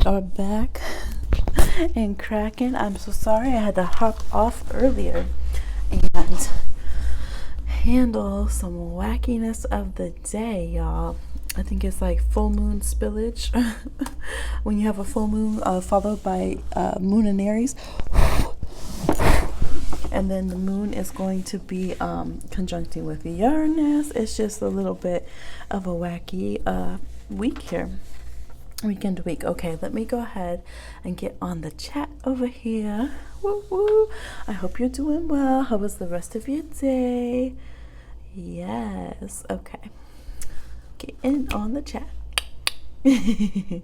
We are back and cracking. I'm so sorry I had to hop off earlier and handle some wackiness of the day, y'all. I think it's like full moon spillage. When you have a full moon followed by moon and Aries. And then the moon is going to be conjuncting with Uranus. It's just a little bit of a wacky week here. Weekend week. Okay, let me go ahead and get on the chat over here. Woo woo. I hope you're doing well. How was the rest of your day? Yes. Okay. Get in on the chat. Hey,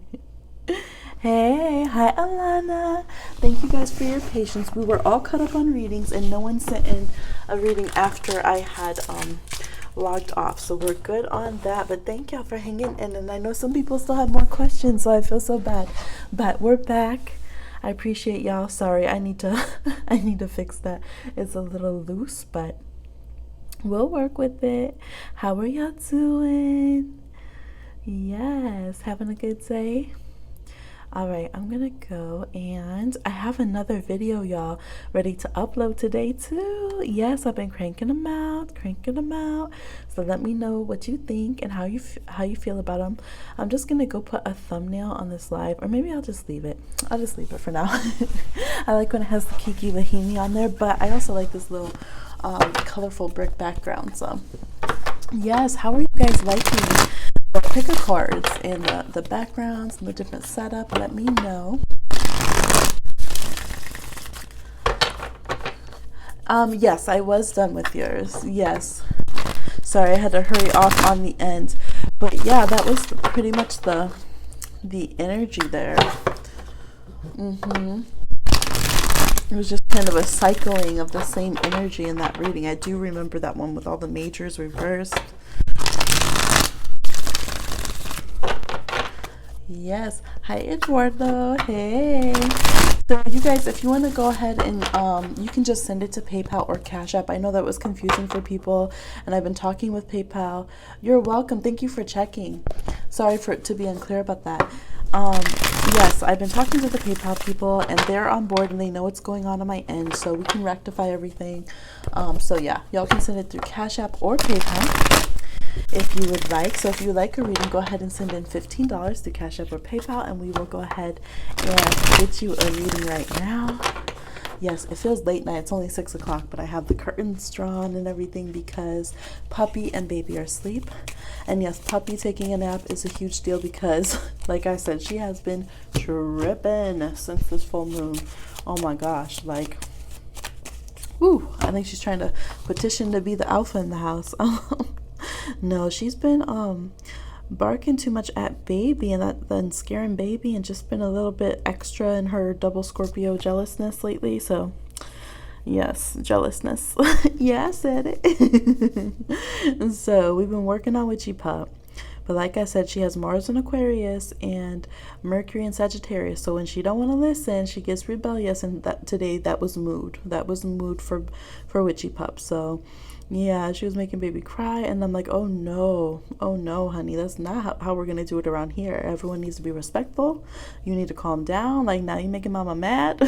hi Alana. Thank you guys for your patience. We were all caught up on readings and no one sent in a reading after I had logged off, so we're good on that. But thank y'all for hanging in, and I know some people still have more questions, so I feel so bad, but we're back. I appreciate y'all. Sorry, I need to I need to fix that. It's a little loose, but we'll work with it. How are y'all doing? Yes, having a good day. All right, I'm gonna go, and I have another video, y'all, ready to upload today too. Yes, I've been cranking them out. So let me know what you think and how you feel about them. I'm just gonna go put a thumbnail on this live, or maybe I'll just leave it. I'll just leave it for now. I like when it has the Kiki, the Hemi on there, but I also like this little colorful brick background. So yes, how are you guys liking the picker cards and the backgrounds and the different setup? Let me know. Yes, I was done with yours. Yes. Sorry, I had to hurry off on the end. But yeah, that was pretty much the energy there. It was just kind of a cycling of the same energy in that reading. I do remember that one with all the majors reversed. Yes. Hi, Eduardo. Hey. So you guys, if you want to go ahead and you can just send it to PayPal or Cash App. I know that was confusing for people, and I've been talking with PayPal. You're welcome. Thank you for checking. Sorry to be unclear about that. Yes, I've been talking to the PayPal people, and they're on board, and they know what's going on my end, so we can rectify everything. So yeah, y'all can send it through Cash App or PayPal if you would like. So if you would like a reading, go ahead and send in $15 through Cash App or PayPal, and we will go ahead and get you a reading right now. Yes, it feels late night. It's only 6 o'clock, but I have the curtains drawn and everything because puppy and baby are asleep. And yes, puppy taking a nap is a huge deal because, like I said, she has been tripping since this full moon. Oh my gosh, like, whew, I think she's trying to petition to be the alpha in the house. No, she's been barking too much at baby and then scaring baby, and just been a little bit extra in her double Scorpio jealousness lately. So yes, jealousness. Yeah, I said it. So we've been working on Witchy Pup. But like I said, she has Mars in Aquarius and Mercury in Sagittarius. So when she don't want to listen, she gets rebellious. And that was mood. That was the mood for Witchy Pup. So yeah, she was making baby cry, and I'm like, oh no, honey, that's not how we're gonna do it around here. Everyone needs to be respectful. You need to calm down. Like, now you're making mama mad.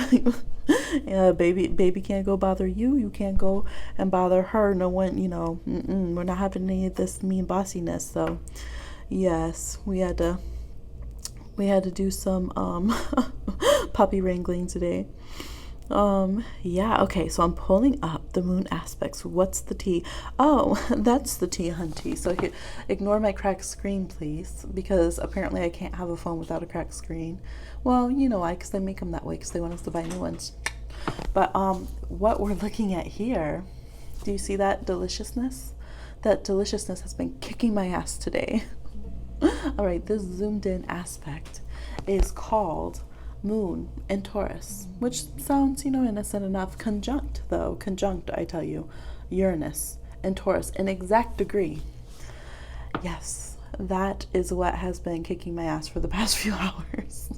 Baby can't go bother you. You can't go and bother her. No one, we're not having any of this mean bossiness. So yes, we had to do some puppy wrangling today. Yeah, okay, so I'm pulling up the moon aspects. What's the tea? Oh, that's the tea, hunty. So ignore my cracked screen, please, because apparently I can't have a phone without a cracked screen. Well, you know why, because they make them that way, because they want us to buy new ones. But what we're looking at here, do you see that deliciousness? That deliciousness has been kicking my ass today. All right, this zoomed in aspect is called Moon in Taurus, which sounds, innocent enough. Conjunct, I tell you, Uranus and Taurus, an exact degree. Yes, that is what has been kicking my ass for the past few hours.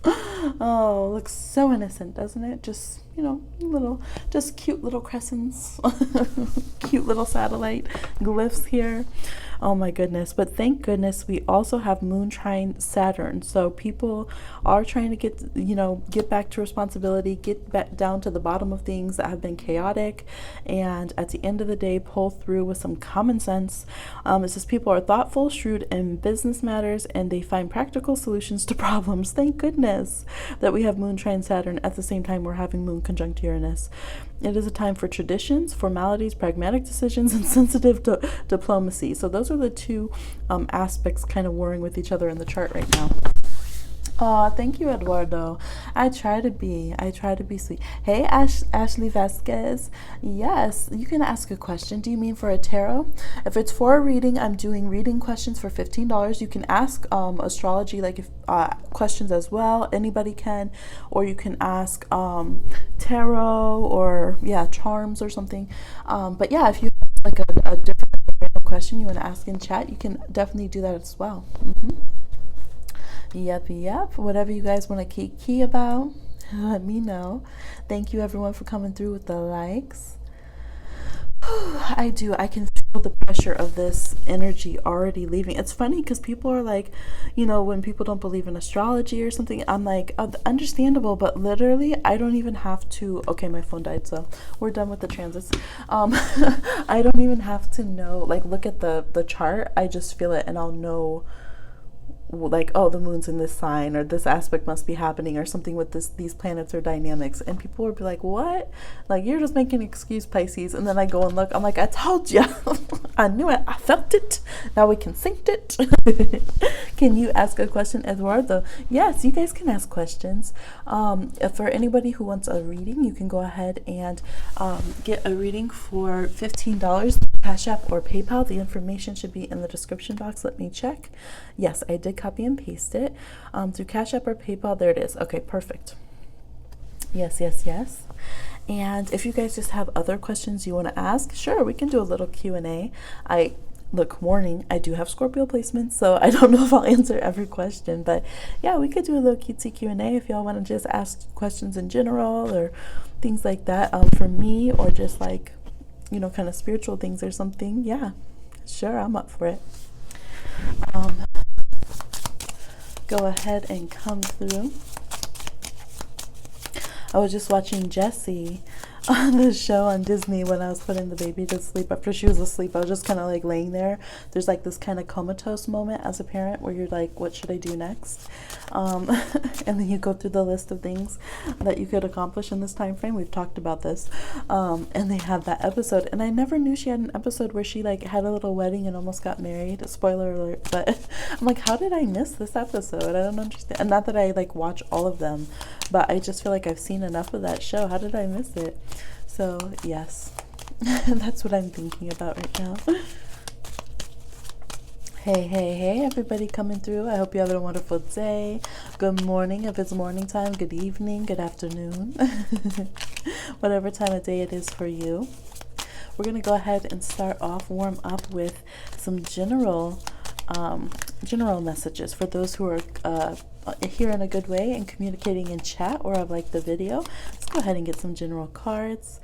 Oh, looks so innocent, doesn't it? Just little, just cute little crescents, cute little satellite glyphs here. Oh my goodness. But thank goodness we also have Moon trine Saturn. So people are trying to get back to responsibility, get back down to the bottom of things that have been chaotic, and at the end of the day, pull through with some common sense. It says people are thoughtful, shrewd in business matters, and they find practical solutions to problems. Thank goodness that we have Moon trine Saturn at the same time we're having Moon conjunct Uranus. It is a time for traditions, formalities, pragmatic decisions, and sensitive diplomacy. So those are the two aspects kind of warring with each other in the chart right now. Oh, thank you, Eduardo. I try to be sweet. Hey, Ashley Vasquez. Yes, you can ask a question. Do you mean for a tarot? If it's for a reading, I'm doing reading questions for $15. You can ask astrology questions as well. Anybody can, or you can ask tarot or charms or something. But yeah, if you have like a different question you want to ask in chat, you can definitely do that as well. Yep. Whatever you guys want to kiki about, let me know. Thank you everyone for coming through with the likes. I can feel the pressure of this energy already leaving. It's funny because people are like, when people don't believe in astrology or something, I'm like, understandable, but literally I don't even have to. Okay, my phone died, so we're done with the transits. I don't even have to know, look at the chart. I just feel it and I'll know, the moon's in this sign, or this aspect must be happening, or something with these planets or dynamics, and people will be like, what? You're just making an excuse, Pisces. And then I go and look, I'm like, I told you. I knew it, I felt it, now we can sync it. Can you ask a question, Eduardo? Yes, you guys can ask questions. For anybody who wants a reading, you can go ahead and get a reading for $15, Cash App or PayPal. The information should be in the description box. Let me check. Yes, I did copy and paste it through Cash App or PayPal. There it is. Okay, perfect. Yes. And if you guys just have other questions you want to ask, sure, we can do a little Q&A. Warning, I do have Scorpio placements, so I don't know if I'll answer every question, but yeah, we could do a little cutesy Q&A if y'all want to just ask questions in general or things like that for me, or just kind of spiritual things or something. Yeah, sure, I'm up for it. Go ahead and come through. I was just watching Jessie on the show on Disney when I was putting the baby to sleep. After she was asleep, I was just kind of laying there. There's this kind of comatose moment as a parent where you're like, what should I do next? And then you go through the list of things that you could accomplish in this time frame. We've talked about this. And they had that episode, and I never knew she had an episode where she had a little wedding and almost got married. Spoiler alert. But I'm like, how did I miss this episode? I don't understand. And not that I watch all of them, but I just feel like I've seen enough of that show. How did I miss it? So yes, that's what I'm thinking about right now. Hey, everybody coming through. I hope you have a wonderful day. Good morning if it's morning time. Good evening, good afternoon. Whatever time of day it is for you. We're going to go ahead and warm up with some general messages for those who are here in a good way and communicating in chat or of the video. Let's go ahead and get some general cards.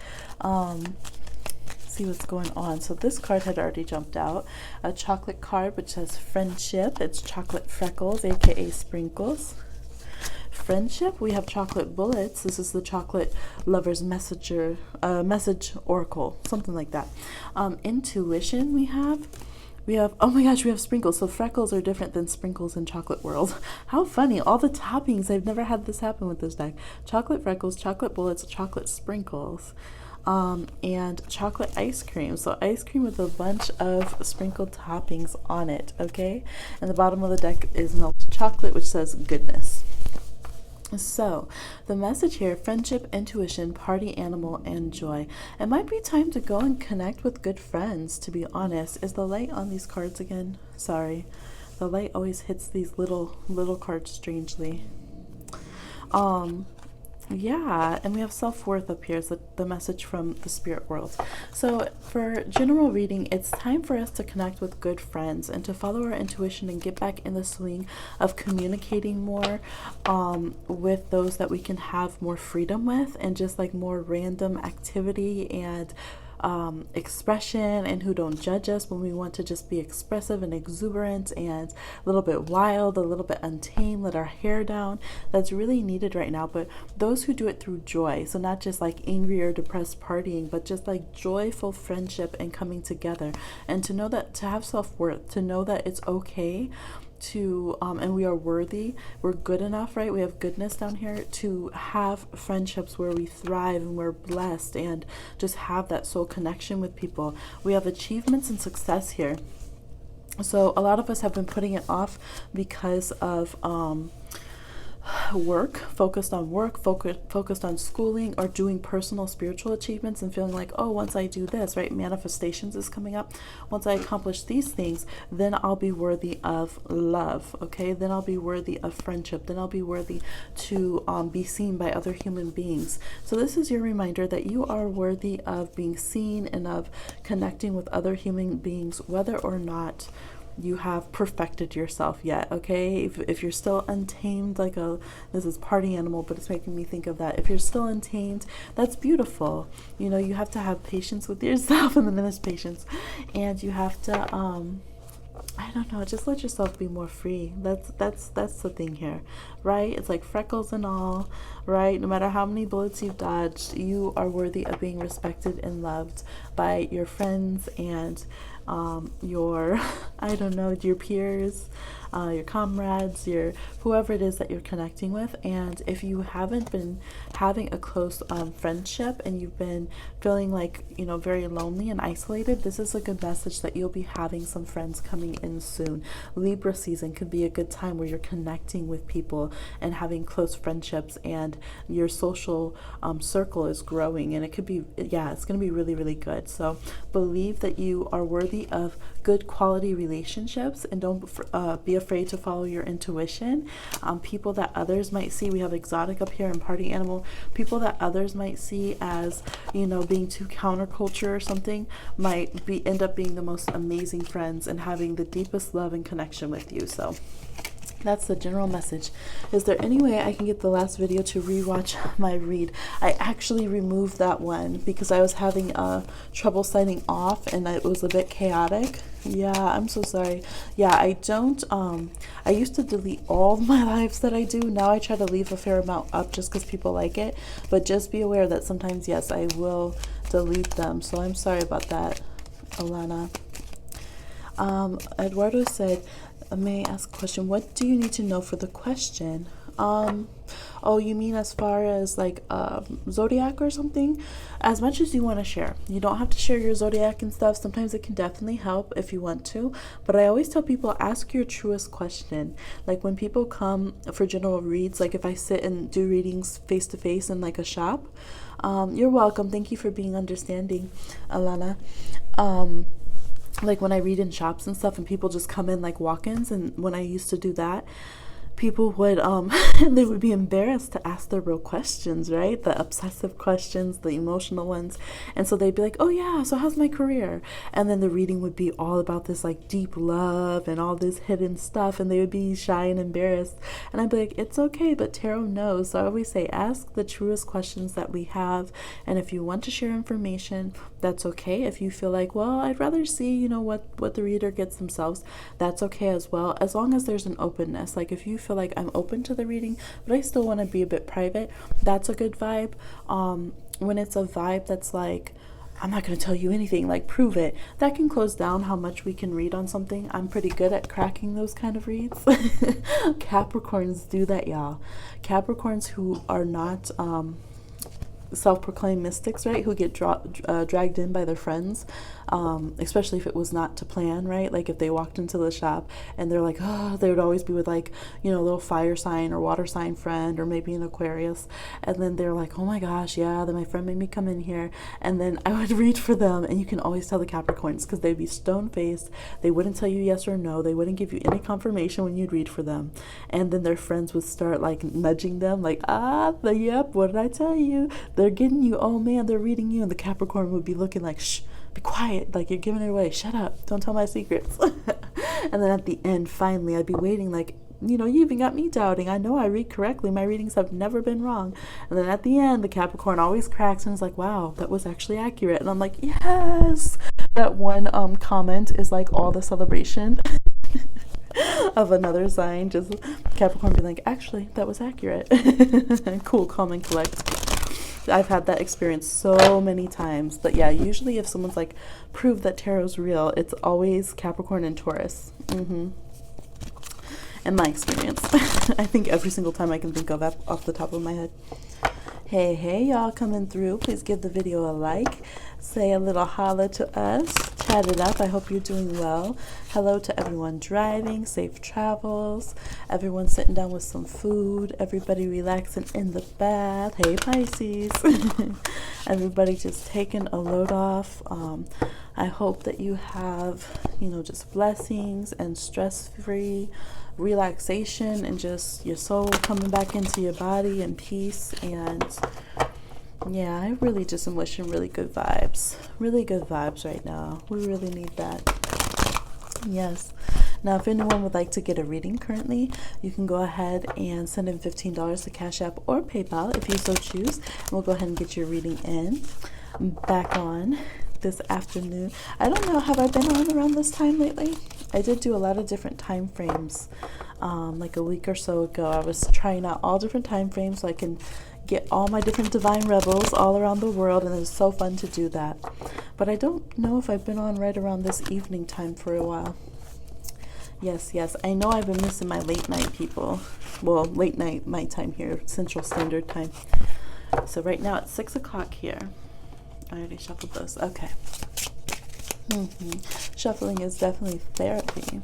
See what's going on. So this card had already jumped out. A chocolate card which says friendship. It's chocolate freckles, aka sprinkles. Friendship, we have chocolate bullets. This is the chocolate lover's message oracle, something like that. Intuition, we have, oh my gosh, we have sprinkles. So freckles are different than sprinkles in chocolate world. How funny. All the toppings. I've never had this happen with this deck. Chocolate freckles, chocolate bullets, chocolate sprinkles, and chocolate ice cream. So ice cream with a bunch of sprinkled toppings on it, okay? And the bottom of the deck is melted chocolate, which says goodness. So the message here: friendship, intuition, party animal, and joy. It might be time to go and connect with good friends, to be honest. Is the light on these cards again? Sorry, the light always hits these little cards strangely. Yeah, and we have self-worth up here, is the message from the spirit world. So for general reading, it's time for us to connect with good friends and to follow our intuition and get back in the swing of communicating more with those that we can have more freedom with, and just like more random activity and expression, and who don't judge us when we want to just be expressive and exuberant and a little bit wild, a little bit untamed, let our hair down. That's really needed right now. But those who do it through joy, so not just like angry or depressed partying, but just like joyful friendship and coming together, and to know that, to have self-worth, to know that it's okay to and we are worthy, we're good enough, right? We have goodness down here to have friendships where we thrive and we're blessed, and just have that soul connection with people. We have achievements and success here. So a lot of us have been putting it off because of focused on schooling or doing personal spiritual achievements, and feeling like, oh, once I do this, right, manifestations is coming up, once I accomplish these things, then I'll be worthy of love, okay, then I'll be worthy of friendship, then I'll be worthy to be seen by other human beings. So this is your reminder that you are worthy of being seen and of connecting with other human beings, whether or not you have perfected yourself yet, okay? If you're still untamed, like this is party animal, but it's making me think of that. If you're still untamed, that's beautiful. You know, you have to have patience with yourself, and then there's patience, and you have to I don't know, just let yourself be more free. That's the thing here, right? It's like freckles and all, right? No matter how many bullets you've dodged, you are worthy of being respected and loved by your friends and your I don't know, your peers, your comrades, your whoever it is that you're connecting with. And if you haven't been having a close friendship, and you've been feeling like, you know, very lonely and isolated, this is a good message that you'll be having some friends coming in soon. Libra season could be a good time where you're connecting with people and having close friendships, and your social circle is growing, and it could be, yeah, it's going to be really, really good. So believe that you are worthy of good quality relationships, and don't be afraid to follow your intuition. People that others might see, we have exotic up here and party animal, people that others might see as, you know, being too counterculture or something, might end up being the most amazing friends and having the deepest love and connection with you. So that's the general message. Is there any way I can get the last video to rewatch my read? I actually removed that one because I was having trouble signing off, and it was a bit chaotic. Yeah, I'm so sorry. Yeah, I don't I used to delete all my lives that I do. Now I try to leave a fair amount up just because people like it, but just be aware that sometimes, yes, I will delete them. So I'm sorry about that, Alana. Eduardo said, may I ask a question? What do you need to know for the question? Oh, you mean as far as like zodiac or something? As much as you want to share. You don't have to share your zodiac and stuff. Sometimes it can definitely help if you want to. But I always tell people, ask your truest question. Like when people come for general reads, like if I sit and do readings face to face in like a shop, you're welcome. Thank you for being understanding, Alana. Like when I read in shops and stuff, and people just come in like walk-ins, and when I used to do that, people would they would be embarrassed to ask the real questions, right? The obsessive questions, the emotional ones. And so they'd be like, oh yeah, so how's my career? And then the reading would be all about this like deep love and all this hidden stuff, and they would be shy and embarrassed. And I'd be like, it's okay, but tarot knows. So I always say, ask the truest questions that we have. And if you want to share information, that's okay. If you feel like, well, I'd rather see, you know, what the reader gets themselves, that's okay as well, as long as there's an openness. Like if you feel like I'm open to the reading, but I still want to be a bit private, that's a good vibe. When it's a vibe that's like, I'm not going to tell you anything, like prove it, that can close down how much we can read on something. I'm pretty good at cracking those kind of reads. Capricorns do that, y'all. Capricorns who are not self-proclaimed mystics, right, who get dragged in by their friends, especially if it was not to plan, right? Like if they walked into the shop and they're like, oh, they would always be with like, you know, a little fire sign or water sign friend or maybe an Aquarius, and then they're like, oh my gosh, yeah, then my friend made me come in here, and then I would read for them, and you can always tell the Capricorns because they'd be stone-faced, they wouldn't tell you yes or no, they wouldn't give you any confirmation when you'd read for them, and then their friends would start like nudging them like, yep, what did I tell you? They're getting you. Oh man, they're reading you. And the Capricorn would be looking like, shh, be quiet. Like you're giving it away. Shut up. Don't tell my secrets. And then at the end, finally, I'd be waiting like, you know, you even got me doubting. I know I read correctly. My readings have never been wrong. And then at the end, the Capricorn always cracks and is like, wow, that was actually accurate. And I'm like, yes. That one comment is like all the celebration of another sign. Just Capricorn being like, actually, that was accurate. Cool, calm, and collect. I've had that experience so many times. But yeah, usually if someone's like, prove that tarot's real, it's always Capricorn and Taurus. In my experience. I think every single time I can think of off the top of my head. Hey, y'all coming through. Please give the video a like. Say a little holla to us. Chat it up. I hope you're doing well. Hello to everyone driving. Safe travels. Everyone sitting down with some food. Everybody relaxing in the bath. Hey, Pisces. Everybody just taking a load off. I hope that you have, you know, just blessings and stress-free relaxation and just your soul coming back into your body and peace. And yeah, I really just am wishing really good vibes right now. We really need that. Yes. Now, if anyone would like to get a reading currently, you can go ahead and send in $15 to Cash App or PayPal if you so choose, and we'll go ahead and get your reading in. Back on this afternoon. I don't know, have I been on around this time lately? I did do a lot of different time frames like a week or so ago. I was trying out all different time frames so I can get all my different divine rebels all around the world, and it was so fun to do that. But I don't know if I've been on right around this evening time for a while. Yes, I know I've been missing my late night people. Well, late night my time here, Central Standard Time. So right now it's 6 o'clock here. I already shuffled those. Okay. Shuffling is definitely therapy.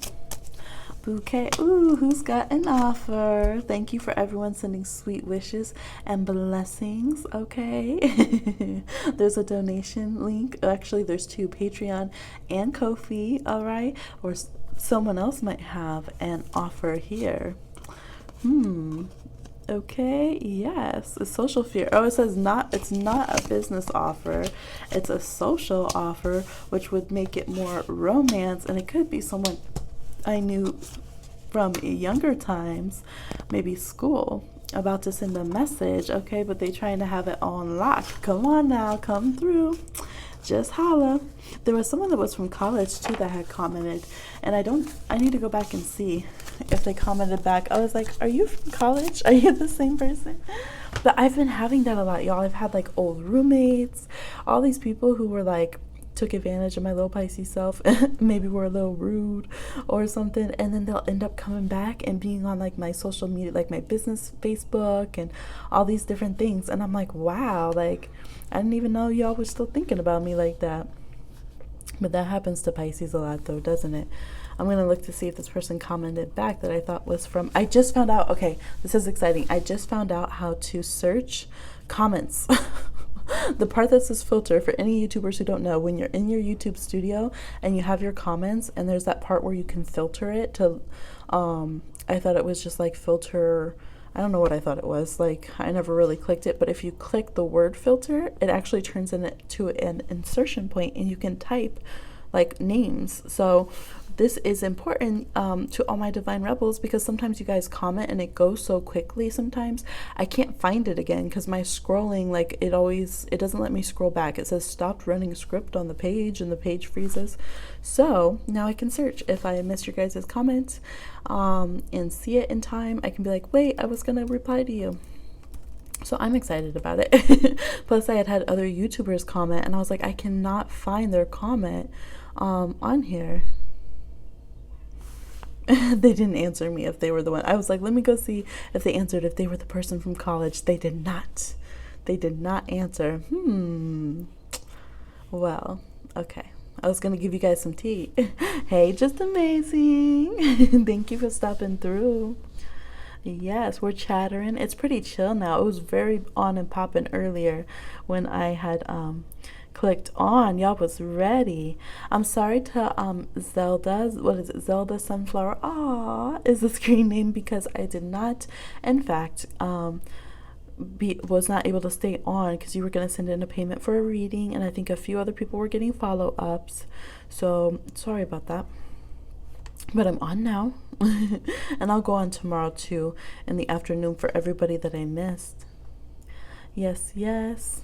Bouquet. Ooh, who's got an offer? Thank you for everyone sending sweet wishes and blessings. Okay. There's a donation link. Actually, there's two, Patreon and Ko-fi. All right. Or someone else might have an offer here. Okay, yes, a social fear. Oh, it says it's not a business offer. It's a social offer, which would make it more romance, and it could be someone I knew from younger times, maybe school, about to send a message. Okay, but they trying to have it on lock. Come on now, come through. Just holla. There was someone that was from college too that had commented, and I need to go back and see if they commented back. I was like, are you from college? Are you the same person? But I've been having that a lot, y'all. I've had like old roommates, all these people who were like, took advantage of my little Pisces self, maybe were a little rude or something, and then they'll end up coming back and being on like my social media, like my business Facebook and all these different things, and I'm like, wow, like I didn't even know y'all were still thinking about me like that. But that happens to Pisces a lot though, doesn't it? I'm gonna look to see if this person commented back that I thought was from, I just found out, okay, this is exciting, I just found out how to search comments. The part that says filter, for any YouTubers who don't know, when you're in your YouTube studio and you have your comments and there's that part where you can filter it to, I thought it was just like filter, I don't know what I thought it was, like I never really clicked it, but if you click the word filter, it actually turns into an insertion point and you can type like names. So this is important to all my divine rebels, because sometimes you guys comment and it goes so quickly. Sometimes I can't find it again because my scrolling, like it doesn't let me scroll back. It says stopped running script on the page and the page freezes. So now I can search. If I miss your guys' comment and see it in time, I can be like, wait, I was gonna reply to you. So I'm excited about it. Plus I had other YouTubers comment and I was like, I cannot find their comment on here. They didn't answer me if they were the one. I was like, let me go see if they answered if they were the person from college. They did not. They did not answer. Well, okay. I was going to give you guys some tea. Hey, just amazing. Thank you for stopping through. Yes, we're chattering. It's pretty chill now. It was very on and popping earlier when I had clicked on. Y'all was ready. I'm sorry to Zelda's, what is it? Zelda Sunflower. Aw, is the screen name because I did not, in fact, was not able to stay on because you were going to send in a payment for a reading, and I think a few other people were getting follow-ups. So sorry about that. But I'm on now. And I'll go on tomorrow too in the afternoon for everybody that I missed. Yes, yes.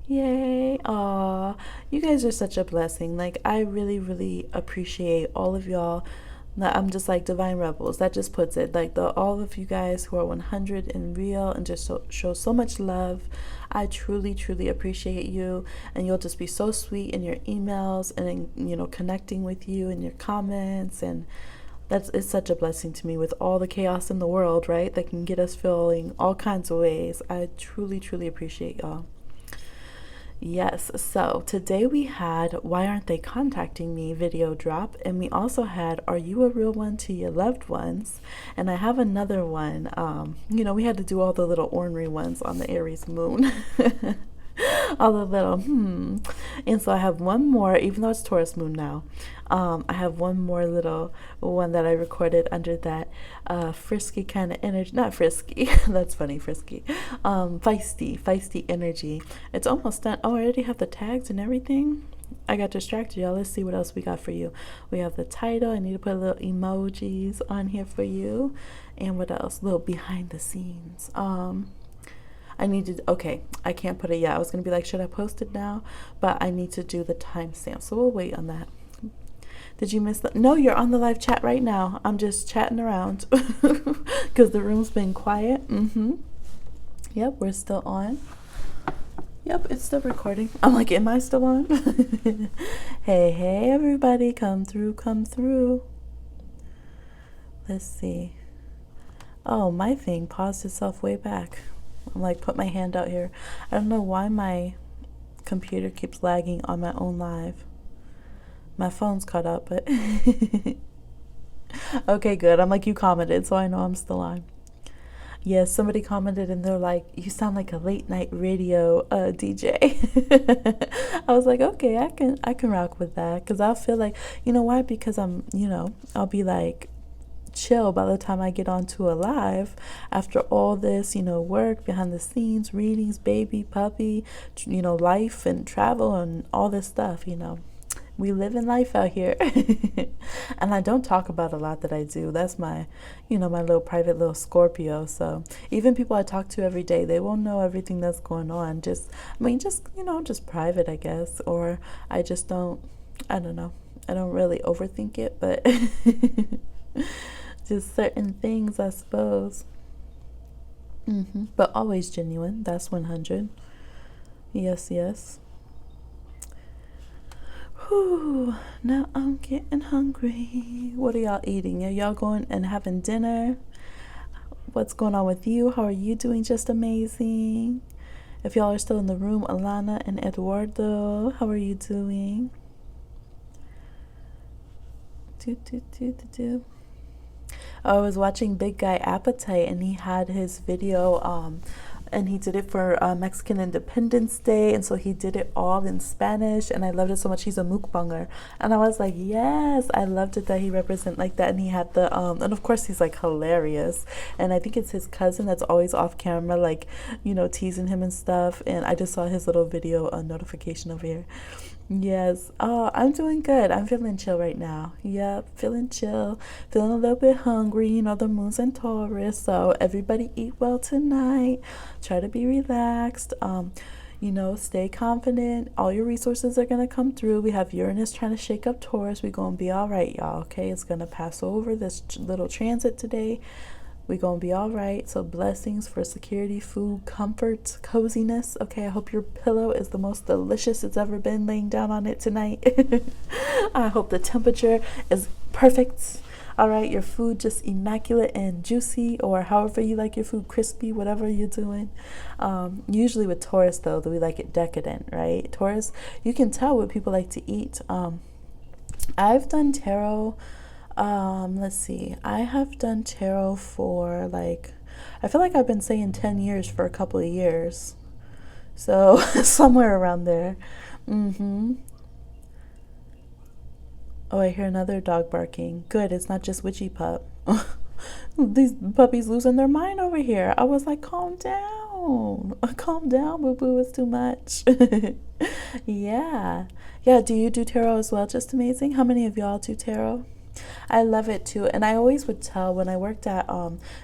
Yay. Aw, you guys are such a blessing. Like, I really, really appreciate all of y'all. I'm just like divine rebels. That just puts it. Like, all of you guys who are 100 and real and just show so much love. I truly, truly appreciate you. And you'll just be so sweet in your emails and in, connecting with you in your comments. And it's such a blessing to me with all the chaos in the world, right? That can get us feeling all kinds of ways. I truly, truly appreciate y'all. Yes, so today we had Why Aren't They Contacting Me video drop, and we also had Are You a Real One to Your Loved Ones? And I have another one. We had to do all the little ornery ones on the Aries moon. All the little and so I have one more, even though it's Taurus moon now. I have one more little one that I recorded under that frisky kind of energy. Not frisky, that's funny, frisky. Feisty energy. It's almost done. Oh, I already have the tags and everything. I got distracted, y'all. Let's see what else we got for you. We have the title. I need to put little emojis on here for you. And what else? Little behind the scenes. Okay, I can't put it yet. I was going to be like, should I post it now? But I need to do the timestamp, so we'll wait on that. Did you miss that? No, you're on the live chat right now. I'm just chatting around because the room's been quiet. Yep, we're still on. Yep, it's still recording. I'm like, am I still on? Hey, everybody, come through, come through. Let's see. Oh, my thing paused itself way back. I'm like, put my hand out here. I don't know why my computer keeps lagging on my own live. My phone's caught up, but okay, good. I'm like, you commented, so I know I'm still on. Yes, somebody commented and they're like, you sound like a late night radio DJ. I was like, okay, I can rock with that, because I'll feel like, why? Because I'm, I'll be like chill by the time I get onto a live after all this, work behind the scenes, readings, baby, puppy, life and travel and all this stuff. We live in life out here. And I don't talk about a lot that I do. That's my, my little private little Scorpio. So even people I talk to every day, they won't know everything that's going on. Just private, I guess. Or I just don't know. I don't really overthink it, but just certain things, I suppose. But always genuine. That's 100. Yes, yes. Whew, now I'm getting hungry. What are y'all eating? Are y'all going and having dinner? What's going on with you? How are you doing? Just amazing. If y'all are still in the room, Alana and Eduardo, how are you doing? I was watching Big Guy Appetite, and he had his video and he did it for Mexican Independence Day, and so he did it all in Spanish, and I loved it so much. He's a mukbanger, and I was like, yes, I loved it that he represent like that. And he had the and of course he's like hilarious, and I think it's his cousin that's always off camera, like, teasing him and stuff. And I just saw his little video notification over here. Yes. Oh, I'm doing good. I'm feeling chill right now. Yep, feeling chill. Feeling a little bit hungry. The moon's in Taurus, so everybody eat well tonight. Try to be relaxed. Stay confident. All your resources are going to come through. We have Uranus trying to shake up Taurus. We're going to be all right, y'all, okay? It's going to pass over this little transit today. We're going to be all right. So blessings for security, food, comfort, coziness. Okay, I hope your pillow is the most delicious it's ever been laying down on it tonight. I hope the temperature is perfect. All right, your food just immaculate and juicy, or however you like your food, crispy, whatever you're doing. Usually with Taurus, though, we like it decadent, right? Taurus, you can tell what people like to eat. I've done tarot. Let's see. I have done tarot for like, I feel like I've been saying 10 years for a couple of years. So somewhere around there. Mm-hmm. Oh, I hear another dog barking. Good, it's not just Witchy Pup. These puppies losing their mind over here. I was like, calm down. Calm down, boo boo. It's too much. Yeah. Yeah, do you do tarot as well? Just amazing. How many of y'all do tarot? I love it too. And I always would tell when I worked at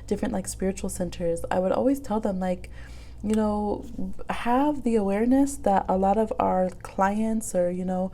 different like spiritual centers, I would always tell them like, you know, have the awareness that a lot of our clients or, you know,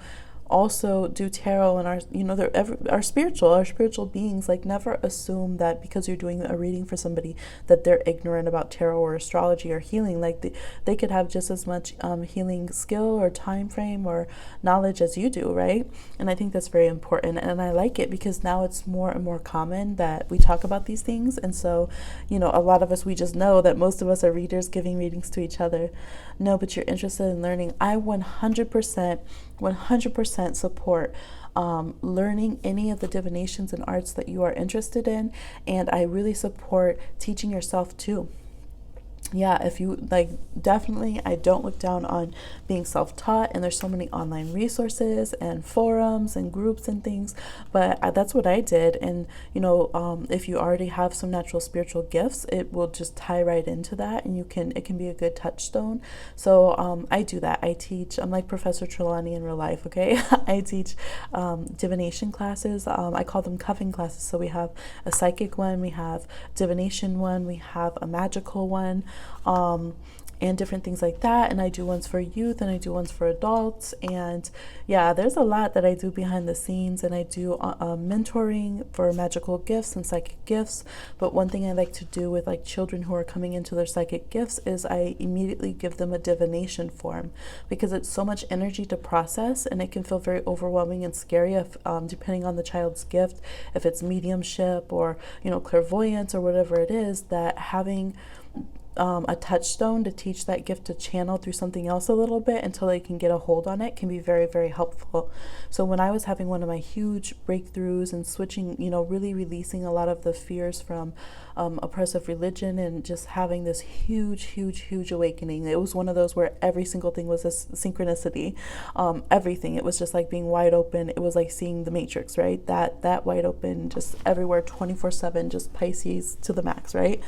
also do tarot and are, you know, are spiritual beings. Like, never assume that because you're doing a reading for somebody that they're ignorant about tarot or astrology or healing. Like they could have just as much healing skill or time frame or knowledge as you do, right? And I think that's very important, and I like it because now it's more and more common that we talk about these things. And so, you know, a lot of us, we just know that most of us are readers giving readings to each other. No, but you're interested in learning. I 100% support learning any of the divinations and arts that you are interested in, and I really support teaching yourself too. Yeah, if you like, definitely, I don't look down on being self-taught, and there's so many online resources and forums and groups and things, but that's what I did. And you know, if you already have some natural spiritual gifts, it will just tie right into that, and it can be a good touchstone. So I do that. I teach. I'm like Professor Trelawney in real life, okay? I teach divination classes. I call them coven classes. So we have a psychic one, we have divination one, we have a magical one, and different things like that. And I do ones for youth and I do ones for adults. And yeah, there's a lot that I do behind the scenes. And I do mentoring for magical gifts and psychic gifts. But one thing I like to do with like children who are coming into their psychic gifts is I immediately give them a divination form, because it's so much energy to process, and it can feel very overwhelming and scary if depending on the child's gift, if it's mediumship or, you know, clairvoyance or whatever it is, that having a touchstone to teach that gift to channel through something else a little bit until they can get a hold on it can be very, very helpful. So when I was having one of my huge breakthroughs and switching, you know, really releasing a lot of the fears from oppressive religion and just having this huge awakening, it was one of those where every single thing was a synchronicity. Everything, it was just like being wide open. It was like seeing the Matrix, right? That wide open, just everywhere, 24/7, just Pisces to the max, right?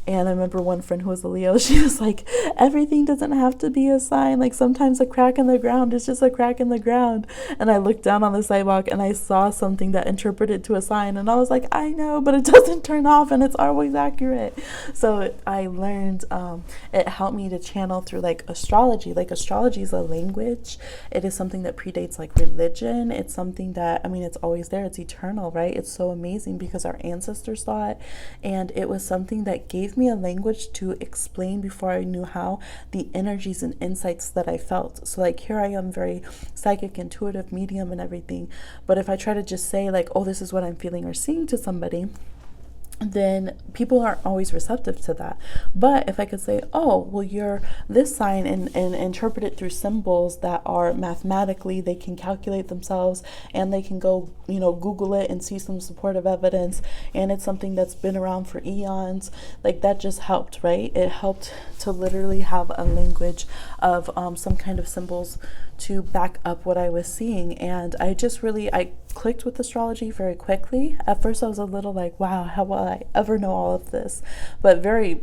And I remember one friend who was a Leo, she was like, everything doesn't have to be a sign. Like, sometimes a crack in the ground is just a crack in the ground. And I looked down on the sidewalk and I saw something that interpreted to a sign. And I was like, I know, but it doesn't turn off and it's always accurate. So I learned, it helped me to channel through like astrology. Like, astrology is a language. It is something that predates like religion. It's something that, I mean, it's always there. It's eternal, right? It's so amazing because our ancestors saw it. And it was something that gave me a language to explain, before I knew how, the energies and insights that I felt. So like, here I am, very psychic, intuitive, medium and everything, but if I try to just say like, oh, this is what I'm feeling or seeing to somebody, then people aren't always receptive to that. But if I could say, oh, well, you're this sign, and interpret it through symbols that are mathematically, they can calculate themselves, and they can go, you know, Google it and see some supportive evidence, and it's something that's been around for eons, like, that just helped, right? It helped to literally have a language of some kind of symbols to back up what I was seeing. And I clicked with astrology very quickly. At first I was a little like, wow, how will I ever know all of this? But very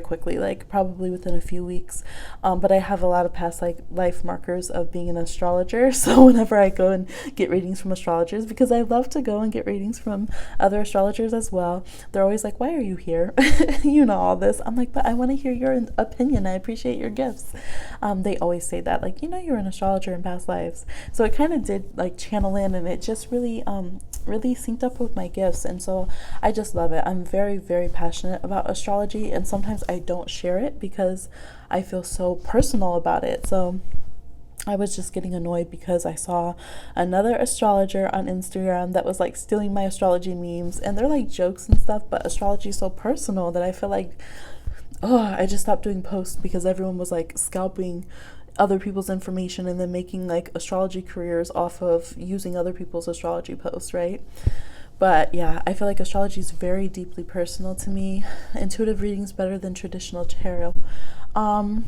quickly, like probably within a few weeks. But I have a lot of past like life markers of being an astrologer. So whenever I go and get readings from astrologers, because I love to go and get readings from other astrologers as well, they're always like, why are you here? You know all this. I'm like, but I want to hear your opinion. I appreciate your gifts. They always say that, like, you know, you're an astrologer in past lives. So it kind of did like channel in, and it just really synced up with my gifts. And so I just love it. I'm very, very passionate about astrology, and sometimes I don't share it because I feel so personal about it. So I was just getting annoyed because I saw another astrologer on Instagram that was like stealing my astrology memes, and they're like jokes and stuff, but astrology is so personal that I feel like, oh, I just stopped doing posts because everyone was like scalping other people's information and then making like astrology careers off of using other people's astrology posts, right? But yeah, I feel like astrology is very deeply personal to me. Intuitive readings better than traditional tarot. Um,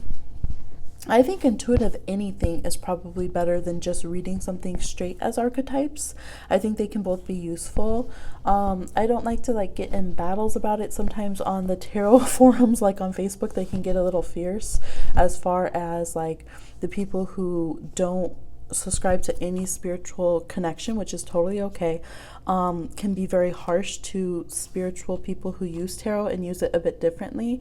I think intuitive anything is probably better than just reading something straight as archetypes. I think they can both be useful. I don't like to like get in battles about it. Sometimes on the tarot forums, like on Facebook, they can get a little fierce as far as like the people who don't subscribe to any spiritual connection, which is totally okay, can be very harsh to spiritual people who use tarot and use it a bit differently.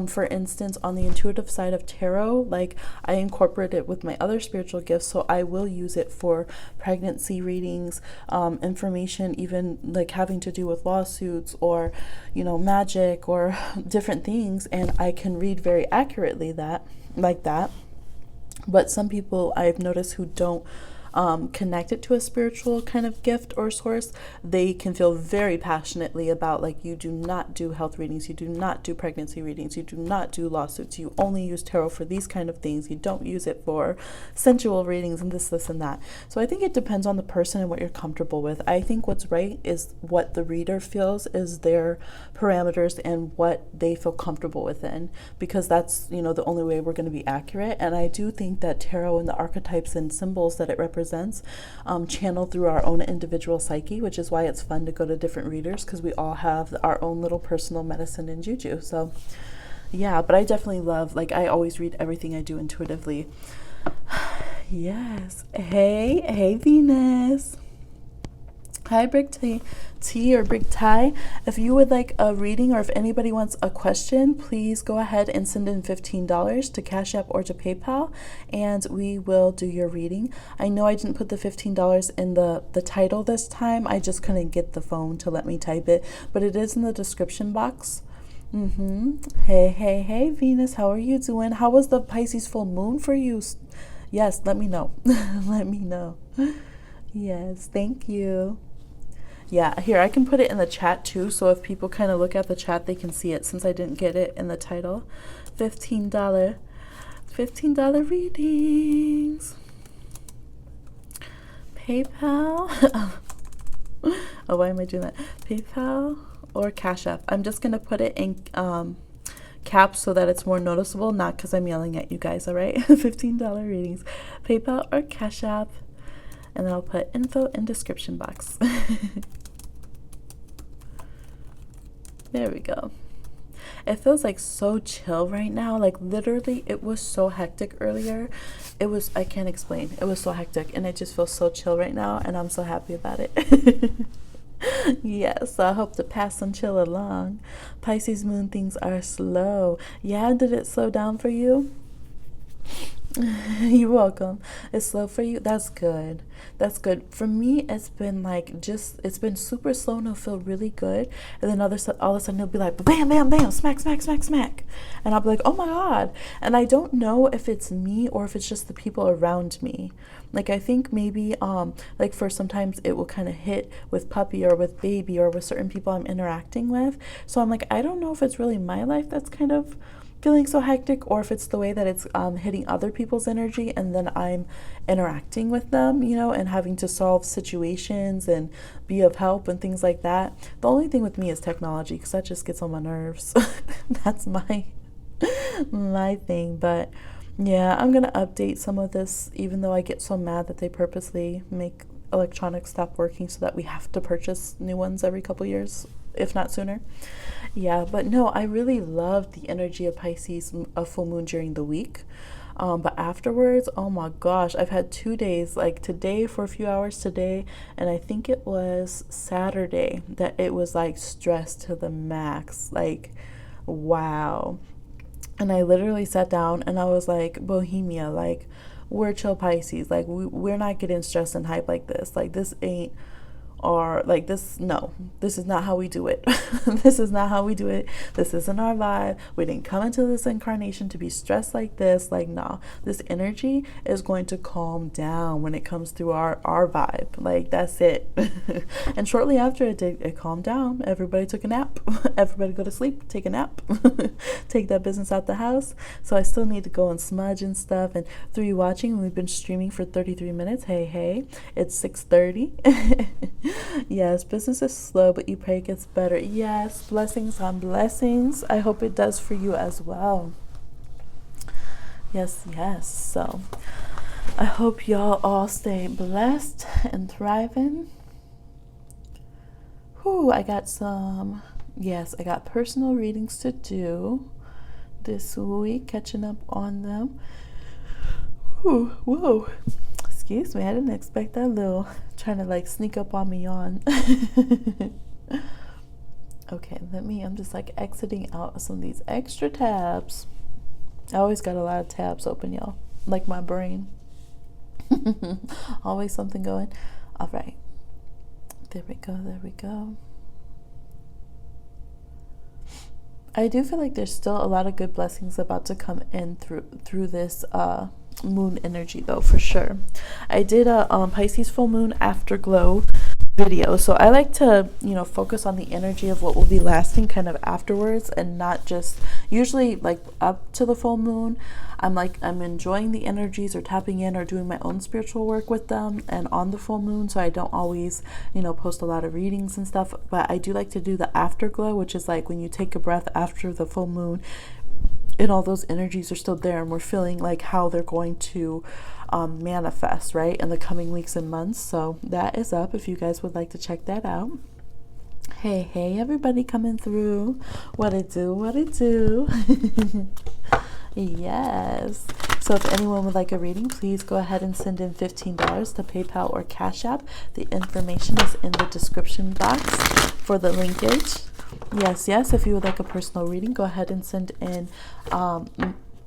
For instance, on the intuitive side of tarot, like I incorporate it with my other spiritual gifts, so I will use it for pregnancy readings, information, even like having to do with lawsuits or, you know, magic or different things, and I can read very accurately that, like that. But some people I've noticed who don't connect it to a spiritual kind of gift or source, they can feel very passionately about like, you do not do health readings, you do not do pregnancy readings, you do not do lawsuits, you only use tarot for these kind of things, you don't use it for sensual readings and this and that. So I think it depends on the person and what you're comfortable with. I think what's right is what the reader feels is their parameters and what they feel comfortable within, because that's, you know, the only way we're going to be accurate. And I do think that tarot and the archetypes and symbols that it represents channel through our own individual psyche, which is why it's fun to go to different readers, because we all have our own little personal medicine and juju. So yeah, but I definitely love, like, I always read everything I do intuitively. Yes. Hey Venus. Hi, Big T or Big Ty. If you would like a reading, or if anybody wants a question, please go ahead and send in $15 to Cash App or to PayPal, and we will do your reading. I know I didn't put the $15 in the title this time. I just couldn't get the phone to let me type it, but it is in the description box. Hey, Venus, how are you doing? How was the Pisces full moon for you? Yes, let me know. Let me know. Yes, thank you. Yeah, here, I can put it in the chat too, so if people kind of look at the chat, they can see it, since I didn't get it in the title. $15 readings. PayPal. Oh, why am I doing that? PayPal or Cash App. I'm just going to put it in caps so that it's more noticeable, not because I'm yelling at you guys, all right? $15 readings. PayPal or Cash App. And then I'll put info in description box. There we go. It feels like so chill right now. Like literally, it was so hectic earlier. It was, I can't explain. It was so hectic, and it just feels so chill right now, and I'm so happy about it. Yes, so I hope to pass some chill along. Pisces moon, things are slow. Yeah, did it slow down for you? You're welcome. It's slow for you. That's good. That's good. For me, it's been like it's been super slow and it'll feel really good. And then all of a sudden it'll be like bam, bam, bam, smack, smack, smack, smack. And I'll be like, oh my God. And I don't know if it's me or if it's just the people around me. Like I think maybe like for sometimes it will kind of hit with puppy or with baby or with certain people I'm interacting with. So I'm like, I don't know if it's really my life that's kind of feeling so hectic, or if it's the way that it's hitting other people's energy, and then I'm interacting with them, you know, and having to solve situations and be of help and things like that. The only thing with me is technology, because that just gets on my nerves. That's my thing. But yeah, I'm gonna update some of this, even though I get so mad that they purposely make electronics stop working so that we have to purchase new ones every couple years, if not sooner. Yeah, but no, I really love the energy of Pisces, a full moon during the week. But afterwards, oh my gosh, I've had 2 days, like today for a few hours today, and I think it was Saturday that it was like stressed to the max. Like, wow. And I literally sat down and I was like, Bohemia, like, we're chill Pisces. Like, we're not getting stressed and hype like this. Like, this ain't or like this. No, this is not how we do it. This is not how we do it. This isn't our vibe. We didn't come into this incarnation to be stressed like this. Like, no, this energy is going to calm down when it comes through our vibe. Like, that's it. And shortly after it calmed down, everybody took a nap. Everybody go to sleep, take a nap, take that business out the house. So I still need to go and smudge and stuff. And through you watching, we've been streaming for 33 minutes. Hey, it's 6:30. Yes, business is slow, but you pray it gets better. Yes, blessings on blessings. I hope it does for you as well. Yes. So I hope y'all all stay blessed and thriving. I got personal readings to do this week, catching up on them. Whoa. Excuse me, I didn't expect that little trying to like sneak up on me yawn. Okay, I'm just like exiting out some of these extra tabs. I always got a lot of tabs open, y'all, like my brain. Always something going. All right. There we go. I do feel like there's still a lot of good blessings about to come in through this moon energy, though, for sure. I did a Pisces full moon afterglow video, so I like to focus on the energy of what will be lasting kind of afterwards, and not just usually like up to the full moon. I'm enjoying the energies or tapping in or doing my own spiritual work with them and on the full moon, so I don't always post a lot of readings and stuff, but I do like to do the afterglow, which is like when you take a breath after the full moon and all those energies are still there, and we're feeling like how they're going to manifest, right, in the coming weeks and months. So that is up if you guys would like to check that out. Hey, everybody coming through. What it do? Yes. So if anyone would like a reading, please go ahead and send in $15 to PayPal or Cash App. The information is in the description box for the linkage. Yes. If you would like a personal reading, go ahead and send in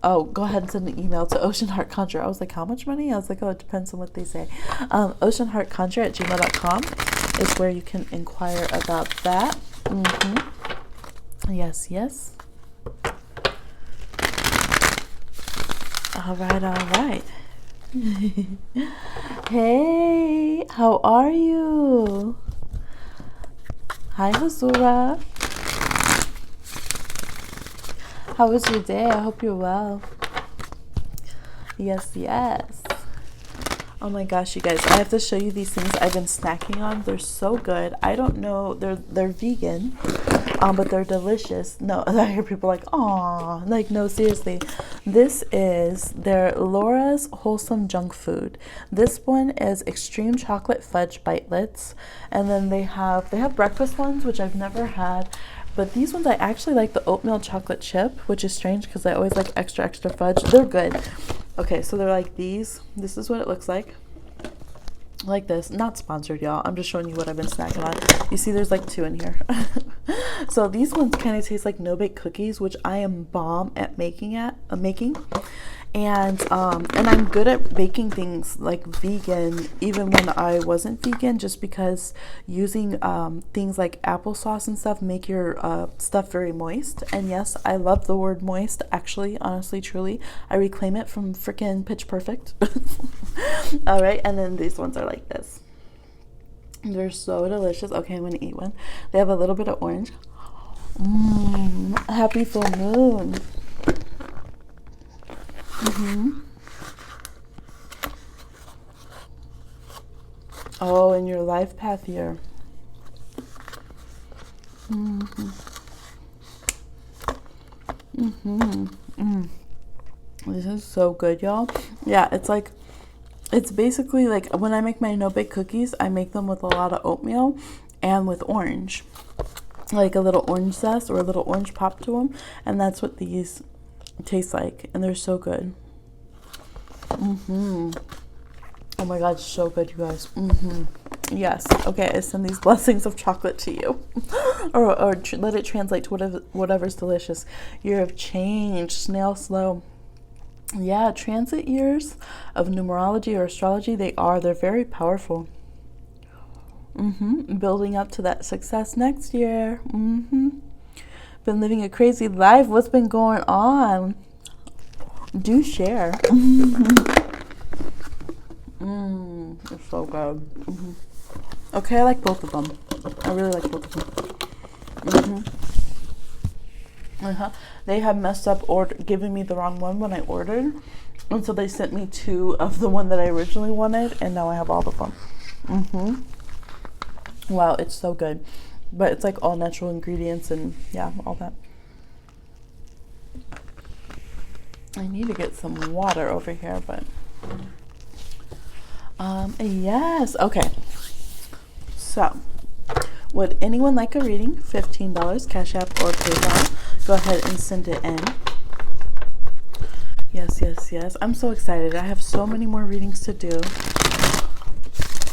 go ahead and send an email to oceanheartconjure. I was like, how much money? I was like, it depends on what they say. oceanheartconjure@gmail.com is where you can inquire about that. Yes. All right. Hey, how are you? Hi, Hazura. How was your day? I hope you're well. Yes. Oh my gosh, you guys, I have to show you these things I've been snacking on. They're so good. I don't know, they're vegan, but they're delicious. No, I hear people like, aw, like, no, seriously. This is their Laura's Wholesome Junk Food. This one is extreme chocolate fudge bitelets, and then they have breakfast ones, which I've never had. But these ones, I actually like the oatmeal chocolate chip, which is strange because I always like extra fudge. They're good. Okay, so they're like these. This is what it looks like this. Not sponsored, y'all. I'm just showing you what I've been snacking on. You see there's like 2 in here. So these ones kind of taste like no-bake cookies, which I am bomb at making. And I'm good at baking things like vegan, even when I wasn't vegan, just because using things like applesauce and stuff make your stuff very moist. And yes, I love the word moist, actually, honestly, truly. I reclaim it from freaking Pitch Perfect. All right, and then these ones are like this. They're so delicious. Okay, I'm gonna eat one. They have a little bit of orange. Happy full moon. Oh, in your life path here. This is so good, y'all. Yeah, it's basically like when I make my no-bake cookies, I make them with a lot of oatmeal and with orange, like a little orange zest or a little orange pop to them, and that's what these taste like, and they're so good. Oh my god, so good, you guys. Yes. Okay, I send these blessings of chocolate to you. or let it translate to whatever's delicious. Year of change, snail slow. Yeah, transit years of numerology or astrology, they're very powerful. Building up to that success next year. Been living a crazy life. What's been going on? Do share. It's so good. Okay, I like both of them. I really like both of them. They have messed up giving me the wrong one when I ordered. And so they sent me 2 of the one that I originally wanted, and now I have all of them. Wow, it's so good. But it's like all natural ingredients and yeah, all that. I need to get some water over here, but yes. Okay. So, would anyone like a reading? $15, Cash App or PayPal. Go ahead and send it in. Yes, yes, yes. I'm so excited. I have so many more readings to do.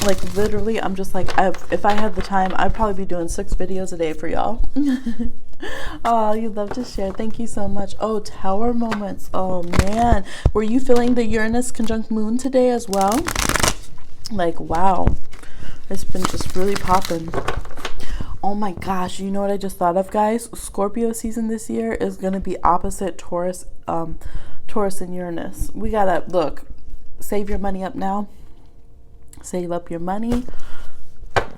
Like literally, I'm just like, if I had the time, I'd probably be doing 6 videos a day for y'all. Oh, you'd love to share. Thank you so much. Oh, Tower moments. Oh man, were you feeling the Uranus conjunct Moon today as well? Like, wow, it's been just really popping. Oh my gosh, you know what I just thought of, guys? Scorpio season this year is going to be opposite Taurus, Taurus and Uranus. We gotta look, save your money up now. Save up your money,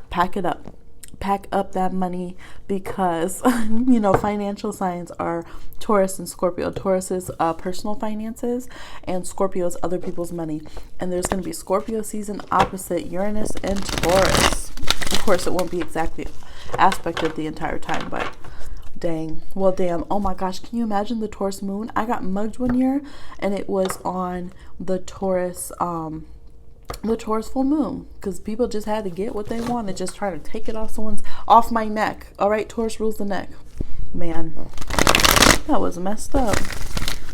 pack it up. Pack up that money because, you know, financial signs are Taurus and Scorpio. Taurus is personal finances and Scorpio is other people's money. And there's going to be Scorpio season opposite Uranus and Taurus. Of course, it won't be exactly aspected the entire time, but dang. Well, damn. Oh my gosh. Can you imagine the Taurus moon? I got mugged one year and it was on the Taurus, full moon, because people just had to get what they wanted, just trying to take it off my neck. All right, Taurus rules the neck. Man, that was messed up.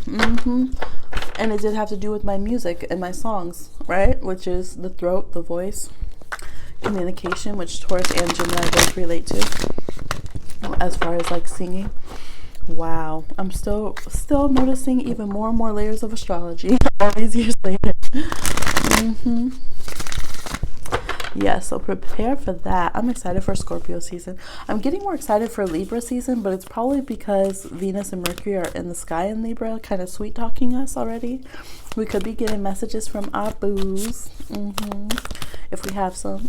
And it did have to do with my music and my songs, right? Which is the throat, the voice, communication, which Taurus and Gemini both relate to, as far as like singing. Wow, I'm still noticing even more and more layers of astrology all these years later. Yeah, so prepare for that. I'm excited for Scorpio season. I'm getting more excited for Libra season, but it's probably because Venus and Mercury are in the sky in Libra, kind of sweet talking us already. We could be getting messages from our boos, if we have some.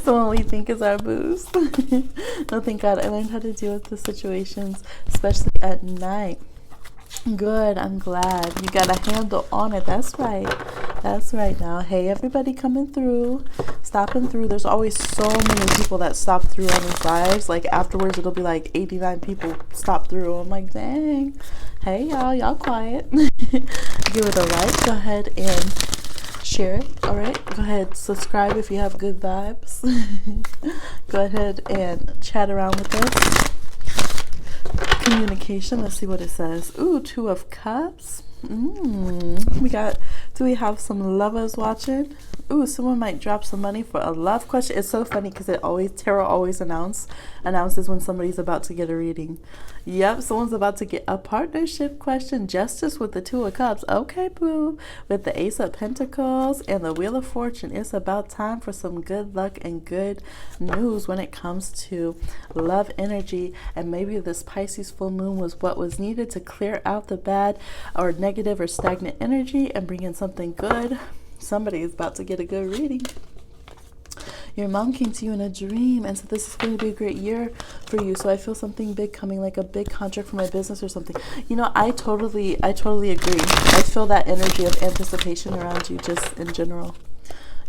Someone we think is our boos. Oh, thank God I learned how to deal with the situations, especially at night. Good, I'm glad you got a handle on it. That's right now. Hey, everybody coming through, stopping through. There's always so many people that stop through on these lives. Like afterwards it'll be like 89 people stop through. I'm like, dang. Hey y'all quiet. Give it a like. Go ahead and share it. All right, go ahead, subscribe if you have good vibes. Go ahead and chat around with us. Communication, let's see what it says. Ooh, 2 of Cups. Do we have some lovers watching? Ooh, someone might drop some money for a love question. It's so funny because tarot always announces when somebody's about to get a reading. Yep, someone's about to get a partnership question. Justice with the 2 of Cups. Okay, boo. With the Ace of Pentacles and the Wheel of Fortune, it's about time for some good luck and good news when it comes to love energy. And maybe this Pisces full moon was what was needed to clear out the bad or negative or stagnant energy and bring in something good. Somebody is about to get a good reading. Your mom came to you in a dream and said this is going to be a great year for you. So I feel something big coming, like a big contract for my business or something. You know, I totally agree. I feel that energy of anticipation around you just in general.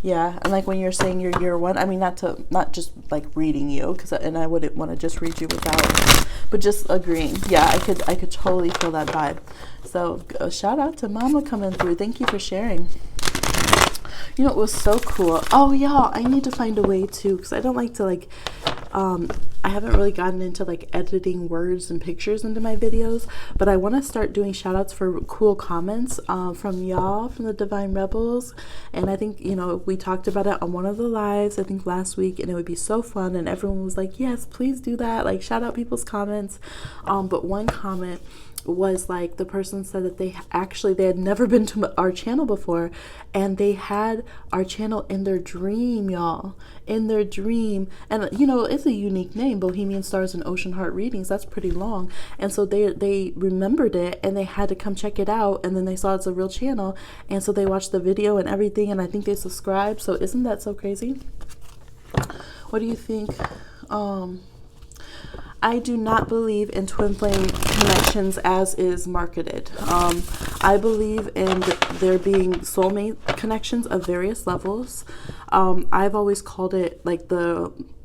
Yeah, and like when you're saying your year 1, I mean not just like reading you, and I wouldn't want to just read you without, but just agreeing. Yeah, I could totally feel that vibe. So shout out to Mama coming through. Thank you for sharing. You know, it was so cool. Oh, y'all, I need to find a way to, because I don't like to like, I haven't really gotten into like editing words and pictures into my videos, but I want to start doing shout outs for cool comments from y'all, from the Divine Rebels. And I think, you know, we talked about it on one of the lives, I think last week, and it would be so fun. And everyone was like, yes, please do that. Like shout out people's comments. But one comment was like, the person said that they had never been to our channel before, and they had our channel in their dream, y'all, in their dream. And you know, it's a unique name, Bohemian Stars and Ocean Heart Readings. That's pretty long. And so they remembered it, and they had to come check it out, and then they saw it's a real channel, and so they watched the video and everything, and I think they subscribed. So isn't that so crazy? What do you think? I do not believe in twin flame connections as is marketed. I believe in there being soulmate connections of various levels. I've always called it like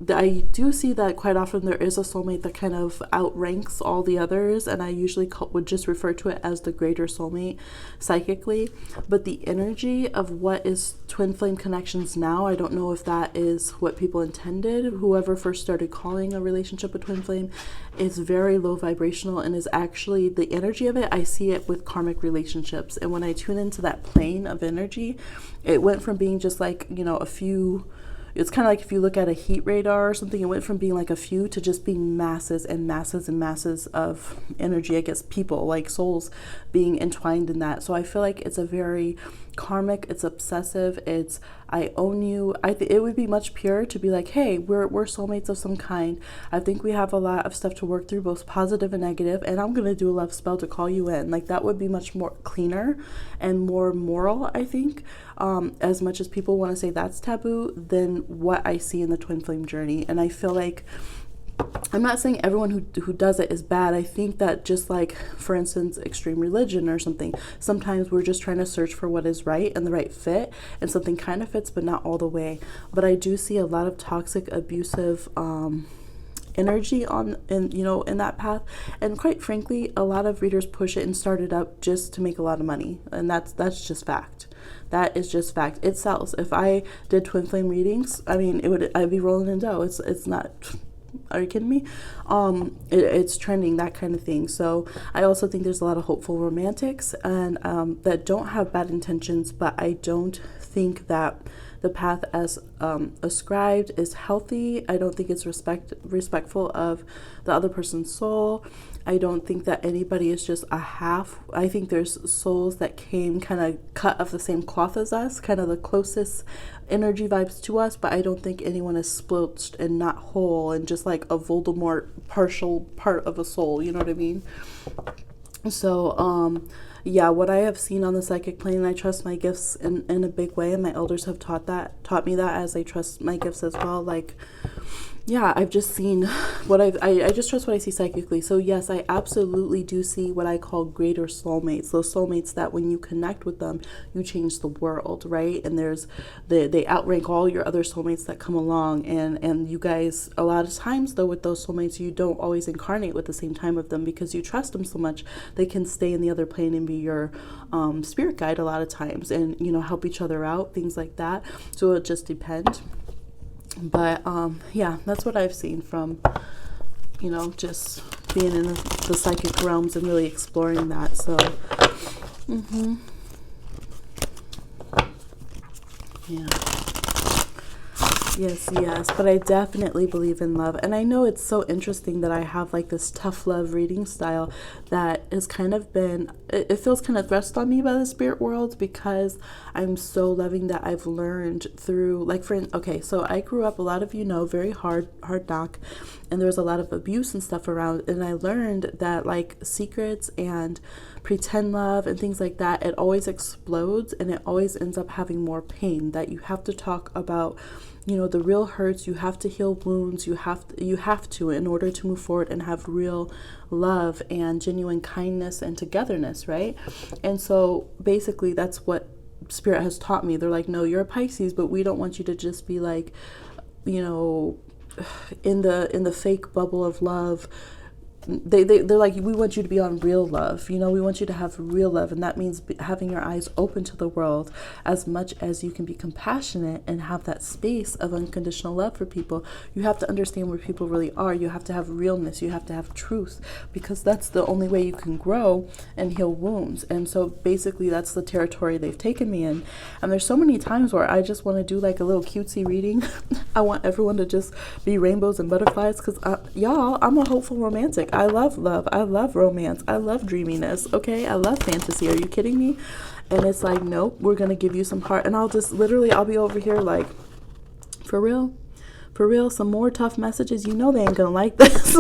I do see that quite often there is a soulmate that kind of outranks all the others, and I usually would just refer to it as the greater soulmate psychically. But the energy of what is twin flame connections now, I don't know if that is what people intended. Whoever first started calling a relationship a twin flame is very low vibrational, and is actually the energy of it. I see it with karmic relationships, and when I tune into that plane of energy, it went from being just like, you know, a few. It's kind of like if you look at a heat radar or something, it went from being like a few to just being masses and masses and masses of energy, I guess, people, like souls being entwined in that. So I feel like it's a very karmic, it's obsessive, it's I own you. It would be much purer to be like, hey, we're soulmates of some kind. I think we have a lot of stuff to work through, both positive and negative, and I'm gonna do a love spell to call you in. Like, that would be much more cleaner and more moral, I think. As much as people want to say that's taboo, than what I see in the twin flame journey. And I feel like, I'm not saying everyone who does it is bad. I think that just like, for instance, extreme religion or something, sometimes we're just trying to search for what is right and the right fit, and something kind of fits, but not all the way. But I do see a lot of toxic, abusive energy in that path, and quite frankly, a lot of readers push it and start it up just to make a lot of money, and that's just fact. That is just fact. It sells. If I did twin flame readings, I mean, I'd be rolling in dough. It's not. Are you kidding me? It's trending, that kind of thing. So I also think there's a lot of hopeful romantics and that don't have bad intentions, but I don't think that the path as ascribed is healthy. I don't think it's respectful of the other person's soul. I don't think that anybody is just a half. I think there's souls that came kind of cut of the same cloth as us, kind of the closest energy vibes to us, but I don't think anyone is splotched and not whole and just like a Voldemort partial part of a soul, you know what I mean? So yeah, what I have seen on the psychic plane, I trust my gifts in a big way, and my elders have taught me that, as I trust my gifts as well. Like, yeah, I've just seen what I just trust what I see psychically. So yes, I absolutely do see what I call greater soulmates. Those soulmates that when you connect with them, you change the world, right? And they outrank all your other soulmates that come along. And you guys, a lot of times though, with those soulmates, you don't always incarnate with the same time of them, because you trust them so much. They can stay in the other plane and be your spirit guide a lot of times, and, you know, help each other out, things like that. So it just depends. But yeah, that's what I've seen from, you know, just being in the psychic realms and really exploring that. So yeah. Yes, but I definitely believe in love. And I know it's so interesting that I have like this tough love reading style that has kind of been, it feels kind of thrust on me by the spirit world, because I'm so loving that I've learned through, like, okay, so I grew up, a lot of you know, very hard knock, and there was a lot of abuse and stuff around, and I learned that like secrets and pretend love and things like that, it always explodes, and it always ends up having more pain. That you have to talk about, you know, the real hurts. You have to heal wounds. You have to in order to move forward and have real love and genuine kindness and togetherness, right? And so basically that's what Spirit has taught me. They're like, no, you're a Pisces, but we don't want you to just be like, you know, in the fake bubble of love. They're like, we want you to be on real love, you know, we want you to have real love, and that means having your eyes open to the world as much as you can be compassionate and have that space of unconditional love for people. You have to understand where people really are. You have to have realness. You have to have truth, because that's the only way you can grow and heal wounds. And so basically that's the territory they've taken me in. And there's so many times where I just want to do like a little cutesy reading. I want everyone to just be rainbows and butterflies, because y'all, I'm a hopeful romantic. Like, I love love. I love romance. I love dreaminess. Okay. I love fantasy. Are you kidding me? And it's like, nope, we're going to give you some heart. And I'll just literally, I'll be over here like, for real? For real, some more tough messages. You know they ain't gonna like this.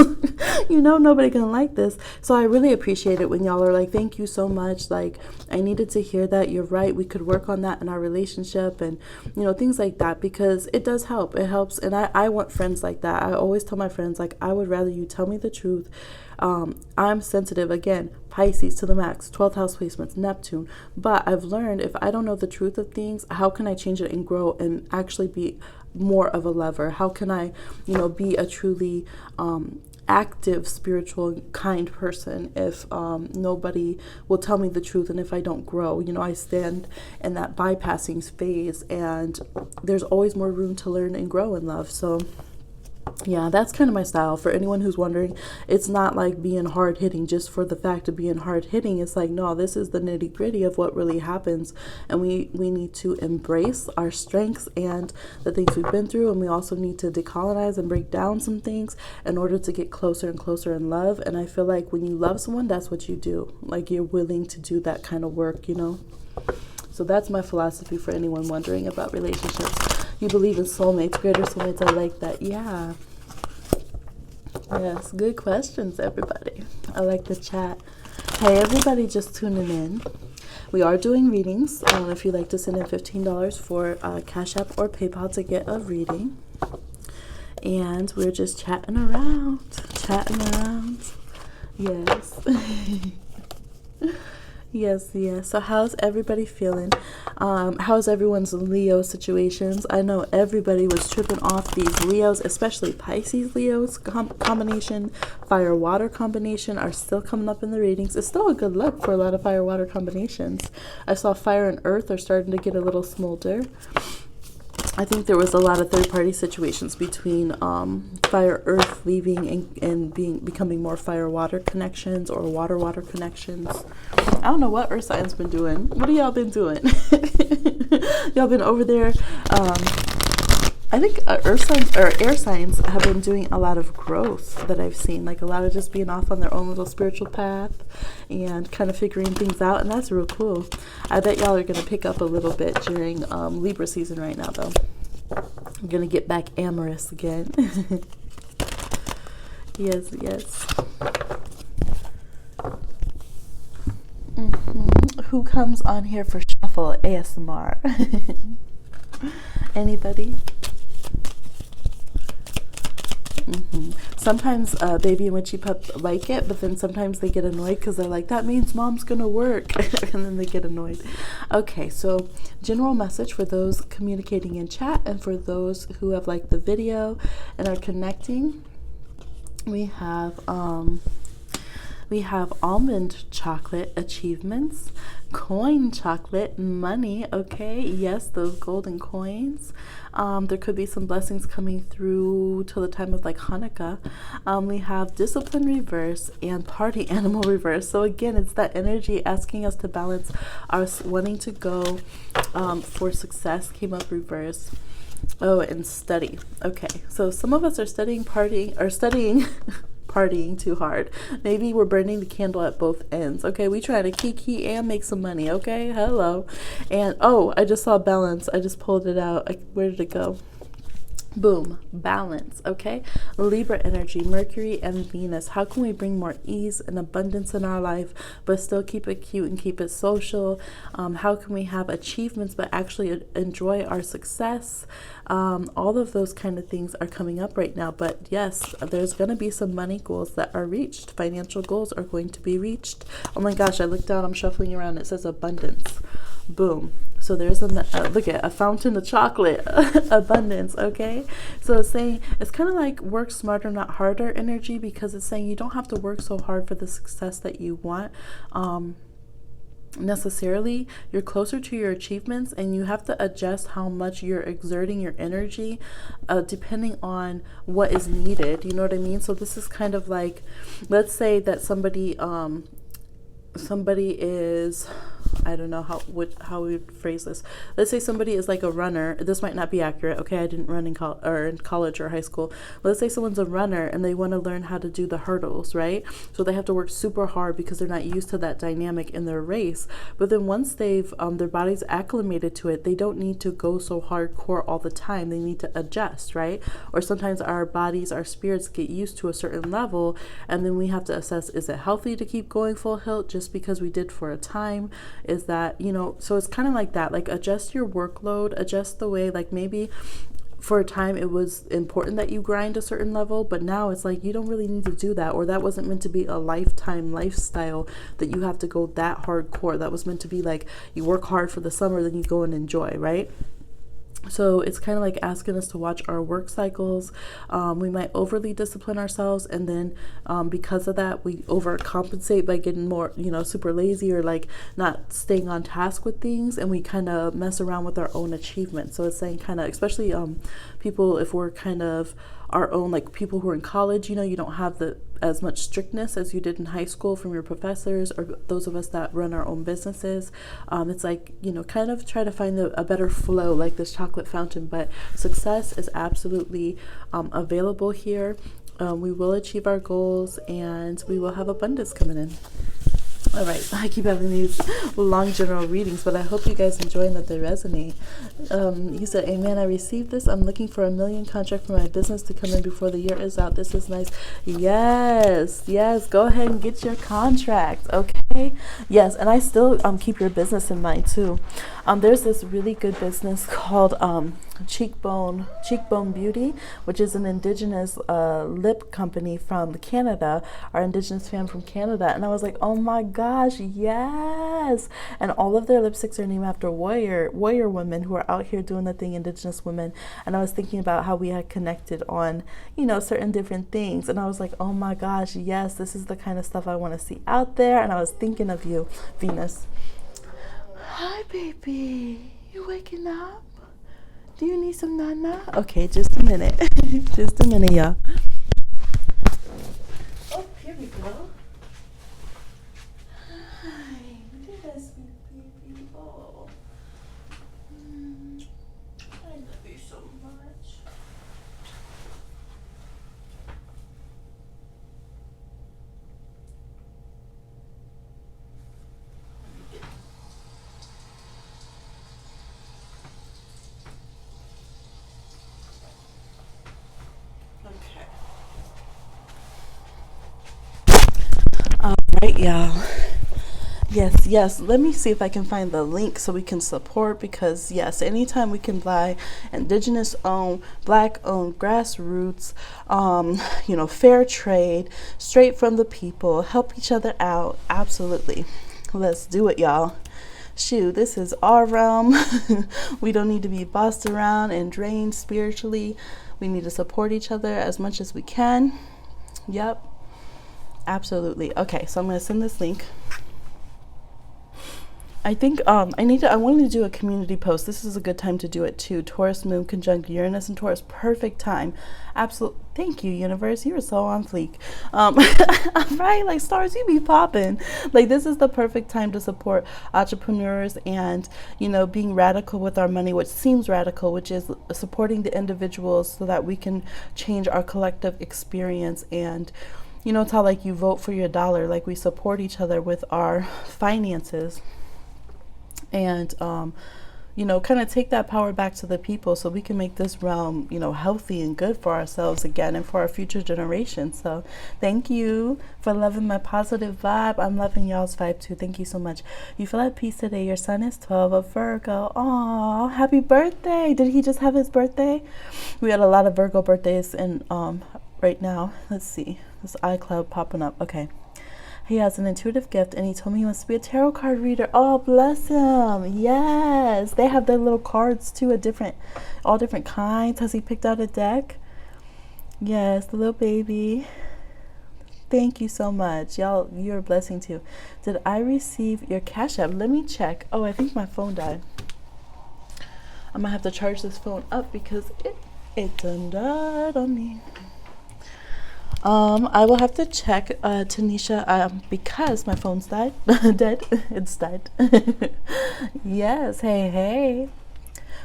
You know nobody gonna like this. So I really appreciate it when y'all are like, thank you so much. Like, I needed to hear that. You're right. We could work on that in our relationship, and things like that, because it does help. It helps. And I want friends like that. I always tell my friends, like, I would rather you tell me the truth. I'm sensitive, again, Pisces to the max, 12th house placements, Neptune. But I've learned, if I don't know the truth of things, how can I change it and grow and actually be more of a lover? How can I, be a truly active, spiritual, kind person if nobody will tell me the truth, and if I don't grow? I stand in that bypassing phase, and there's always more room to learn and grow in love. So yeah, that's kind of my style. For anyone who's wondering, it's not like being hard hitting just for the fact of being hard hitting. It's like, no, this is the nitty gritty of what really happens. And we need to embrace our strengths and the things we've been through. And we also need to decolonize and break down some things in order to get closer and closer in love. And I feel like when you love someone, that's what you do. Like, you're willing to do that kind of work, So that's my philosophy for anyone wondering about relationships. You believe in soulmates, greater soulmates. I like that. Yeah. Yes, good questions, everybody. I like the chat. Hey, everybody just tuning in. We are doing readings. If you'd like to send in $15 for Cash App or PayPal to get a reading. And we're just chatting around. Yes. Yes. So how's everybody feeling? How's everyone's Leo situations? I know everybody was tripping off these Leos, especially Pisces Leos combination, fire water combination are still coming up in the readings. It's still a good look for a lot of fire water combinations. I saw fire and earth are starting to get a little smolder. I think there was a lot of third-party situations between fire earth leaving and becoming more fire water connections, or water connections. I don't know what earth signs been doing. What have y'all been doing? Y'all been over there. I think earth signs or air signs have been doing a lot of growth that I've seen, like a lot of just being off on their own little spiritual path and kind of figuring things out, and that's real cool. I bet y'all are going to pick up a little bit during Libra season right now, though. I'm going to get back amorous again. Yes. Who comes on here for shuffle ASMR? Anybody? Sometimes baby and witchy pup like it, but then sometimes they get annoyed because they're like, that means mom's gonna work. And then they get annoyed. Okay, so general message for those communicating in chat and for those who have liked the video and are connecting. We have almond chocolate achievements, coin chocolate, money, okay, yes, those golden coins. There could be some blessings coming through till the time of like Hanukkah. We have discipline reverse and party animal reverse. So again, it's that energy asking us to balance our wanting to go for success came up reverse. Oh, and study. Okay, so some of us are studying partying too hard. Maybe we're burning the candle at both ends. Okay, we try to Kiki and make some money. Okay, hello. And oh, I just saw balance. I just pulled it out. Where did it go? Boom, balance. Okay, Libra energy, Mercury and Venus. How can we bring more ease and abundance in our life but still keep it cute and keep it social? How can we have achievements but actually enjoy our success? All of those kind of things are coming up right now. But yes, there's going to be some money goals that are reached. Financial goals are going to be reached. Oh my gosh, I looked down, I'm shuffling around, it says abundance. Boom. So there's look at a fountain of chocolate. Abundance. Okay, so it's saying, it's kind of like work smarter not harder energy, because it's saying you don't have to work so hard for the success that you want necessarily. You're closer to your achievements, and you have to adjust how much you're exerting your energy depending on what is needed. You know what I mean? So this is kind of like, let's say that somebody is I don't know how we would phrase this. Let's say somebody is like a runner. This might not be accurate. Okay, I didn't run in college or high school. Let's say someone's a runner and they want to learn how to do the hurdles, right? So they have to work super hard because they're not used to that dynamic in their race. But then once they've their body's acclimated to it, they don't need to go so hardcore all the time. They need to adjust, right? Or sometimes our bodies, our spirits get used to a certain level, and then we have to assess, is it healthy to keep going full hilt just because we did for a time? Is that, so it's kind of like that, like adjust your workload, adjust the way, like maybe for a time it was important that you grind a certain level, but now it's like you don't really need to do that, or that wasn't meant to be a lifetime lifestyle that you have to go that hardcore. That was meant to be like you work hard for the summer, then you go and enjoy, right? So it's kind of like asking us to watch our work cycles. We might overly discipline ourselves, and then because of that, we overcompensate by getting more, super lazy, or like not staying on task with things, and we kind of mess around with our own achievements. So it's saying kind of, especially people, if we're kind of our own, like people who are in college, you don't have as much strictness as you did in high school from your professors, or those of us that run our own businesses. It's like, kind of try to find a better flow, like this chocolate fountain. But success is absolutely available here. We will achieve our goals, and we will have abundance coming in. All right, I keep having these long general readings, but I hope you guys enjoy and that they resonate. He said, amen, I received this. I'm looking for $1 million contract for my business to come in before the year is out. This is nice. Yes, go ahead and get your contract, okay? Yes, and I still keep your business in mind too. There's this really good business called Cheekbone Beauty, which is an indigenous lip company from Canada, our indigenous fan from Canada. And I was like, oh my gosh, yes. And all of their lipsticks are named after warrior women who are out here doing the thing, indigenous women. And I was thinking about how we had connected on, certain different things. And I was like, oh my gosh, yes, this is the kind of stuff I want to see out there. And I was thinking of you, Venus. Hi, baby. You waking up? Do you need some nana? Okay, just a minute. Just a minute, y'all. Oh, here we go. Hi. Look at that sweet baby. Oh. I love you so much. All right, y'all. Yes. Let me see if I can find the link so we can support, because yes, anytime we can buy indigenous owned, black owned, grassroots, fair trade, straight from the people, help each other out. Absolutely. Let's do it, y'all. Shoot, this is our realm. We don't need to be bossed around and drained spiritually. We need to support each other as much as we can. Yep. Absolutely. Okay, so I'm going to send this link. I think I wanted to do a community post. This is a good time to do it too. Taurus moon conjunct Uranus and Taurus, perfect time. Absolutely. Thank you, universe. You were so on fleek. Right, like stars, you be popping. Like this is the perfect time to support entrepreneurs and, being radical with our money, which seems radical, which is supporting the individuals so that we can change our collective experience. And it's how like you vote for your dollar, like we support each other with our finances. And kind of take that power back to the people so we can make this realm healthy and good for ourselves again and for our future generations. So thank you for loving my positive vibe. I'm loving y'all's vibe too. Thank you so much. You feel at peace today. Your sun is 12 of Virgo. Aw, happy birthday. Did he just have his birthday? We had a lot of Virgo birthdays and right now. Let's see, this iCloud popping up. Okay. He has an intuitive gift, and he told me he wants to be a tarot card reader. Oh, bless him. Yes. They have their little cards, too, all different kinds. Has he picked out a deck? Yes, the little baby. Thank you so much. Y'all, you're a blessing, too. Did I receive your Cash App? Let me check. Oh, I think my phone died. I'm going to have to charge this phone up because it done died on me. I will have to check, Tanisha, because my phone's died. Dead. It's dead. Yes. Hey, hey.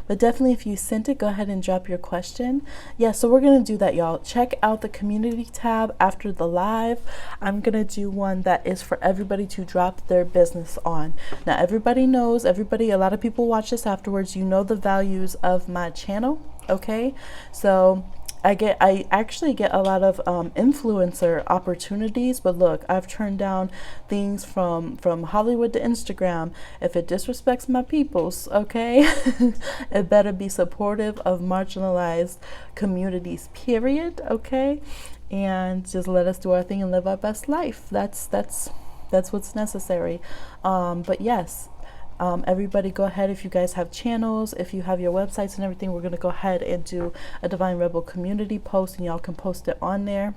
But definitely, if you sent it, go ahead and drop your question. Yeah, so we're going to do that, y'all. Check out the community tab after the live. I'm going to do one that is for everybody to drop their business on. Now, everybody knows, a lot of people watch this afterwards. You know the values of my channel, okay? So I actually get a lot of influencer opportunities, but look, I've turned down things from Hollywood to Instagram. If it disrespects my peoples, okay, it better be supportive of marginalized communities, period, okay, and just let us do our thing and live our best life. That's what's necessary. But yes. Everybody go ahead, if you guys have channels, if you have your websites and everything, we're going to go ahead and do a Divine Rebel community post, and y'all can post it on there.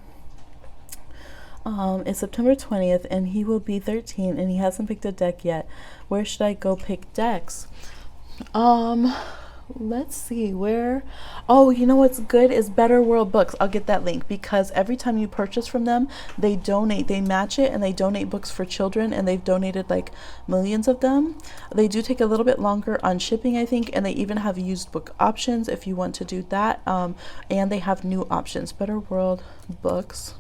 It's September 20th and he will be 13 and he hasn't picked a deck yet. Where should I go pick decks? Let's see where. Oh, you know what's good is Better World Books. I'll get that link, because every time you purchase from them, they donate, they match it, and they donate books for children, and they've donated like millions of them. They do take a little bit longer on shipping, I think, and they even have used book options if you want to do that. And they have new options. Better World Books.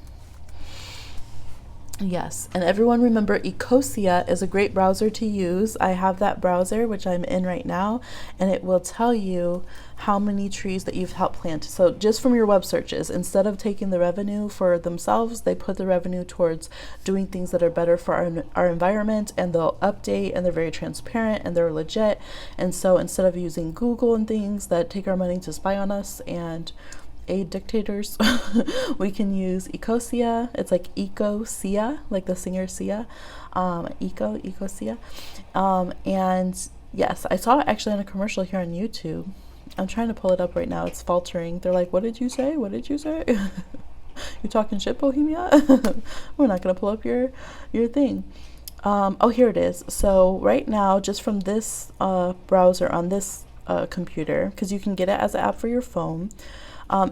Yes, and everyone remember, Ecosia is a great browser to use. I have that browser, which I'm in right now, and it will tell you how many trees that you've helped plant. So just from your web searches, instead of taking the revenue for themselves, they put the revenue towards doing things that are better for our environment, and they'll update, and they're very transparent, and they're legit. And so instead of using Google and things that take our money to spy on us and aid dictators, we can use Ecosia. It's like Ecosia, like the singer Sia. Ecosia. And yes, I saw it actually on a commercial here on YouTube. I'm trying to pull it up right now. It's faltering. They're like, what did you say? What did you say? You talking shit, Bohemia? We're not gonna pull up your thing. Oh, here it is. So right now, just from this browser on this computer, because you can get it as an app for your phone,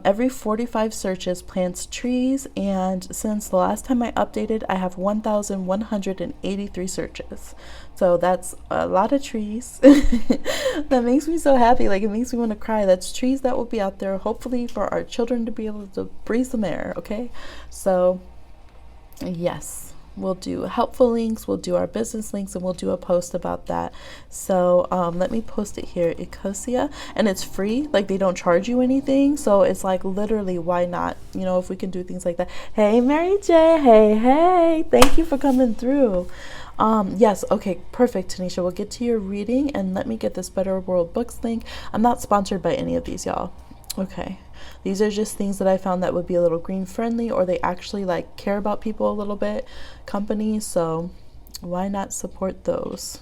every 45 searches plants trees, and since the last time I updated, I have 1,183 searches. So that's a lot of trees. That makes me so happy. Like, it makes me want to cry. That's trees that will be out there, hopefully for our children to be able to breathe some air, okay? So yes. We'll do helpful links, we'll do our business links, and we'll do a post about that. So let me post it here, Ecosia, and it's free. Like, they don't charge you anything, so it's like, literally, why not? You know, if we can do things like that. Hey, Mary J. Hey, thank you for coming through. Yes, okay, perfect, Tanisha. We'll get to your reading, and let me get this Better World Books link. I'm not sponsored by any of these, y'all. Okay, these are just things that I found that would be a little green friendly, or they actually like care about people a little bit, companies, so why not support those?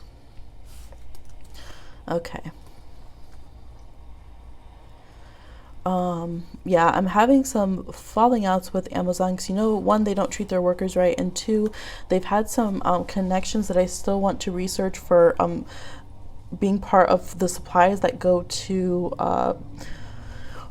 Okay. Yeah, I'm having some falling outs with Amazon, because, you know, one, they don't treat their workers right, and two, they've had some connections that I still want to research for being part of the supplies that go to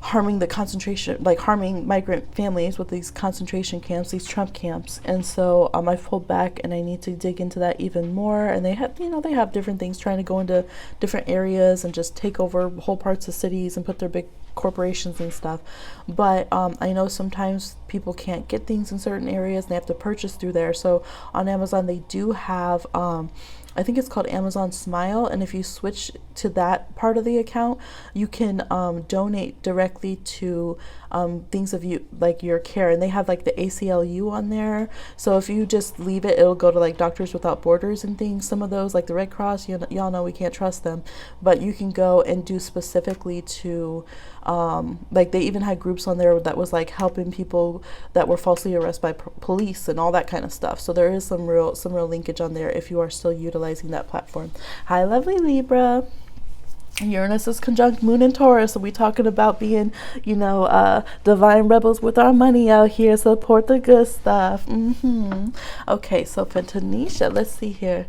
harming the concentration, like harming migrant families with these concentration camps, these Trump camps. And so I've pulled back, and I need to dig into that even more. And they have, you know, they have different things trying to go into different areas and just take over whole parts of cities and put their big corporations and stuff. But I know sometimes people can't get things in certain areas, and they have to purchase through there. So on Amazon, they do have I think it's called Amazon Smile, and if you switch to that part of the account, you can donate directly to things of you, like your care, and they have like the ACLU on there. So if you just leave it, it'll go to like Doctors Without Borders and things. Some of those, like the Red Cross, y'all know we can't trust them, but you can go and do specifically to like, they even had groups on there that was like helping people that were falsely arrested by police and all that kind of stuff. So there is some real linkage on there if you are still utilizing that platform. Hi, lovely Libra. Uranus is conjunct Moon and Taurus, so we talking about being, you know, divine rebels with our money out here. Support the good stuff. Okay, so for Tanisha, let's see here.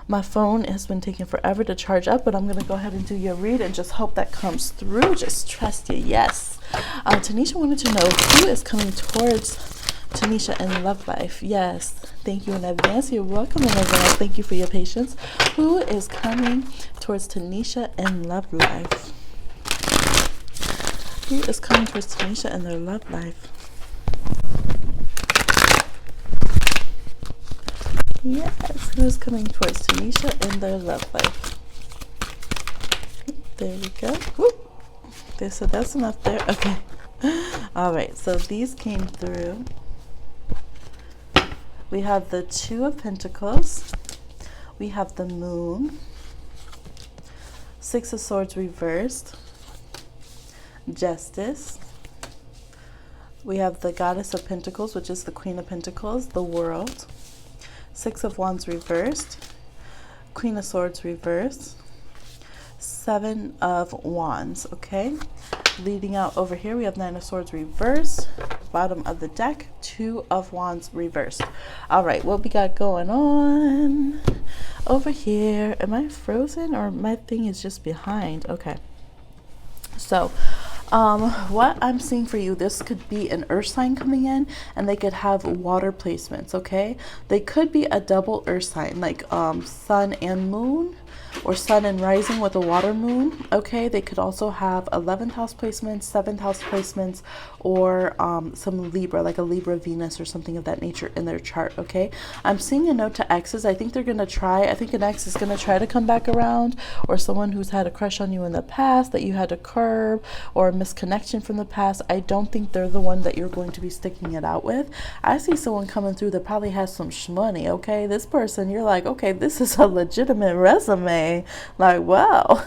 My phone has been taking forever to charge up, but I'm going to go ahead and do your read and just hope that comes through. Just trust you. Yes. Tanisha wanted to know who is coming towards Tanisha in love life. Yes. Thank you in advance. You're welcome in advance. Thank you for your patience. Who is coming towards Tanisha in love life? Who is coming towards Tanisha in their love life? Yes. Who is coming towards Tanisha in their love life? There we go. Whoop. So that's enough there. Okay. All right. So these came through. We have the Two of Pentacles. We have the Moon. Six of Swords reversed. Justice. We have the Goddess of Pentacles, which is the Queen of Pentacles, the World. Six of Wands reversed. Queen of Swords reversed. Seven of Wands, okay? Leading out over here, we have Nine of Swords reversed. Bottom of the deck, Two of Wands reversed. All right, what we got going on over here? Am I frozen or my thing is just behind? Okay. So, what I'm seeing for you, this could be an earth sign coming in, and they could have water placements, okay? They could be a double earth sign, like sun and moon, or sun and rising with a water moon, okay? They could also have 11th house placements, 7th house placements, or some Libra, like a Libra Venus or something of that nature in their chart, okay? I'm seeing a note to exes. I think they're going to try, I think an ex is going to try to come back around, or someone who's had a crush on you in the past that you had to curb, or a misconnection from the past. I don't think they're the one that you're going to be sticking it out with. I see someone coming through that probably has some shmoney, okay? This person, you're like, okay, this is a legitimate resume. Like, wow,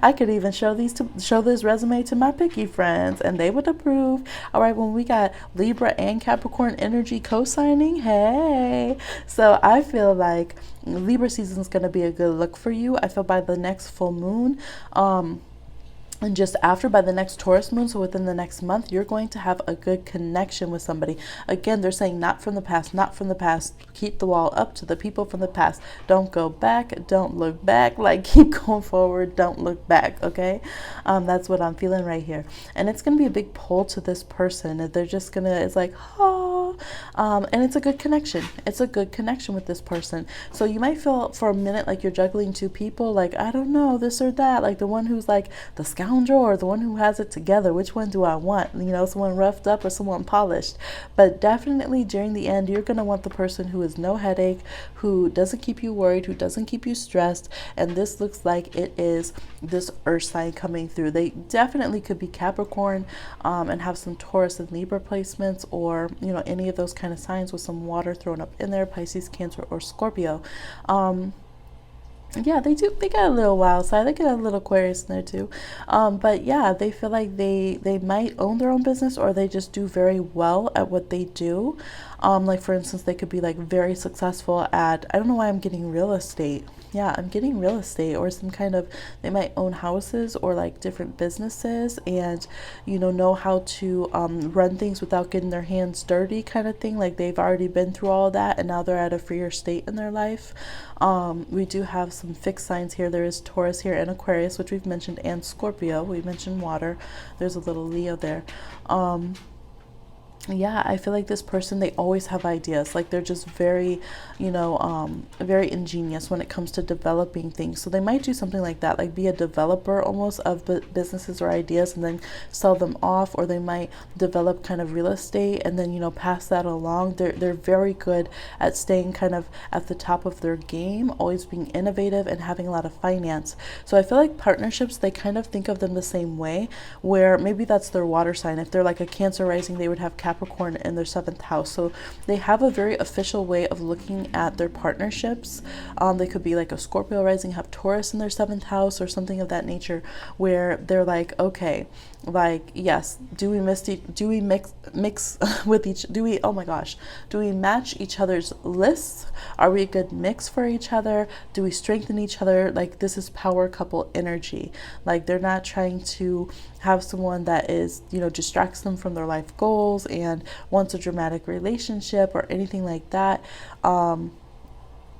I could even show this resume to my picky friends and they would approve. All right, when we got Libra and Capricorn energy co-signing, hey. So I feel like Libra season is going to be a good look for you. I feel by the next full moon, and just after, by the next Taurus moon, so within the next month, you're going to have a good connection with somebody. Again, they're saying not from the past, not from the past. Keep the wall up to the people from the past. Don't go back. Don't look back. Like, keep going forward. Don't look back, okay? That's what I'm feeling right here. And it's going to be a big pull to this person. They're just going to, it's like, oh, and it's a good connection. It's a good connection with this person. So you might feel for a minute like you're juggling two people, like, I don't know, this or that, like the one who's like the scoundrel or the one who has it together. Which one do I want? You know, someone roughed up or someone polished. But definitely during the end, you're going to want the person who is no headache, who doesn't keep you worried, who doesn't keep you stressed. And this looks like it is this earth sign coming through. They definitely could be Capricorn, and have some Taurus and Libra placements, or, you know, any of those kind of signs with some water thrown up in there, Pisces, Cancer, or Scorpio. Yeah, they do. They got a little wild side. They got a little Aquarius in there too. But yeah, they feel like they might own their own business, or they just do very well at what they do. Like for instance, they could be like very successful at, I don't know why I'm getting real estate. Yeah, I'm getting real estate, or some kind of, they might own houses or like different businesses, and, you know how to run things without getting their hands dirty kind of thing. Like they've already been through all that and now they're at a freer state in their life. We do have some fixed signs here. There is Taurus here and Aquarius, which we've mentioned, and Scorpio. We mentioned water. There's a little Leo there. Yeah, I feel like this person, they always have ideas. Like they're just very, very ingenious when it comes to developing things. So they might do something like that, like be a developer almost of businesses or ideas and then sell them off. Or they might develop kind of real estate and then, pass that along. They're very good at staying kind of at the top of their game, always being innovative and having a lot of finance. So I feel like partnerships, they kind of think of them the same way, where maybe that's their water sign. If they're like a Cancer rising, they would have Capricorn in their 7th house. So they have a very official way of looking at their partnerships. They could be like a Scorpio rising, have Taurus in their 7th house or something of that nature, where they're like, okay, like, yes, do we mix with each, do we match each other's lists? Are we a good mix for each other? Do we strengthen each other? Like, this is power couple energy. Like, they're not trying to have someone that is, distracts them from their life goals and wants a dramatic relationship or anything like that.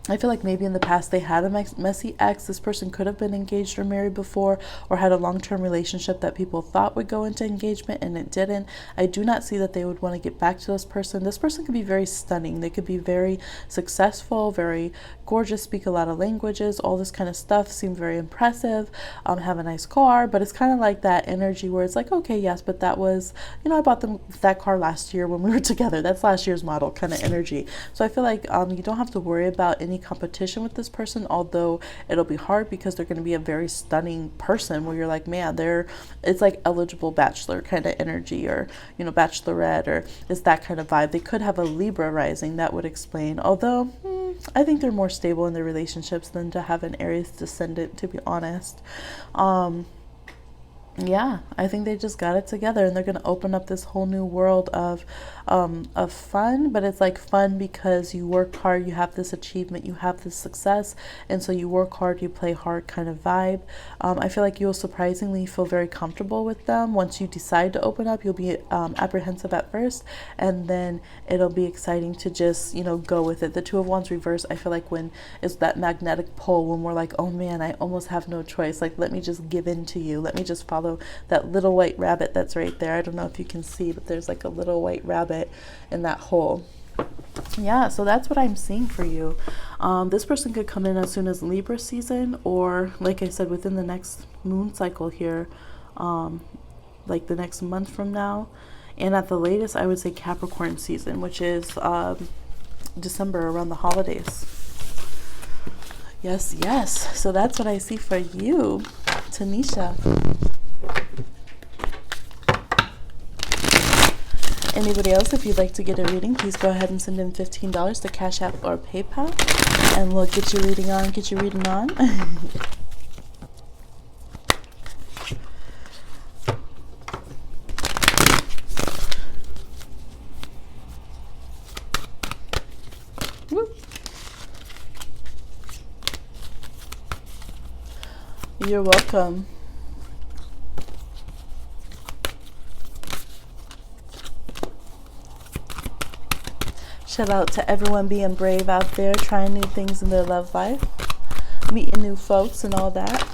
I feel like maybe in the past they had a messy ex. This person could have been engaged or married before, or had a long-term relationship that people thought would go into engagement and it didn't. I do not see that they would want to get back to this person. This person could be very stunning. They could be very successful, very gorgeous, speak a lot of languages, all this kind of stuff, seem very impressive, have a nice car, but it's kind of like that energy where it's like, okay, yes, but that was, I bought them that car last year when we were together. That's last year's model kind of energy. So I feel like you don't have to worry about any competition with this person, although it'll be hard because they're going to be a very stunning person where you're like, man, it's like eligible bachelor kind of energy, or bachelorette, or it's that kind of vibe. They could have a Libra rising. That would explain, although I think they're more stable in their relationships than to have an Aries descendant, to be honest. Yeah, I think they just got it together, and they're going to open up this whole new world of fun. But it's like fun because you work hard, you have this achievement, you have this success, and so you work hard, you play hard kind of vibe. I feel like you'll surprisingly feel very comfortable with them. Once you decide to open up, you'll be apprehensive at first, and then it'll be exciting to just go with it. The Two of Wands reverse, I feel like when it's that magnetic pull, when we're like, oh man, I almost have no choice, like let me just give in to you, let me just follow that little white rabbit that's right there. I don't know if you can see, but there's like a little white rabbit in that hole. Yeah, so that's what I'm seeing for you. This person could come in as soon as Libra season, or like I said, within the next moon cycle here, like the next month from now. And at the latest, I would say Capricorn season, which is December, around the holidays. Yes, yes. So that's what I see for you, Tanisha. Anybody else, if you'd like to get a reading, please go ahead and send in $15 to Cash App or PayPal, and we'll get your reading on. You're welcome. Shout out to everyone being brave out there, trying new things in their love life, meeting new folks and all that.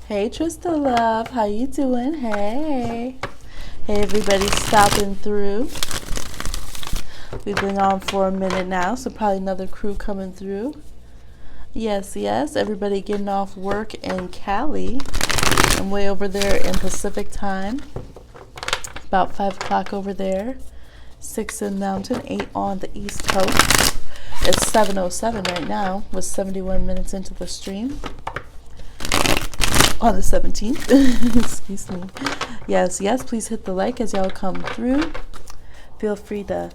Hey Trista love, how you doing? Hey everybody stopping through. We've been on for a minute now, so probably another crew coming through. Yes, everybody getting off work in Cali. I'm way over there in Pacific time, about 5 o'clock over there, 6 in Mountain, 8 on the East Coast. It's 7:07 right now, with 71 minutes into the stream. On the 17th. Excuse me. Yes, please hit the like as y'all come through. Feel free to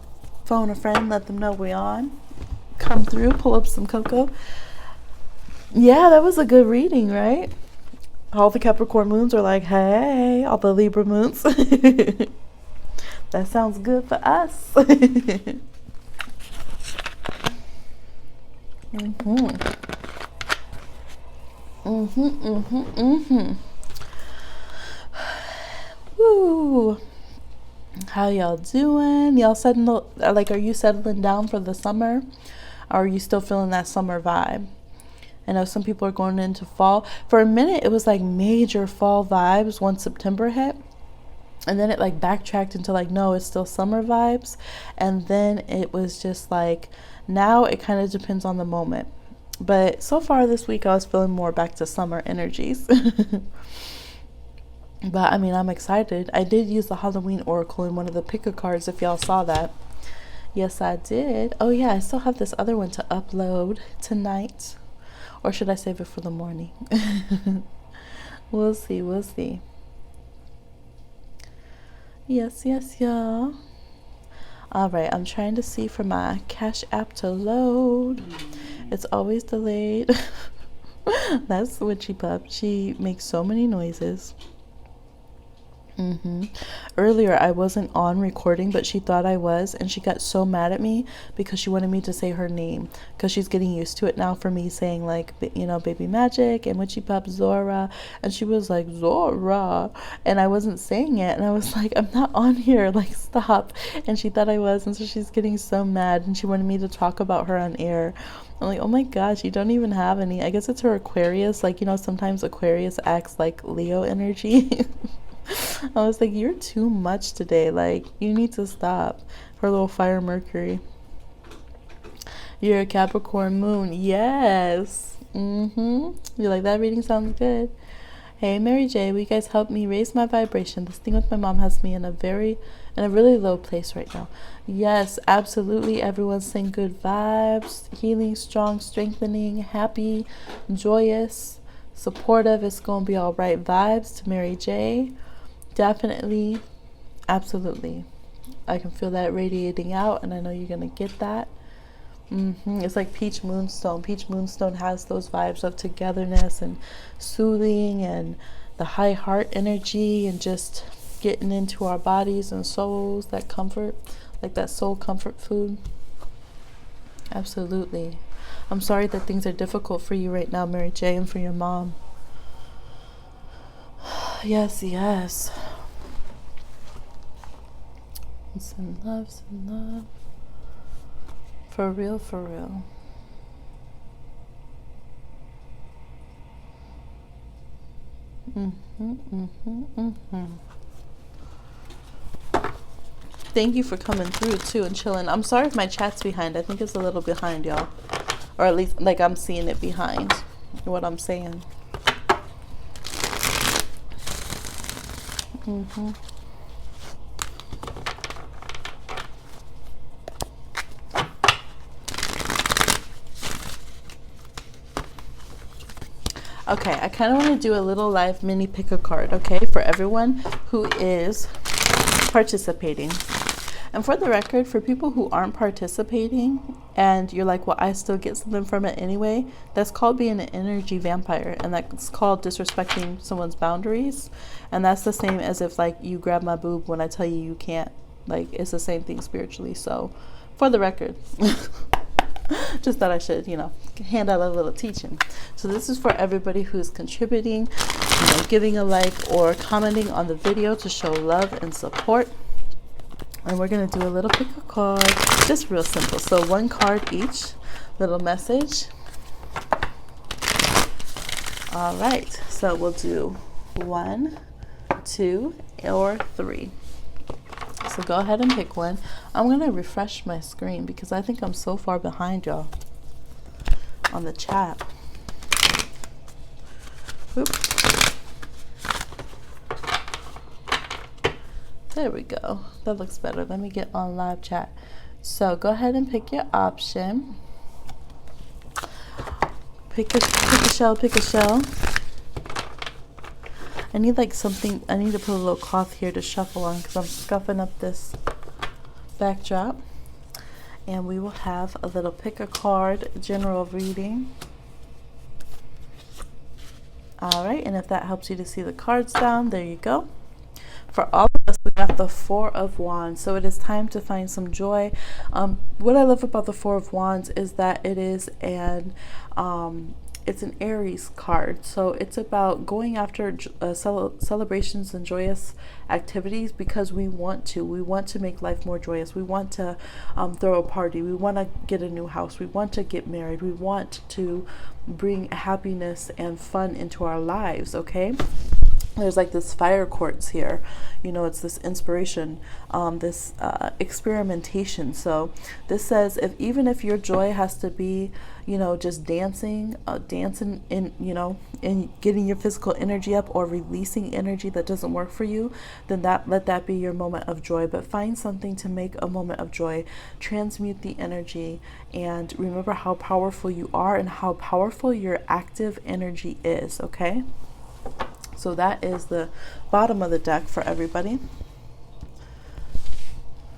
phone a friend, let them know we're on. Come through, pull up some cocoa. Yeah, that was a good reading, right? All the Capricorn moons are like, hey, all the Libra moons. That sounds good for us. Woo. How y'all doing? Y'all are you settling down for the summer? Or are you still feeling that summer vibe? I know some people are going into fall. For a minute, it was like major fall vibes once September hit. And then it like backtracked into like, no, it's still summer vibes. And then it was just like, now it kind of depends on the moment. But so far this week, I was feeling more back to summer energies. But I mean, I'm excited. I did use the Halloween Oracle in one of the picker cards, if y'all saw that. Yes, I did. Oh yeah, I still have this other one to upload tonight. Or should I save it for the morning? We'll see. Yes, y'all. All right, I'm trying to see for my Cash App to load. It's always delayed. That's Witchy Pup. She makes so many noises. Earlier, I wasn't on recording, but she thought I was, and she got so mad at me because she wanted me to say her name, because she's getting used to it now for me saying, like, you know, Baby Magic and Witchy Pup Zora, and she was like, Zora, and I wasn't saying it, and I was like, I'm not on here, like, stop, and she thought I was, and so she's getting so mad, and she wanted me to talk about her on air. I'm like, oh my gosh, you don't even have any. I guess it's her Aquarius, like, you know, sometimes Aquarius acts like Leo energy. I was like, you're too much today. Like, you need to stop. Her little fire Mercury. You're a Capricorn moon. Yes. You like that reading? Sounds good. Hey, Mary J, will you guys help me raise my vibration? This thing with my mom has me in a really low place right now. Yes, absolutely. Everyone's saying good vibes, healing, strong, strengthening, happy, joyous, supportive. It's going to be all right vibes to Mary J. Definitely, absolutely. I can feel that radiating out, and I know you're going to get that. It's like Peach Moonstone. Peach Moonstone has those vibes of togetherness and soothing and the high heart energy and just getting into our bodies and souls, that comfort, like that soul comfort food. Absolutely. I'm sorry that things are difficult for you right now, Mary J, and for your mom. Yes, yes. Send love, send love. For real, for real. Thank you for coming through too and chilling. I'm sorry if my chat's behind. I think it's a little behind, y'all. Or at least like I'm seeing it behind what I'm saying. Okay, I kind of want to do a little live mini pick a card, okay, for everyone who is participating. And for the record, for people who aren't participating and you're like, well, I still get something from it anyway, that's called being an energy vampire, and that's called disrespecting someone's boundaries. And that's the same as if like you grab my boob when I tell you you can't. Like, it's the same thing spiritually. So for the record, just thought I should, you know, hand out a little teaching. So this is for everybody who's contributing, you know, giving a like or commenting on the video to show love and support. And we're going to do a little pick a card, just real simple. So one card each, little message. All right, so we'll do 1, 2, or 3. So go ahead and pick one. I'm going to refresh my screen because I think I'm so far behind y'all on the chat. Oops. There we go. That looks better. Let me get on live chat. So go ahead and pick your option. Pick a shell, pick a shell. I need like something, I need to put a little cloth here to shuffle on because I'm scuffing up this backdrop. And we will have a little pick a card general reading. All right, and if that helps you to see the cards down, there you go. For all of us, we got the 4 of Wands, so it is time to find some joy. What I love about the 4 of Wands is that it is it's an Aries card, so it's about going after celebrations and joyous activities because we want to make life more joyous. We want to throw a party. We want to get a new house. We want to get married. We want to bring happiness and fun into our lives. Okay. There's like this fire quartz here, you know, it's this inspiration, this experimentation. So this says, even if your joy has to be, you know, just dancing in, you know, and getting your physical energy up or releasing energy that doesn't work for you, then let that be your moment of joy. But find something to make a moment of joy, transmute the energy, and remember how powerful you are and how powerful your active energy is. Okay. So that is the bottom of the deck for everybody.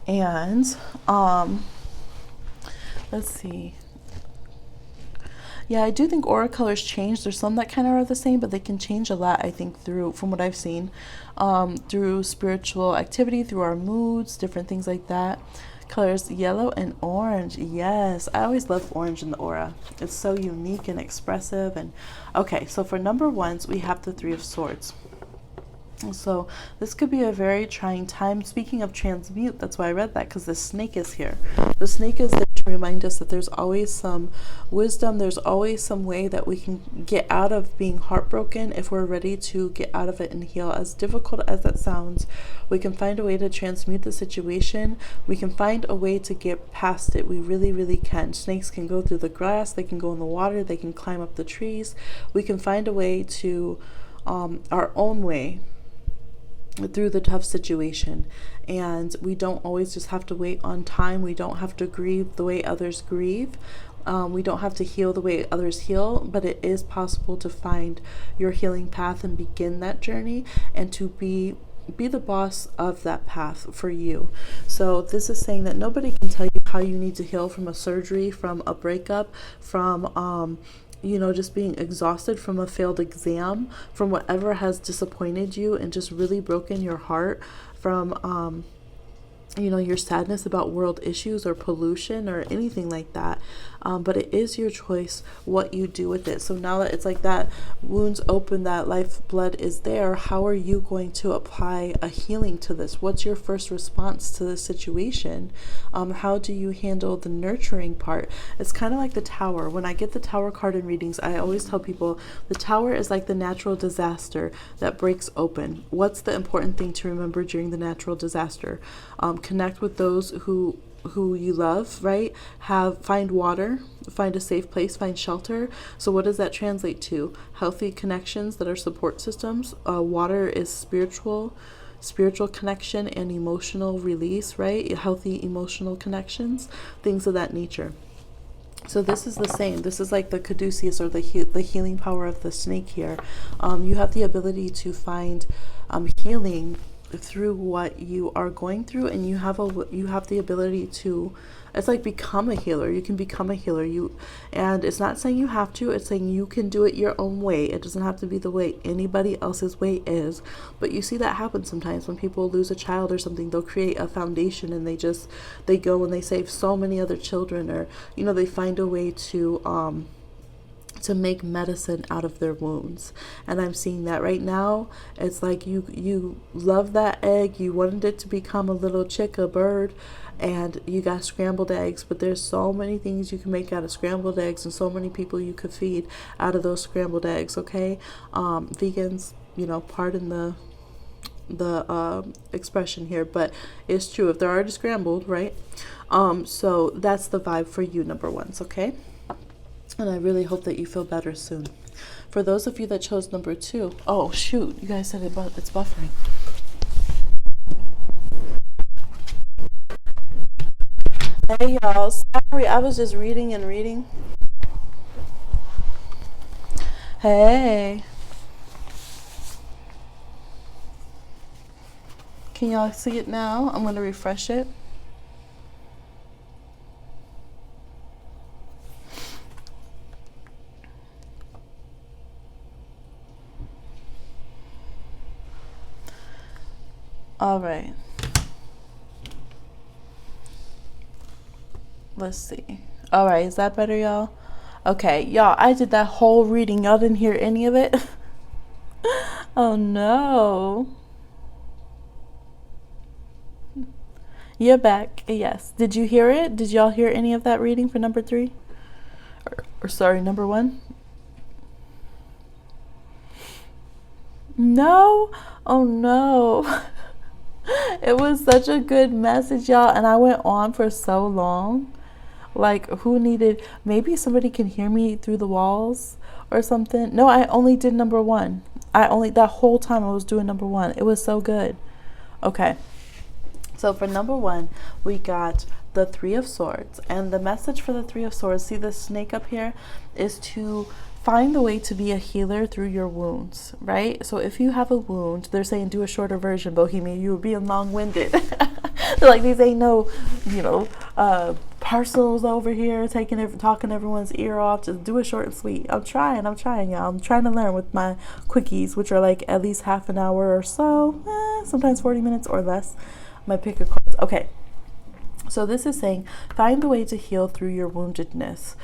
And let's see. Yeah, I do think aura colors change. There's some that kind of are the same, but they can change a lot, I think, through, from what I've seen, through spiritual activity, through our moods, different things like that. Colors yellow and orange. Yes, I always love orange in the aura. It's so unique and expressive. And okay, so for number ones, we have the Three of Swords. So this could be a very trying time. Speaking of transmute, that's why I read that, because the snake is here. The snake is there to remind us that there's always some wisdom. There's always some way that we can get out of being heartbroken if we're ready to get out of it and heal. As difficult as that sounds, we can find a way to transmute the situation. We can find a way to get past it. We really, really can. Snakes can go through the grass. They can go in the water. They can climb up the trees. We can find a way to, our own way, through the tough situation. And we don't always just have to wait on time. We don't have to grieve the way others grieve. We don't have to heal the way others heal, but it is possible to find your healing path and begin that journey, and to be the boss of that path for you. So this is saying that nobody can tell you how you need to heal from a surgery, from a breakup, from just being exhausted from a failed exam, from whatever has disappointed you and just really broken your heart, from your sadness about world issues or pollution or anything like that. But it is your choice what you do with it. So now that it's like that wound's open, that lifeblood is there, how are you going to apply a healing to this? What's your first response to the situation? How do you handle the nurturing part? It's kind of like the Tower. When I get the Tower card in readings, I always tell people the Tower is like the natural disaster that breaks open. What's the important thing to remember during the natural disaster? Connect with those who you love, right? Find water, find a safe place, find shelter. So what does that translate to? Healthy connections that are support systems. Water is spiritual connection and emotional release, right? Healthy emotional connections, things of that nature. So this is the same. This is like the caduceus, or the healing power of the snake here. You have the ability to find healing through what you are going through, and you have the ability to, it's like, become a healer. You can become a healer. And it's not saying you have to, it's saying you can do it your own way. It doesn't have to be the way anybody else's way is. But you see that happen sometimes when people lose a child or something. They'll create a foundation, and they go and they save so many other children, or they find a way to make medicine out of their wounds. And I'm seeing that right now. It's like you love that egg, you wanted it to become a little chick, a bird, and you got scrambled eggs. But there's so many things you can make out of scrambled eggs, and so many people you could feed out of those scrambled eggs. Okay, vegans, pardon the expression here, but it's true. If they're already scrambled, right? So that's the vibe for you, number ones. Okay. And I really hope that you feel better soon. For those of you that chose number 2, oh shoot, you guys said it's buffering. Hey y'all, sorry, I was just reading and reading. Hey. Can y'all see it now? I'm going to refresh it. All right. Let's see. All right, is that better, y'all? Okay, y'all, I did that whole reading. Y'all didn't hear any of it? Oh, no. You're back. Yes. Did you hear it? Did y'all hear any of that reading for number 3? Or sorry, number 1? No? Oh, no. It was such a good message, y'all, and I went on for so long. Like, maybe somebody can hear me through the walls or something. No, I only did number 1. That whole time I was doing number 1. It was so good. Okay. So for number 1, we got the Three of Swords. And the message for the Three of Swords, see the snake up here, is to find the way to be a healer through your wounds, right? So if you have a wound, they're saying do a shorter version, Bohemia. You were being long-winded. They're like, these ain't no, parcels over here talking everyone's ear off. Just do it short and sweet. I'm trying, y'all. I'm trying to learn with my quickies, which are like at least half an hour or so, sometimes 40 minutes or less. My pick of cards. Okay. So this is saying, find the way to heal through your woundedness.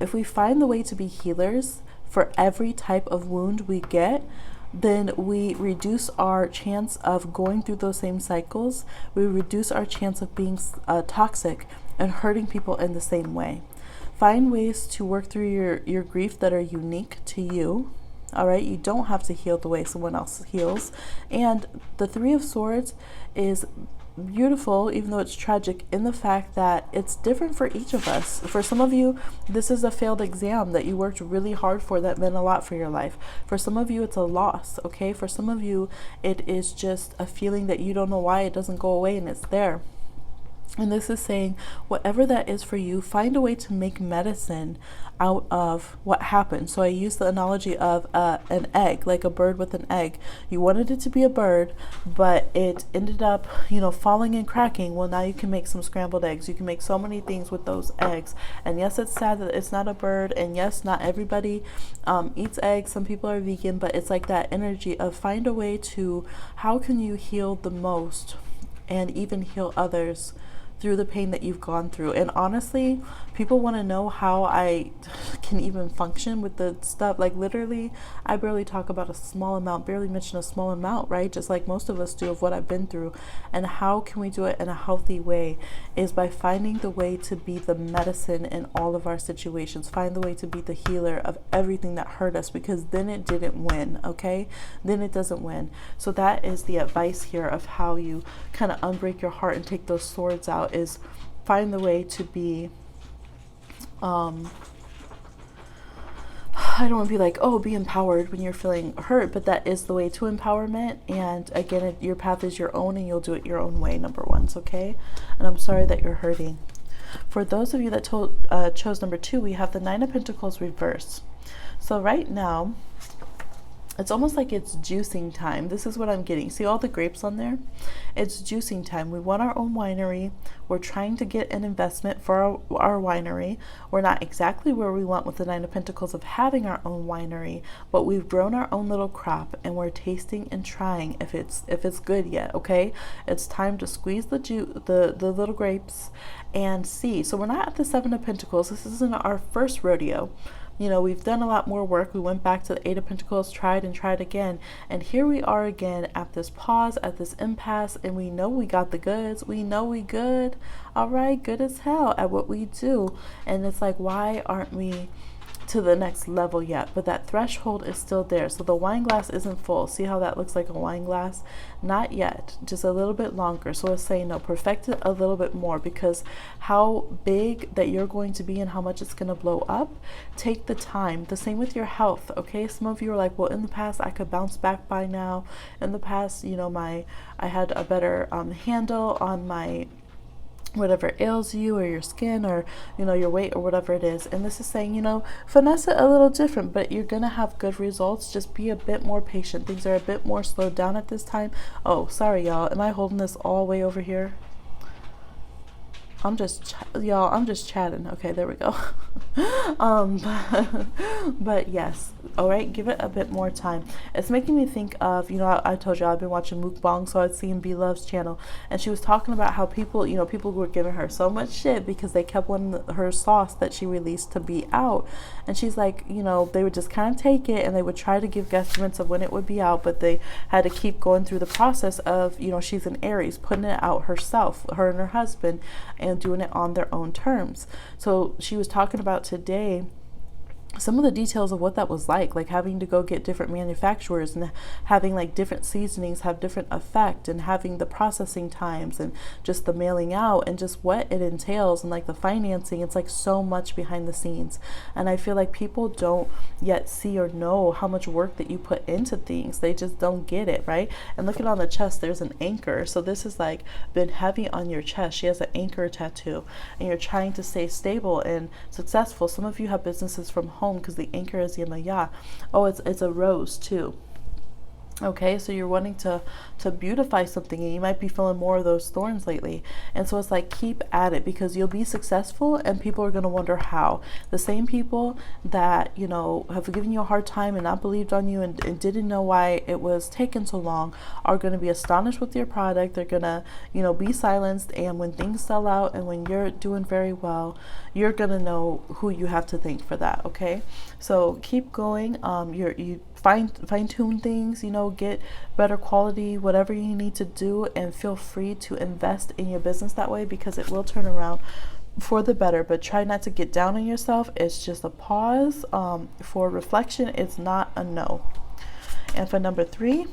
If we find the way to be healers for every type of wound we get, then we reduce our chance of going through those same cycles. We reduce our chance of being toxic and hurting people in the same way. Find ways to work through your grief that are unique to you. All right, you don't have to heal the way someone else heals. And the Three of Swords is beautiful, even though it's tragic, in the fact that it's different for each of us. For some of you, this is a failed exam that you worked really hard for that meant a lot for your life. For some of you, it's a loss, okay? For some of you, it is just a feeling that you don't know why it doesn't go away and it's there. And this is saying, whatever that is for you, find a way to make medicine out of what happened. So I use the analogy of an egg, like a bird with an egg. You wanted it to be a bird, but it ended up, falling and cracking. Well, now you can make some scrambled eggs. You can make so many things with those eggs. And yes, it's sad that it's not a bird. And yes, not everybody eats eggs. Some people are vegan, but it's like that energy of find a way to, how can you heal the most and even heal others through the pain that you've gone through. And honestly, people want to know how I can even function with the stuff. Like literally, I barely talk about a small amount, barely mention a small amount, right? Just like most of us do of what I've been through. And how can we do it in a healthy way is by finding the way to be the medicine in all of our situations. Find the way to be the healer of everything that hurt us, because then it didn't win, okay? Then it doesn't win. So that is the advice here of how you kind of unbreak your heart and take those swords out, is find the way to be I don't want to be like, oh, be empowered when you're feeling hurt, but that is the way to empowerment. And again, your path is your own and you'll do it your own way, number ones, okay? And I'm sorry that you're hurting. For those of you that chose number 2, we have the Nine of Pentacles reversed. So right now, it's almost like it's juicing time. This is what I'm getting. See all the grapes on there? It's juicing time. We want our own winery. We're trying to get an investment for our winery. We're not exactly where we want with the Nine of Pentacles of having our own winery, but we've grown our own little crop and we're tasting and trying if it's good yet, okay? It's time to squeeze the little grapes and see. So we're not at the Seven of Pentacles. This isn't our first rodeo. We've done a lot more work. We went back to the Eight of Pentacles, tried and tried again. And here we are again at this pause, at this impasse, and we know we got the goods. We know we good. All right, good as hell at what we do. And it's like, why aren't we to the next level yet? But that threshold is still there. So the wine glass isn't full. See how that looks like a wine glass? Not yet, just a little bit longer. So it's saying, no, perfect it a little bit more, because how big that you're going to be and how much it's going to blow up, take the time. The same with your health, okay? Some of you are like, well, in the past I could bounce back by now. In the past, I had a better handle on my whatever ails you, or your skin, or your weight, or whatever it is. And this is saying, finesse it a little different, but you're gonna have good results. Just be a bit more patient. Things are a bit more slowed down at this time. Oh, sorry y'all, am I holding this all the way over here? I'm just chatting. Okay, there we go. But yes, all right, give it a bit more time. It's making me think of, I told you I've been watching mukbang, so I'd seen B Love's channel, and she was talking about how people were giving her so much shit because they kept wanting her sauce that she released to be out, and she's like, they would just kind of take it and they would try to give guesstimates of when it would be out, but they had to keep going through the process of, she's an Aries, putting it out herself, her and her husband, and doing it on their own terms. So she was talking about today some of the details of what that was like having to go get different manufacturers and having different seasonings have different effect, and having the processing times and just the mailing out and just what it entails, and the financing. It's so much behind the scenes, and I feel like people don't yet see or know how much work that you put into things. They just don't get it, right? And looking on the chest, there's an anchor. So this is been heavy on your chest. She has an anchor tattoo, and you're trying to stay stable and successful. Some of you have businesses from home because the anchor is Yamaya. Oh, it's a rose too. Okay, so you're wanting to beautify something, and you might be feeling more of those thorns lately. And so it's like, keep at it, because you'll be successful and people are going to wonder how. The same people that, you know, have given you a hard time and not believed on you, and didn't know why it was taking so long, are going to be astonished with your product. They're going to, you know, be silenced. And when things sell out and when you're doing very well, you're going to know who you have to thank for that. Okay, so keep going. You fine tune things, you know, get better quality, whatever you need to do, and feel free to invest in your business that way, because it will turn around for the better. But try not to get down on yourself. It's just a pause for reflection. It's not a no. And for number 3,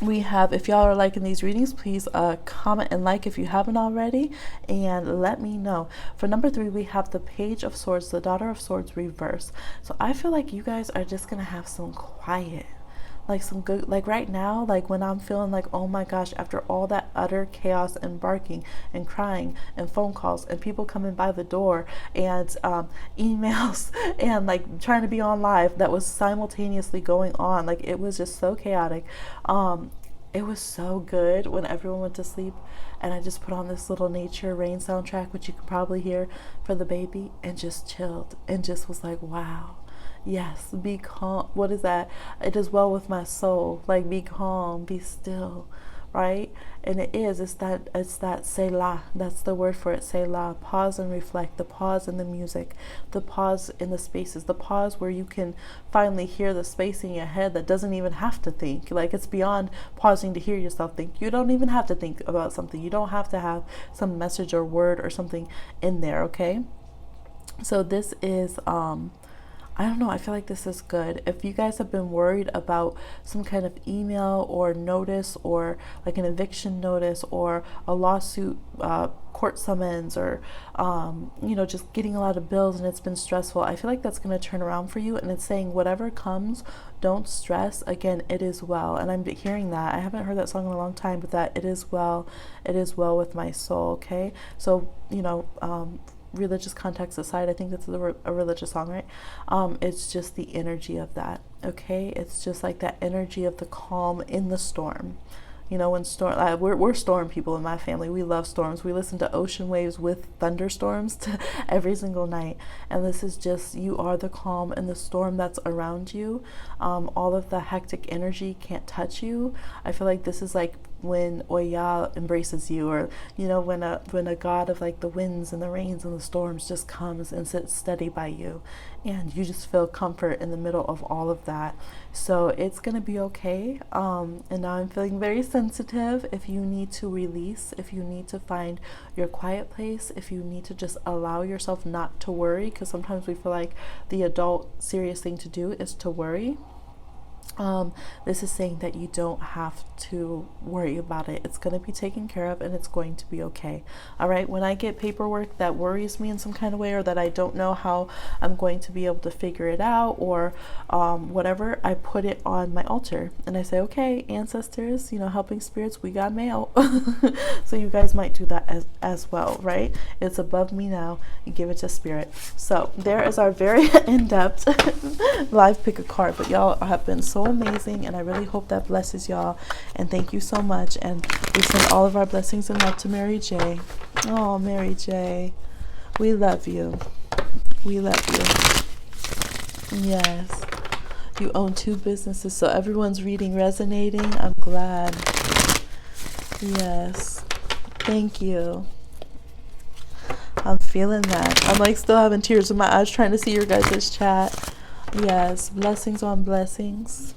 we have, if y'all are liking these readings, please comment and like if you haven't already, and let me know. For number 3, we have the Page of Swords, the Daughter of Swords reverse. So I feel like you guys are just gonna have some quiet, like some good, like right now, like when I'm feeling like, oh my gosh, after all that utter chaos and barking and crying and phone calls and people coming by the door and emails and like trying to be on live, that was simultaneously going on. Like it was just so chaotic. It was so good when everyone went to sleep, and I just put on this little nature rain soundtrack, which you can probably hear, for the baby, and just chilled and just was like, wow. Yes, be calm. What is that? It is well with my soul. Like, be calm, be still, right? And it's that Selah. That's the word for it, Selah. Pause and reflect. The pause in the music, the pause in the spaces, the pause where you can finally hear the space in your head that doesn't even have to think. Like, it's beyond pausing to hear yourself think. You don't even have to think about something. You don't have to have some message or word or something in there, okay? So this is I don't know, I feel like this is good. If you guys have been worried about some kind of email or notice, or like an eviction notice or a lawsuit, court summons, or you know, just getting a lot of bills and it's been stressful, I feel like that's going to turn around for you. And it's saying, whatever comes, don't stress. Again, it is well. And I'm hearing that. I haven't heard that song in a long time, but that it is well with my soul. Okay, so you know, religious context aside, I think that's a religious song, right? It's just the energy of that. Okay, it's just like that energy of the calm in the storm. You know, when we're storm people in my family. We love storms. We listen to ocean waves with thunderstorms every single night. And this is just, you are the calm in the storm that's around you. All of the hectic energy can't touch you. I feel like this is like when Oya embraces you, or you know, when a god of like the winds and the rains and the storms just comes and sits steady by you, and you just feel comfort in the middle of all of that. So it's gonna be okay. And now I'm feeling very sensitive. If you need to release, if you need to find your quiet place, if you need to just allow yourself not to worry, because sometimes we feel like the adult serious thing to do is to worry. This is saying that you don't have to worry about it. It's going to be taken care of, and it's going to be okay. All right. When I get paperwork that worries me in some kind of way, or that I don't know how I'm going to be able to figure it out, or whatever, I put it on my altar and I say, okay, ancestors, you know, helping spirits, we got mail. So you guys might do that as well, right? It's above me now. You give it to spirit. So there is our very in-depth live pick a card. But y'all have been so amazing, and I really hope that blesses y'all, and thank you so much. And we send all of our blessings and love to Mary J. Oh, Mary J, we love you. We love you. Yes, you own 2 businesses, so everyone's reading resonating. I'm glad. Yes, thank you. I'm feeling that. I'm like still having tears in my eyes trying to see your guys' chat. Yes, blessings on blessings.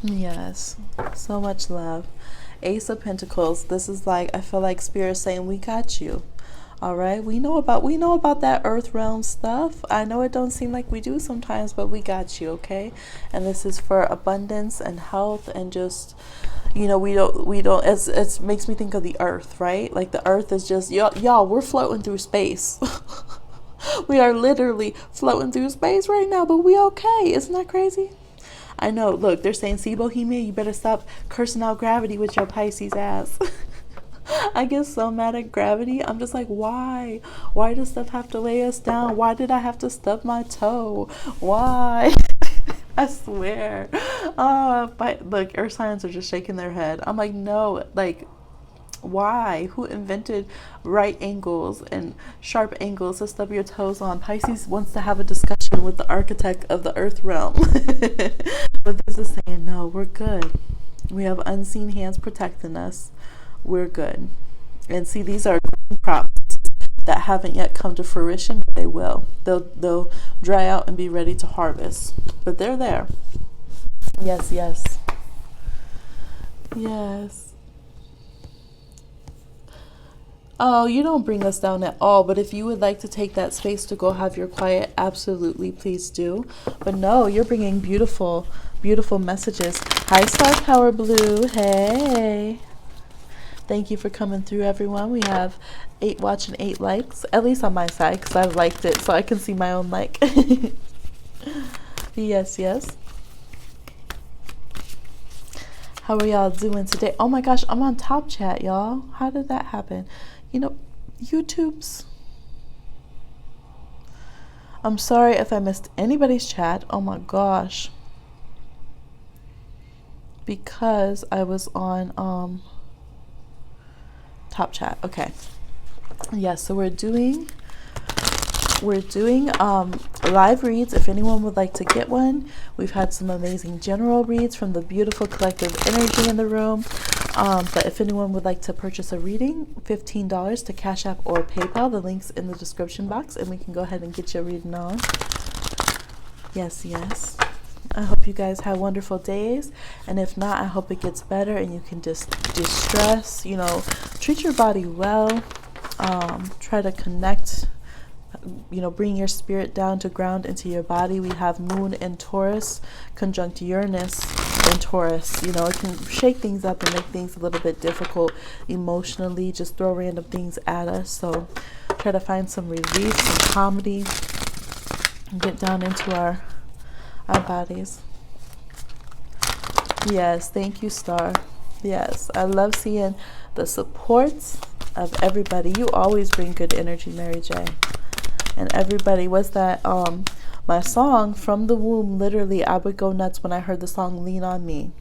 Yes, so much love. Ace of Pentacles. This is like, I feel like Spirit saying, we got you. All right, we know about that earth realm stuff. I know it don't seem like we do sometimes, but we got you, okay? And this is for abundance and health, and just, you know, we don't it makes me think of the earth, right? Like the earth is just, y'all, we're floating through space. We are literally floating through space right now, but we okay. Isn't that crazy? I know. Look, they're saying, see, Bohemia, you better stop cursing out gravity with your Pisces ass. I get so mad at gravity. I'm just like, why? Why does stuff have to weigh us down? Why did I have to stub my toe? Why? I swear. But look, earth signs are just shaking their head. I'm like, no, like, why? Who invented right angles and sharp angles to stub your toes on? Pisces wants to have a discussion with the architect of the earth realm. But this is saying, no, we're good. We have unseen hands protecting us. We're good. And see, these are props that haven't yet come to fruition, but they will. They'll dry out and be ready to harvest. But they're there. Yes, yes. Yes. Oh, you don't bring us down at all, but if you would like to take that space to go have your quiet, absolutely, please do. But no, you're bringing beautiful, beautiful messages. Hi, Star Power Blue. Hey. Thank you for coming through, everyone. We have 8 watching, 8 likes, at least on my side, because I liked it, so I can see my own like. Yes, yes. How are y'all doing today? Oh my gosh, I'm on Top Chat, y'all. How did that happen? You know, YouTube's. I'm sorry if I missed anybody's chat. Oh my gosh. Because I was on Top Chat. Okay. Yes, so we're doing live reads. If anyone would like to get one, we've had some amazing general reads from the beautiful collective energy in the room. But if anyone would like to purchase a reading, $15 to Cash App or PayPal. The link's in the description box, and we can go ahead and get you a reading on. Yes, yes. I hope you guys have wonderful days, and if not, I hope it gets better and you can just distress, you know, treat your body well, try to connect, you know, bring your spirit down to ground into your body. We have Moon in Taurus conjunct Uranus in Taurus. You know, it can shake things up and make things a little bit difficult emotionally, just throw random things at us. So try to find some relief, some comedy, and get down into our bodies. Yes, thank you, Star. Yes, I love seeing the support of everybody. You always bring good energy, Mary J. And everybody, was that my song From the Womb? Literally, I would go nuts when I heard the song Lean on Me.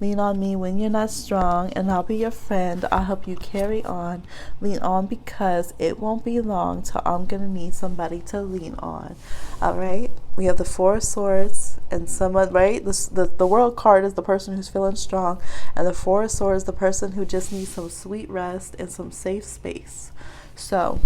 Lean on me when you're not strong, and I'll be your friend. I'll help you carry on. Lean on, because it won't be long till I'm gonna need somebody to lean on. All right, we have the 4 of Swords, and someone, right, the World card is the person who's feeling strong, and the 4 of Swords is the person who just needs some sweet rest and some safe space. So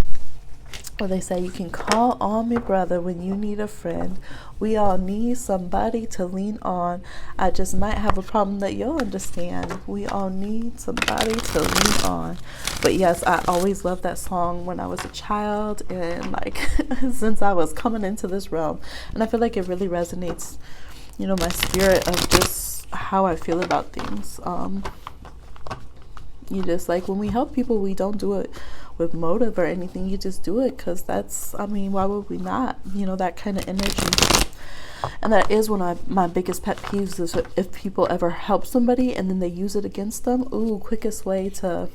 well, they say you can call on me, brother, when you need a friend. We all need somebody to lean on. I just might have a problem that you'll understand. We all need somebody to lean on. But yes, I always loved that song when I was a child, and like since I was coming into this realm. And I feel like it really resonates, you know, my spirit of just how I feel about things. You just, like, when we help people, we don't do it with motive or anything. You just do it because that's, I mean, why would we not? You know, that kind of energy. And that is one of my biggest pet peeves, is if people ever help somebody and then they use it against them. Ooh, quickest way to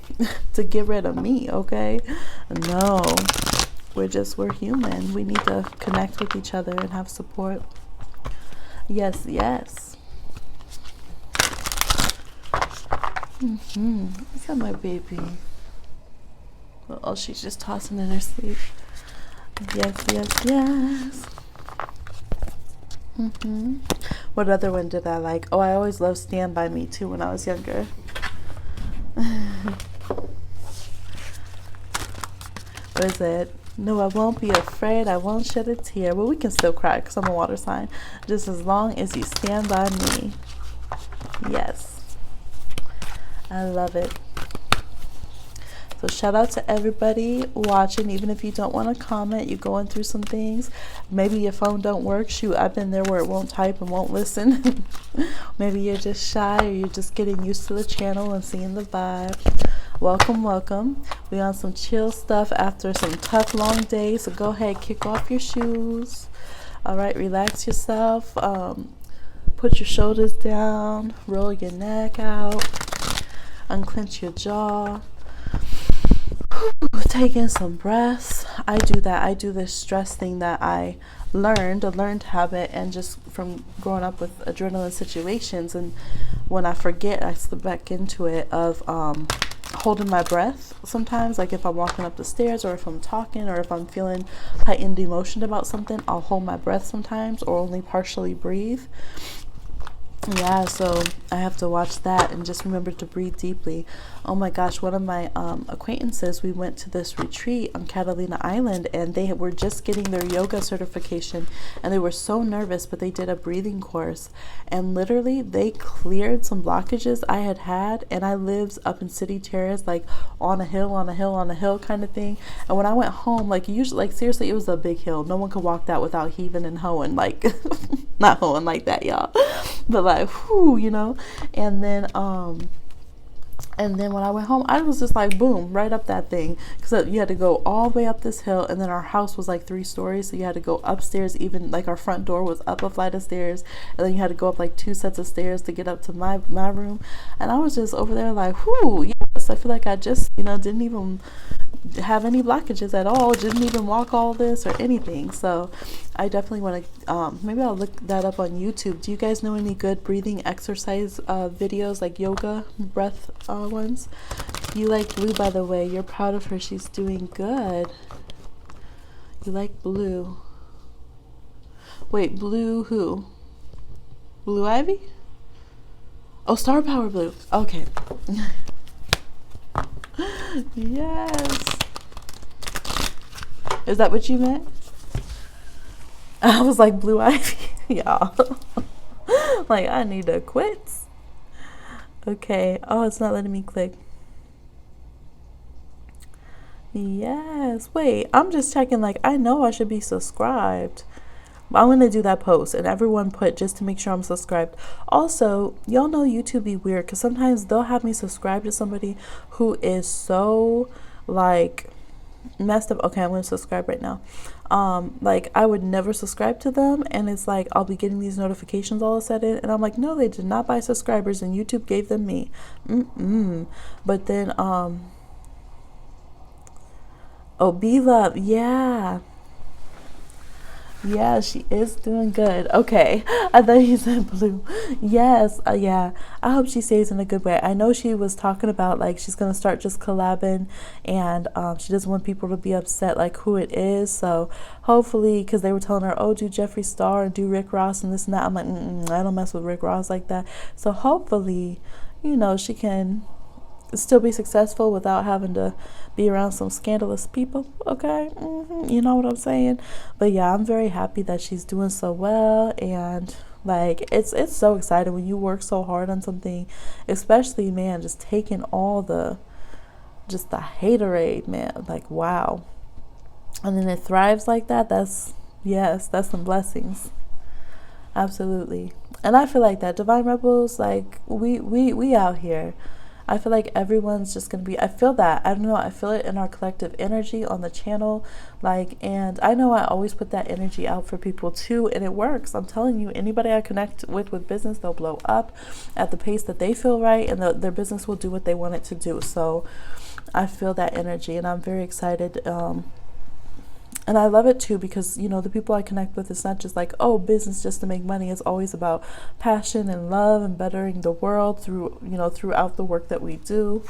to get rid of me, okay? No, we're human. We need to connect with each other and have support. Yes, yes. Is that my baby? Oh, she's just tossing in her sleep. Yes, yes, yes. What other one did I like? Oh, I always loved Stand By Me too when I was younger. What is it? No, I won't be afraid. I won't shed a tear. Well, we can still cry because I'm a water sign. Just as long as you stand by me. Yes. I love it. So shout out to everybody watching. Even if you don't want to comment, you're going through some things. Maybe your phone don't work. Shoot, I've been there where it won't type and won't listen. Maybe you're just shy, or you're just getting used to the channel and seeing the vibe. Welcome, welcome. We on some chill stuff after some tough long days. So go ahead, kick off your shoes. All right, relax yourself. Put your shoulders down. Roll your neck out. Unclench your jaw. Taking some breaths. I do that. I do this stress thing that I learned, a learned habit, and just from growing up with adrenaline situations. And when I forget, I slip back into it of holding my breath sometimes. Like if I'm walking up the stairs, or if I'm talking, or if I'm feeling heightened emotion about something, I'll hold my breath sometimes, or only partially breathe. Yeah, so I have to watch that and just remember to breathe deeply. Oh my gosh, one of my acquaintances, we went to this retreat on Catalina Island, and they were just getting their yoga certification, and they were so nervous, but they did a breathing course, and literally they cleared some blockages I had. And I lived up in City Terrace, like on a hill, on a hill, on a hill kind of thing. And when I went home, like usually, like seriously, it was a big hill. No one could walk that without heaving and hoeing, like not hoeing like that, y'all, but like whoo, and then when I went home, I was just like, boom, right up that thing. Because you had to go all the way up this hill. And then our house was like 3 stories. So you had to go upstairs, even like our front door was up a flight of stairs. And then you had to go up like 2 sets of stairs to get up to my room. And I was just over there like, whoo, yes. I feel like I just, didn't even have any blockages at all, didn't even walk all this or anything. So I definitely want to maybe I'll look that up on YouTube. Do you guys know any good breathing exercise videos, like yoga breath ones? You like Blue, by the way. You're proud of her. She's doing good. You like Blue. Wait, Blue who? Blue Ivy? Oh, Star Power Blue. Okay. Yes. Is that what you meant? I was like, Blue Ivy. Y'all. Like, I need to quit. Okay. Oh, it's not letting me click. Yes. Wait, I'm just checking. Like, I know I should be subscribed. I'm going to do that post, and everyone put just to make sure I'm subscribed. Also, y'all know YouTube be weird because sometimes they'll have me subscribe to somebody who is so like messed up. Okay, I'm going to subscribe right now. Like I would never subscribe to them, and it's like I'll be getting these notifications all of a sudden, and I'm like, no, they did not buy subscribers, and YouTube gave them me. But then oh, Be Love, yeah. Yeah, she is doing good. Okay. I thought you said Blue. Yes. Yeah. I hope she stays in a good way. I know she was talking about like she's going to start just collabing, and she doesn't want people to be upset like who it is. So hopefully, because they were telling her, oh, do Jeffree Star and do Rick Ross and this and that. I'm like, I don't mess with Rick Ross like that. So hopefully, she can still be successful without having to be around some scandalous people. Okay. You know what I'm saying? But yeah, I'm very happy that she's doing so well, and like it's so exciting when you work so hard on something, especially, man, just taking all the haterade, man, like wow, and then it thrives like that. That's some blessings. Absolutely. And I feel like that Divine Rebels, like we out here. I feel like everyone's just going to be, I feel that, I don't know, I feel it in our collective energy on the channel, like, and I know I always put that energy out for people too, and it works. I'm telling you, anybody I connect with business, they'll blow up at the pace that they feel right, and their business will do what they want it to do. So I feel that energy, and I'm very excited. And I love it too because, the people I connect with, it's not just like, oh, business just to make money. It's always about passion and love and bettering the world throughout the work that we do.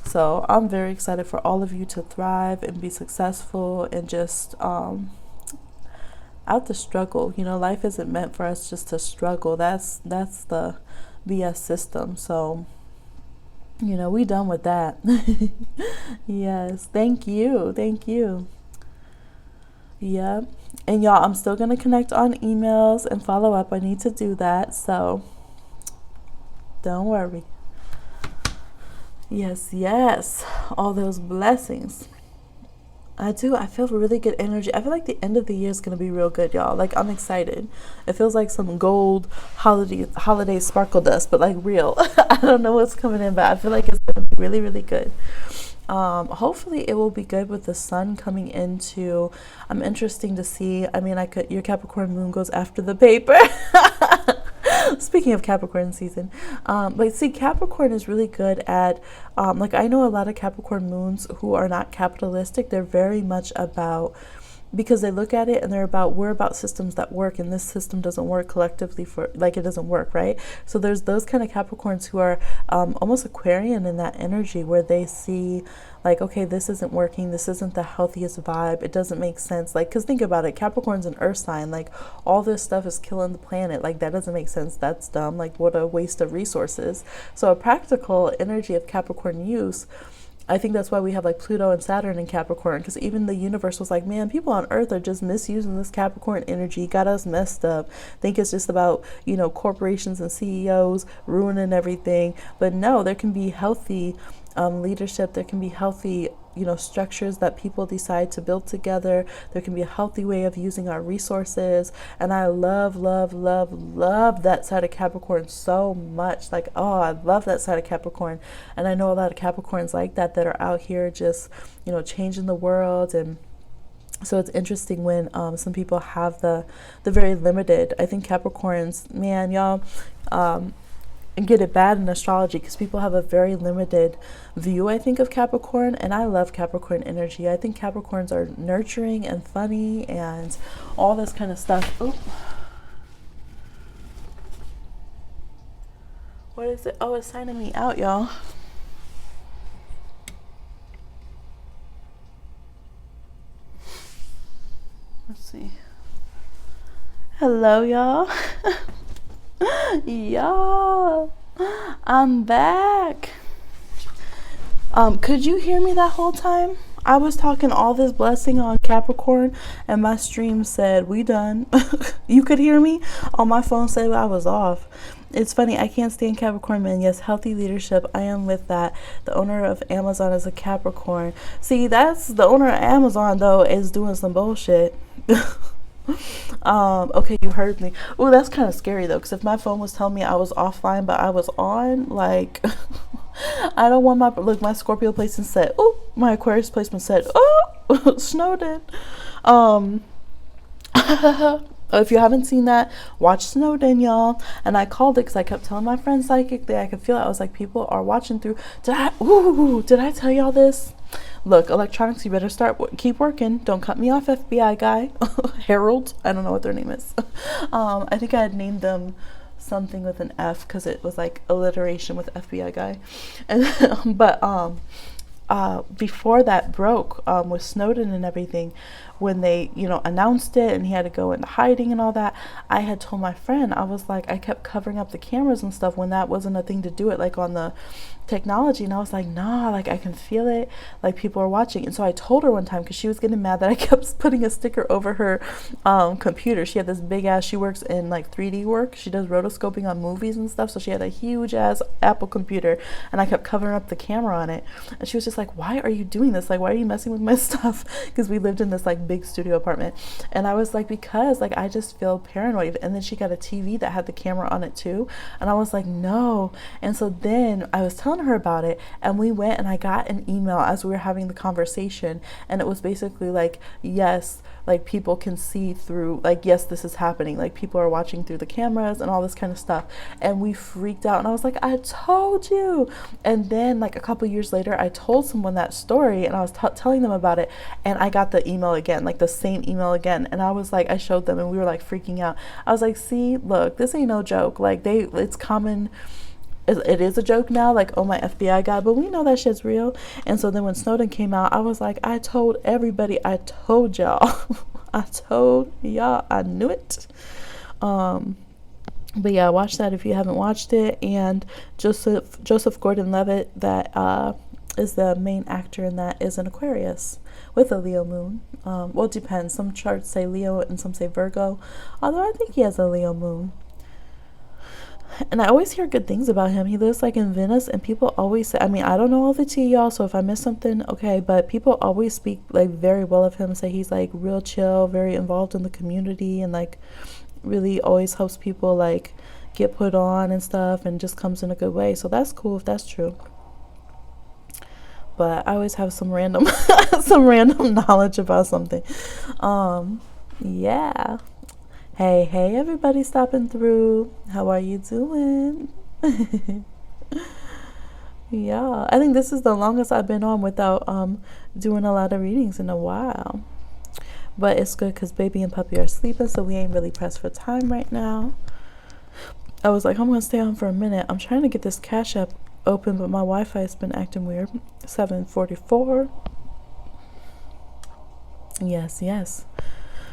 So I'm very excited for all of you to thrive and be successful and just out the struggle. Life isn't meant for us just to struggle. That's the BS system. So, we done with that. Yes. Thank you. Thank you. Yeah. And y'all, I'm still going to connect on emails and follow up. I need to do that. So don't worry. Yes. All those blessings. I do. I feel really good energy. I feel like the end of the year is going to be real good, y'all. Like, I'm excited. It feels like some gold holiday sparkle dust, but like real. I don't know what's coming in, but I feel like it's going to be really, really good. Hopefully it will be good with the sun coming into, interesting to see. I mean, your Capricorn moon goes after the paper. Speaking of Capricorn season, but see, Capricorn is really good at, like, I know a lot of Capricorn moons who are not capitalistic. They're very much about, because they look at it and we're about systems that work, and this system doesn't work collectively, for like, it doesn't work, right? So there's those kind of Capricorns who are almost Aquarian in that energy, where they see like, okay, this isn't working, this isn't the healthiest vibe, it doesn't make sense. Like, because think about it, Capricorn's an earth sign, like, all this stuff is killing the planet, like, that doesn't make sense, that's dumb, like, what a waste of resources. So a practical energy of Capricorn use, I think that's why we have like Pluto and Saturn in Capricorn, because even the universe was like, man, people on Earth are just misusing this Capricorn energy, got us messed up. Think it's just about, corporations and CEOs ruining everything. But no, there can be healthy leadership, there can be healthy structures that people decide to build together. There can be a healthy way of using our resources, and I love that side of Capricorn so much. Like, oh, I love that side of Capricorn, and I know a lot of Capricorns like that are out here just changing the world. And so it's interesting when some people have the very limited. I think Capricorns, man, y'all, and get it bad in astrology, because people have a very limited view, I think, of Capricorn. And I love Capricorn energy. I think Capricorns are nurturing and funny and all this kind of stuff. Oh, what is it? Oh, it's signing me out, y'all. Let's see. Hello, y'all. Y'all, I'm back. Could you hear me that whole time? I was talking all this blessing on Capricorn, and my stream said we done. You could hear me? On my phone said I was off. It's funny, I can't stand Capricorn men. Yes, healthy leadership, I am with that. The owner of Amazon is a Capricorn. See, that's the owner of Amazon, though, is doing some bullshit. Okay, you heard me. Oh, that's kind of scary though, because if my phone was telling me I was offline but I was on, like, I don't want my Scorpio placement said, oh, my Aquarius placement said, oh, Snowden. If you haven't seen that, watch Snowden, y'all. And I called it because I kept telling my friends psychically, I could feel it. I was like, people are watching through. Did I tell y'all this? Look, electronics, you better keep working. Don't cut me off, FBI guy. Harold, I don't know what their name is. I think I had named them something with an F because it was like alliteration with FBI guy. And before that broke, with Snowden and everything, when they announced it and he had to go into hiding and all that, I had told my friend, I was like, I kept covering up the cameras and stuff when that wasn't a thing to do it, like on the technology, and I was like, nah, like I can feel it, like people are watching. And so I told her one time, because she was getting mad that I kept putting a sticker over her computer. She had this big ass, she works in like 3D work, she does rotoscoping on movies and stuff, so she had a huge ass Apple computer, and I kept covering up the camera on it, and she was just like, why are you doing this, like why are you messing with my stuff? Because we lived in this like big studio apartment, and I was like, because like I just feel paranoid. And then she got a TV that had the camera on it too, and I was like, no. And so then I was telling her about it, and we went and I got an email as we were having the conversation, and it was basically like, yes, like people can see through, like, yes, this is happening, like people are watching through the cameras and all this kind of stuff. And we freaked out, and I was like, I told you. And then like a couple years later, I told someone that story, and I was telling them about it, and I got the email again, like the same email again, and I was like, I showed them, and we were like freaking out. I was like, see, look, this ain't no joke, like it's common. It is a joke now, like, oh, my FBI guy, but we know that shit's real. And so then when Snowden came out, I was like, I told everybody, I told y'all. I told y'all, I knew it. But yeah, watch that if you haven't watched it. And Joseph Gordon-Levitt, that is the main actor in that, is an Aquarius with a Leo moon. Well, it depends. Some charts say Leo and some say Virgo, although I think he has a Leo moon. And I always hear good things about him. He lives like in Venice, and people always say, I mean, I don't know all the tea, y'all, so if I miss something, okay, but people always speak like very well of him, say he's like real chill, very involved in the community, and like really always helps people like get put on and stuff, and just comes in a good way. So that's cool if that's true. But I always have some random some random knowledge about something. Yeah. Hey, everybody stopping through. How are you doing? Yeah, I think this is the longest I've been on without doing a lot of readings in a while. But it's good because baby and puppy are sleeping, so we ain't really pressed for time right now. I was like, I'm gonna stay on for a minute. I'm trying to get this Cash App open, but my Wi-Fi has been acting weird. 7:44. Yes.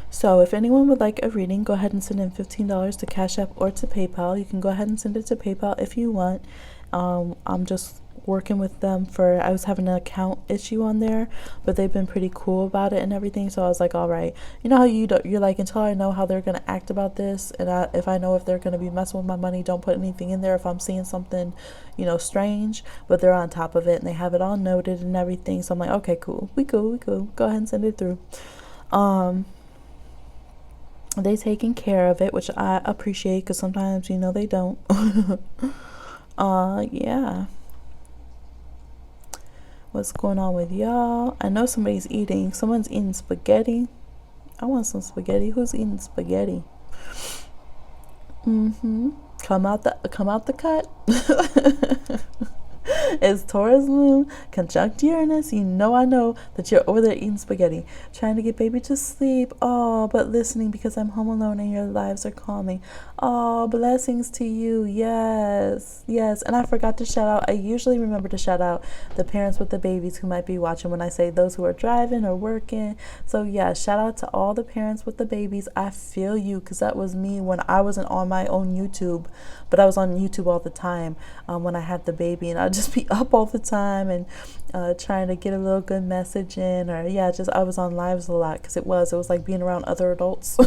So if anyone would like a reading, go ahead and send in $15 to Cash App or to PayPal. You can go ahead and send it to PayPal if you want. I'm just working with them for, I was having an account issue on there, but they've been pretty cool about it and everything. So I was like, all right, you know how you're like, until I know how they're going to act about this, and if I know if they're going to be messing with my money, don't put anything in there if I'm seeing something, strange. But they're on top of it and they have it all noted and everything. So I'm like, okay, cool. We cool. Go ahead and send it through. They taking care of it, which I appreciate, because sometimes they don't. Yeah. What's going on with y'all? I know someone's eating spaghetti. I want some spaghetti. Who's eating spaghetti? Come out the cut. It's Taurus moon conjunct Uranus. I know that you're over there eating spaghetti, trying to get baby to sleep. Oh, but listening because I'm home alone and your lives are calming. Oh, blessings to you. Yes. And I forgot to shout out. I usually remember to shout out the parents with the babies who might be watching when I say those who are driving or working. So yeah, shout out to all the parents with the babies. I feel you, because that was me when I wasn't on my own YouTube, but I was on YouTube all the time when I had the baby, and I'd just be up all the time and trying to get a little good message in, or I was on lives a lot, because it was like being around other adults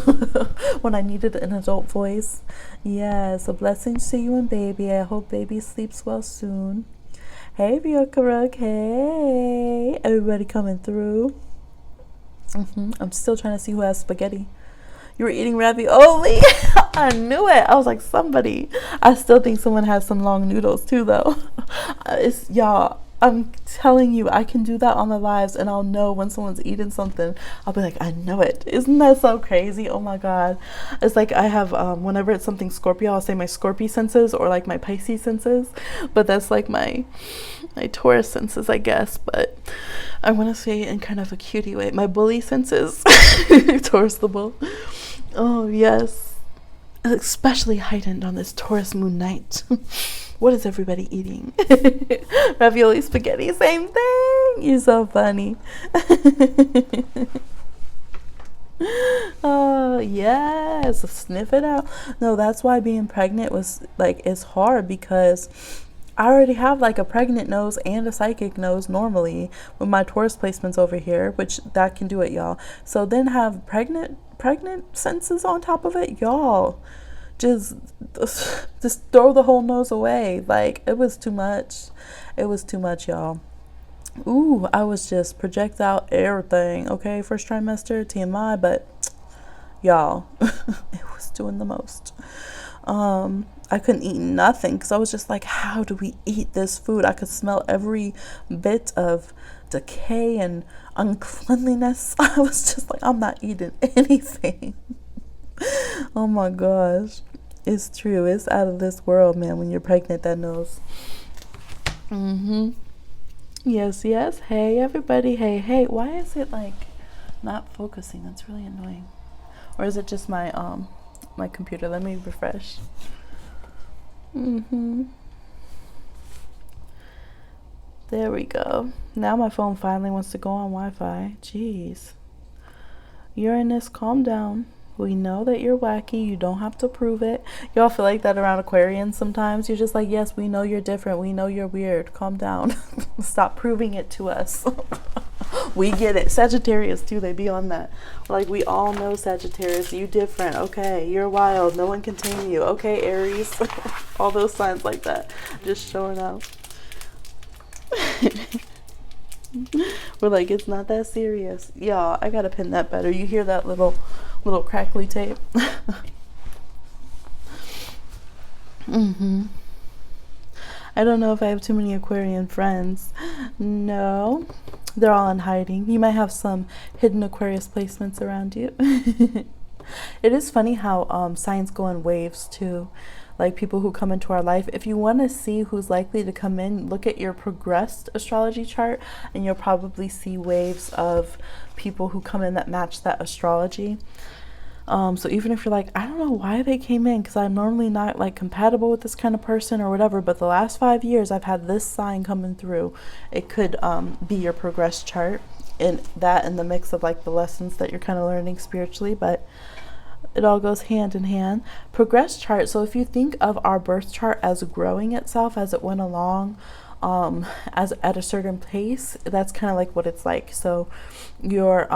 when I needed an adult voice. So blessings to you and baby. I hope baby sleeps well soon. Hey Ryokaruk, hey everybody coming through. I'm still trying to see who has spaghetti. You were eating ravioli. I knew it. I was like, somebody. I still think someone has some long noodles too, though. Y'all, I'm telling you, I can do that on the lives, and I'll know when someone's eating something. I'll be like, I know it. Isn't that so crazy? Oh my God. It's like I have, whenever it's something Scorpio, I'll say my Scorpio senses, or like my Pisces senses. But that's like my Taurus senses, I guess. But I want to say it in kind of a cutie way. My bully senses. Taurus the bull. Oh, yes. Especially heightened on this Taurus moon night. What is everybody eating? Ravioli, spaghetti, same thing. You're so funny. Oh, yes. Sniff it out. No, that's why being pregnant was like, it's hard, because I already have like a pregnant nose and a psychic nose normally with my Taurus placements over here, which that can do it, y'all. So then have pregnant senses on top of it, y'all. Just throw the whole nose away. Like, it was too much. Y'all. Ooh, I was just project out everything. Okay, first trimester, TMI, but y'all, it was doing the most. I couldn't eat nothing, because I was just like, how do we eat this food? I could smell every bit of decay and uncleanliness. I was just like, I'm not eating anything. Oh my gosh. It's true. It's out of this world, man, when you're pregnant, that nose. Yes. Hey, everybody. Hey. Why is it like not focusing? That's really annoying. Or is it just my my computer? Let me refresh. There we go. Now my phone finally wants to go on Wi-Fi. Jeez. Uranus, calm down. We know that you're wacky. You don't have to prove it. Y'all feel like that around Aquarians sometimes? You're just like, yes, we know you're different. We know you're weird. Calm down. Stop proving it to us. We get it. Sagittarius too, they be on that. Like, we all know Sagittarius. You different. Okay, you're wild. No one can tame you. Okay, Aries. All those signs like that. Just showing up. We're like, it's not that serious. Y'all, I gotta pin that better. You hear that little crackly tape? I don't know if I have too many Aquarian friends. No, they're all in hiding. You might have some hidden Aquarius placements around you. It is funny how signs go in waves too. Like people who come into our life. If you want to see who's likely to come in, look at your progressed astrology chart, and you'll probably see waves of people who come in that match that astrology. So even if you're like, I don't know why they came in, because I'm normally not like compatible with this kind of person or whatever, but the last 5 years I've had this sign coming through, it could be your progress chart, and that in the mix of like the lessons that you're kind of learning spiritually, but it all goes hand in hand. Progress chart. So if you think of our birth chart as growing itself as it went along, as at a certain pace, that's kind of like what it's like. So your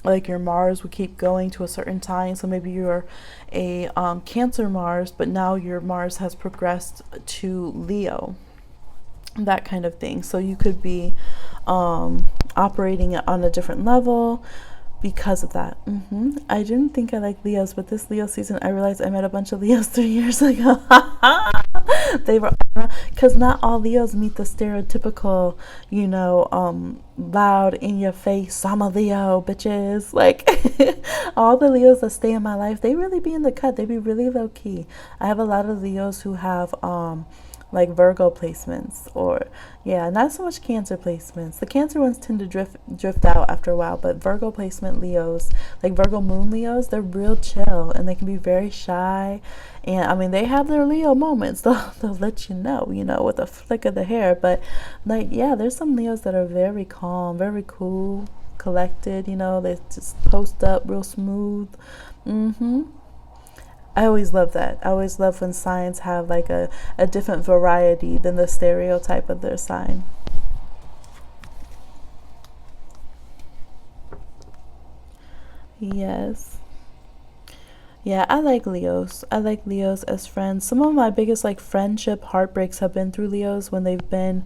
like your Mars would keep going to a certain time. So maybe you're a Cancer Mars, but now your Mars has progressed to Leo, that kind of thing. So you could be operating on a different level because of that. I didn't think I liked Leos, but this Leo season I realized I met a bunch of Leos 3 years ago. They were, because not all Leos meet the stereotypical, loud in your face, I'm a Leo, bitches. Like all the Leos that stay in my life, they really be in the cut. They be really low key. I have a lot of Leos who have like Virgo placements, or not so much Cancer placements. The Cancer ones tend to drift out after a while, but Virgo placement Leos, like Virgo moon Leos, they're real chill and they can be very shy. And I mean, they have their Leo moments. They'll let you know, with a flick of the hair. But like, there's some Leos that are very calm, very cool, collected. They just post up real smooth. I always love that. I always love when signs have like a different variety than the stereotype of their sign. Yes. Yeah, I like Leos. I like Leos as friends. Some of my biggest like friendship heartbreaks have been through Leos, when they've been,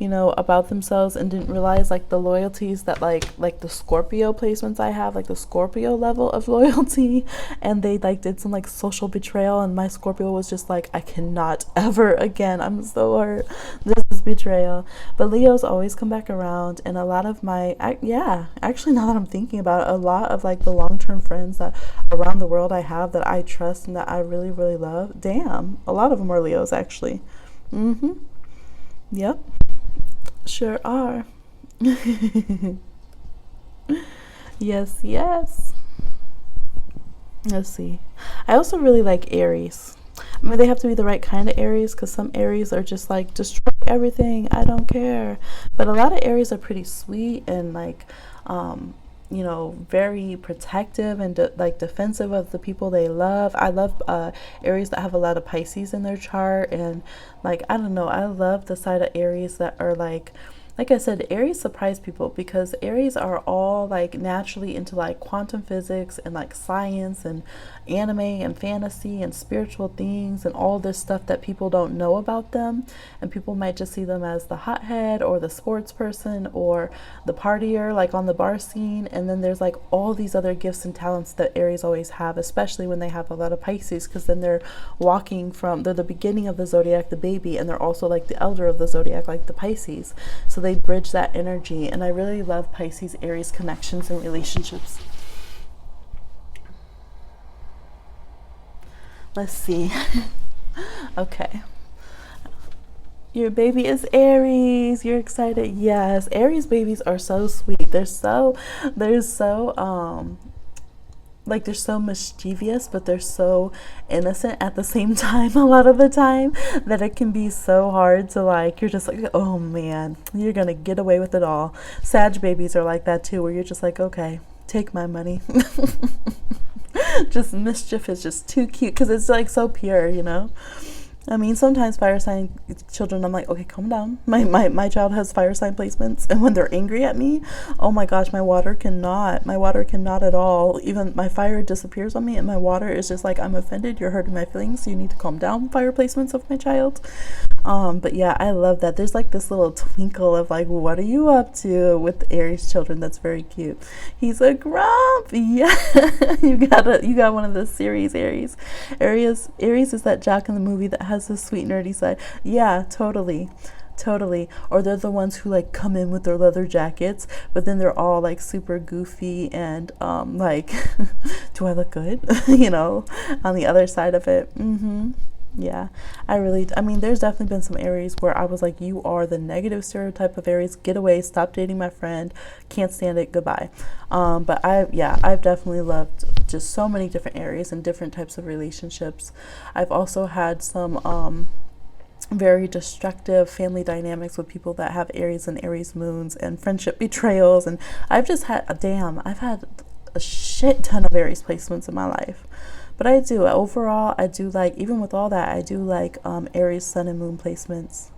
about themselves and didn't realize like the loyalties that like the Scorpio placements I have, like the Scorpio level of loyalty, and they like did some like social betrayal, and my Scorpio was just like, I cannot ever again. I'm so hurt. This is betrayal. But Leos always come back around, and a lot of my actually, now that I'm thinking about it, a lot of like the long-term friends that around the world I have that I trust and that I really, really love, damn, a lot of them are Leos actually. Yep. Sure are. Yes, yes. Let's see. I also really like Aries. I mean, they have to be the right kind of Aries, because some Aries are just like, destroy everything, I don't care. But a lot of Aries are pretty sweet and like, very protective and like defensive of the people they love. I love Aries that have a lot of Pisces in their chart, and like, I don't know, I love the side of Aries that are like I said, Aries surprise people, because Aries are all like naturally into like quantum physics and like science and anime and fantasy and spiritual things and all this stuff that people don't know about them. And people might just see them as the hothead or the sports person or the partier, like on the bar scene. And then there's like all these other gifts and talents that Aries always have, especially when they have a lot of Pisces, because then they're the beginning of the zodiac, the baby, and they're also like the elder of the zodiac, like the Pisces. So they bridge that energy, and I really love Pisces Aries connections and relationships. Let's see. Okay, your baby is Aries, you're excited. Yes, Aries babies are so sweet. They're so like, they're so mischievous, but they're so innocent at the same time a lot of the time, that it can be so hard to like, you're just like, oh man, you're gonna get away with it all. Sag babies are like that too, where you're just like, okay, take my money. Just mischief is just too cute, because it's like so pure, I mean, sometimes fire sign children, I'm like, okay, calm down. My child has fire sign placements, and when they're angry at me, oh my gosh, my water cannot at all. Even my fire disappears on me, and my water is just like, I'm offended, you're hurting my feelings, so you need to calm down, fire placements of my child. But yeah, I love that. There's like this little twinkle of like, what are you up to with the Aries children? That's very cute. He's a grump. Yeah. you got one of the series Aries. Aries is that jock in the movie that has this sweet nerdy side. Yeah, totally. Totally. Or they're the ones who like come in with their leather jackets, but then they're all like super goofy and like do I look good? You know, on the other side of it. Yeah, I mean, there's definitely been some Aries where I was like, you are the negative stereotype of Aries. Get away. Stop dating my friend. Can't stand it. Goodbye. But I've definitely loved just so many different Aries and different types of relationships. I've also had some very destructive family dynamics with people that have Aries and Aries moons and friendship betrayals. And I've had a shit ton of Aries placements in my life. But overall, I do like, even with all that, I do like Aries sun and moon placements.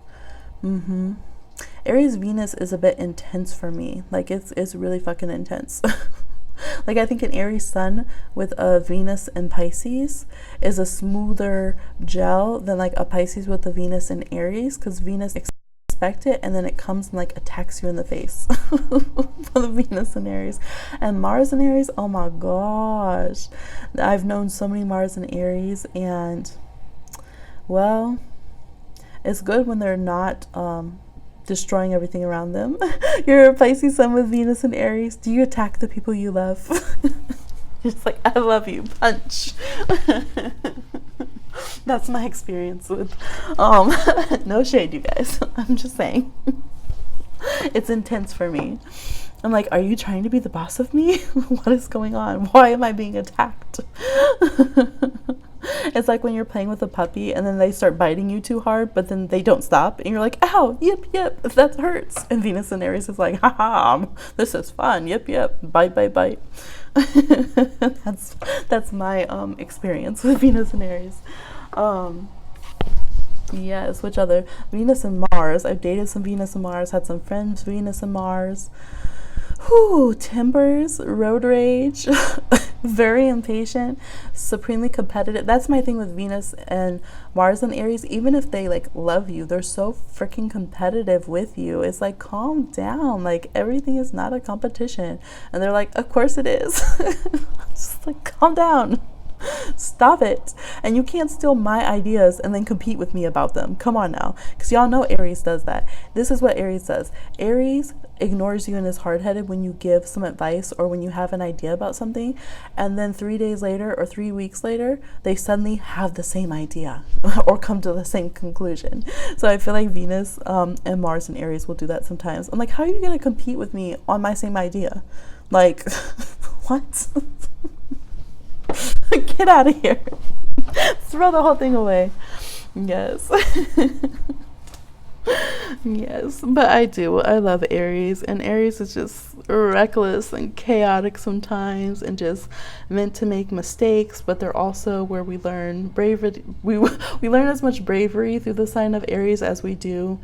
Aries Venus is a bit intense for me. Like it's really fucking intense. Like I think an Aries sun with a Venus and Pisces is a smoother gel than like a Pisces with a Venus and Aries, because Venus expect it and then it comes and like attacks you in the face. For the Venus and Aries. And Mars and Aries, oh my gosh, I've known so many Mars and Aries, and well, it's good when they're not destroying everything around them. You're a Pisces sun with Venus and Aries. Do you attack the people you love? You're just like, I love you, punch. That's my experience with no shade, you guys. I'm just saying. It's intense for me. I'm like, are you trying to be the boss of me? What is going on? Why am I being attacked? It's like when you're playing with a puppy and then they start biting you too hard, but then they don't stop. And you're like, ow, yep, that hurts. And Venus and Aries is like, haha, this is fun. Yep, bite. That's my experience with Venus and Aries. Yes, which other? Venus and Mars. I've dated some Venus and Mars, had some friends Venus and Mars. Whew, tempers, road rage, very impatient, supremely competitive. That's my thing with Venus and Mars and Aries. Even if they like love you, they're so freaking competitive with you. It's like, calm down. Like everything is not a competition. And they're like, of course it is. Just like, calm down. Stop it. And you can't steal my ideas and then compete with me about them. Come on now. Because y'all know Aries does that. This is what Aries does. Aries ignores you and is hard-headed when you give some advice or when you have an idea about something, and then 3 days later or 3 weeks later they suddenly have the same idea or come to the same conclusion. So I feel like Venus and Mars and Aries will do that sometimes. I'm like, how are you going to compete with me on my same idea? Like, what? Get out of here. Throw the whole thing away. Yes. Yes, but I love Aries, and Aries is just reckless and chaotic sometimes and just meant to make mistakes, but they're also where we learn bravery. We learn as much bravery through the sign of Aries as we do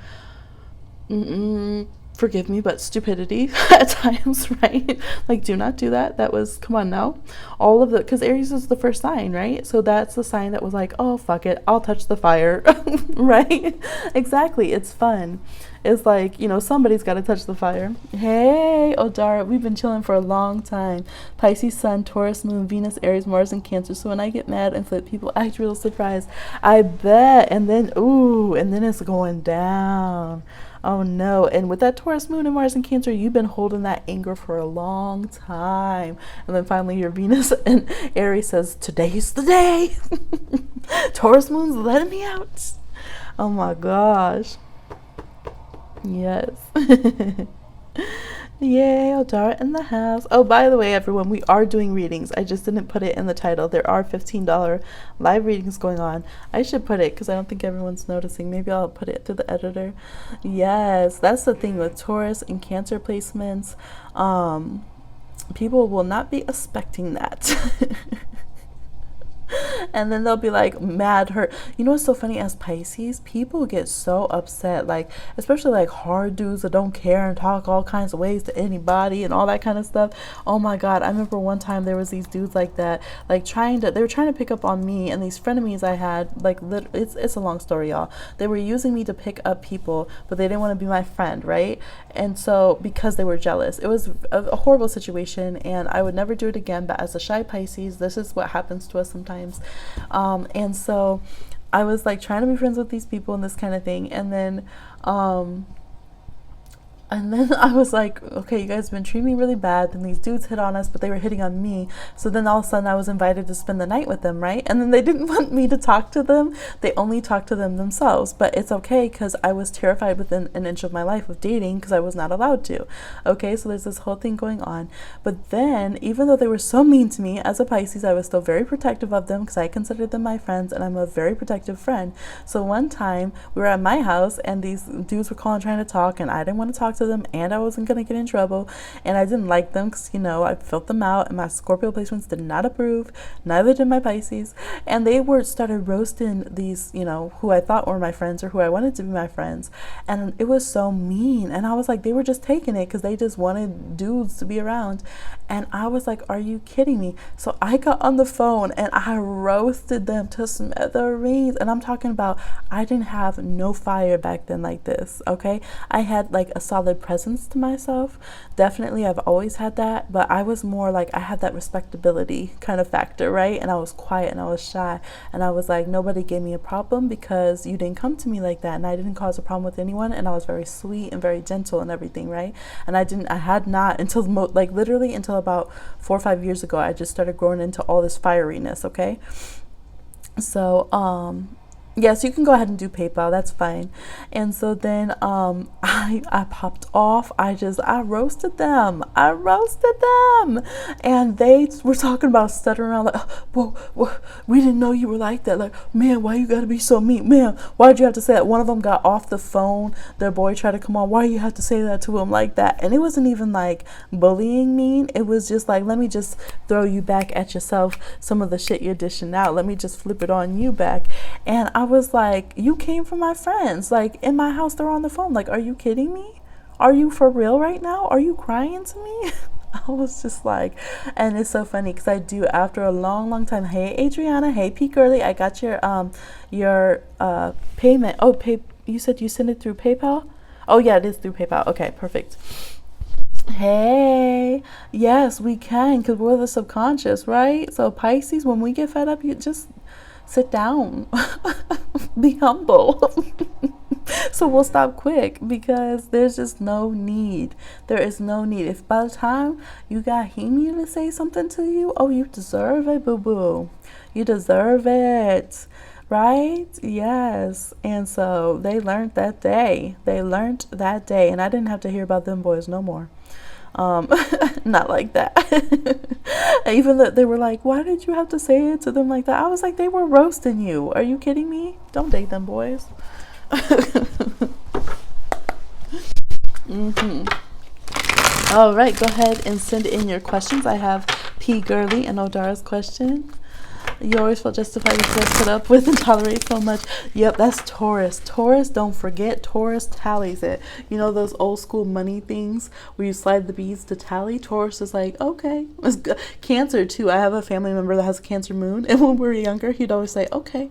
forgive me, but stupidity at times, right? Like, do not do that. That was, come on now. All of the, because Aries is the first sign, right? So that's the sign that was like, oh, fuck it, I'll touch the fire, right? Exactly. It's fun. It's like, you know, somebody's got to touch the fire. Hey, Odara, we've been chilling for a long time. Pisces, Sun, Taurus, Moon, Venus, Aries, Mars, and Cancer. So when I get mad and flip, people act real surprised. I bet. And then, and then it's going down. Oh no. And with that Taurus, Moon, and Mars and Cancer, you've been holding that anger for a long time. And then finally your Venus and Aries says, today's the day. Taurus Moon's letting me out. Oh my gosh. Yes. Yay, Odara in the house. Oh, by the way, everyone, we are doing readings. I just didn't put it in the title. There are $15 live readings going on. I should put it because I don't think everyone's noticing. Maybe I'll put it through the editor. Yes, that's the thing with Taurus and Cancer placements. People will not be expecting that. And then they'll be like mad, hurt. You know what's so funny? As Pisces, people get so upset, like especially like hard dudes that don't care and talk all kinds of ways to anybody and all that kind of stuff. Oh my god, I remember one time there was these dudes like that, like they were trying to pick up on me and these frenemies I had. Like it's a long story, y'all. They were using me to pick up people, but they didn't want to be my friend, right? And so because they were jealous, it was a horrible situation, and I would never do it again. But as a shy Pisces, this is what happens to us sometimes. And so I was like trying to be friends with these people and this kind of thing. And then I was like, okay, you guys have been treating me really bad. Then these dudes hit on us, but they were hitting on me. So then all of a sudden I was invited to spend the night with them, right? And then they didn't want me to talk to them. They only talked to them themselves. But it's okay because I was terrified within an inch of my life of dating because I was not allowed to. Okay, so there's this whole thing going on. But then, even though they were so mean to me, as a Pisces, I was still very protective of them because I considered them my friends and I'm a very protective friend. So one time we were at my house and these dudes were calling trying to talk and I didn't want to talk to them and I wasn't going to get in trouble and I didn't like them because, you know, I felt them out and my Scorpio placements did not approve. Neither did my Pisces. And they started roasting these, you know, who I thought were my friends or who I wanted to be my friends. And it was so mean. And I was like, they were just taking it because they just wanted dudes to be around. And I was like, are you kidding me? So I got on the phone and I roasted them to smithereens. And I'm talking about, I didn't have no fire back then like this, okay? I had like a solid presence to myself. Definitely, I've always had that. But I was more like, I had that respectability kind of factor, right? And I was quiet and I was shy. And I was like, nobody gave me a problem because you didn't come to me like that. And I didn't cause a problem with anyone. And I was very sweet and very gentle and everything, right? And I had not until like literally until about 4 or 5 years ago, I just started growing into all this fieriness, okay? So, yes, you can go ahead and do PayPal. That's fine. And so then I popped off. I roasted them. And they were talking about stuttering around like, whoa, we didn't know you were like that. Like, man, why you got to be so mean? Man, why'd you have to say that? One of them got off the phone. Their boy tried to come on. Why you have to say that to him like that? And it wasn't even like bullying mean. It was just like, let me just throw you back at yourself some of the shit you're dishing out. Let me just flip it on you back. And I was like, you came from my friends. Like, in my house, they're on the phone. Like, are you kidding me? Are you for real right now? Are you crying to me? I was just like, and it's so funny because I do after a long time. Hey, Adriana. Hey, P. Girly. I got your payment. Oh, you said you sent it through PayPal? Oh, yeah, it is through PayPal. Okay, perfect. Hey, yes, we can because we're the subconscious, right? So Pisces, when we get fed up, you just sit down. Be humble. So we'll stop quick because there's just no need. There is no need. If by the time you got Hemi to say something to you, oh, you deserve it, boo-boo. You deserve it. Right? Yes. And so they learned that day. And I didn't have to hear about them boys no more. Not like that. Even though they were like, why did you have to say it to them like that? I was like, they were roasting you. Are you kidding me? Don't date them boys. All right, go ahead and send in your questions. I have P. Girly and Odara's question. You always felt justified with what put up with and tolerate so much. Yep, that's Taurus. Taurus, don't forget, Taurus tallies it. You know those old school money things where you slide the beads to tally? Taurus is like, okay. Cancer, too. I have a family member that has a Cancer moon. And when we were younger, he'd always say, okay,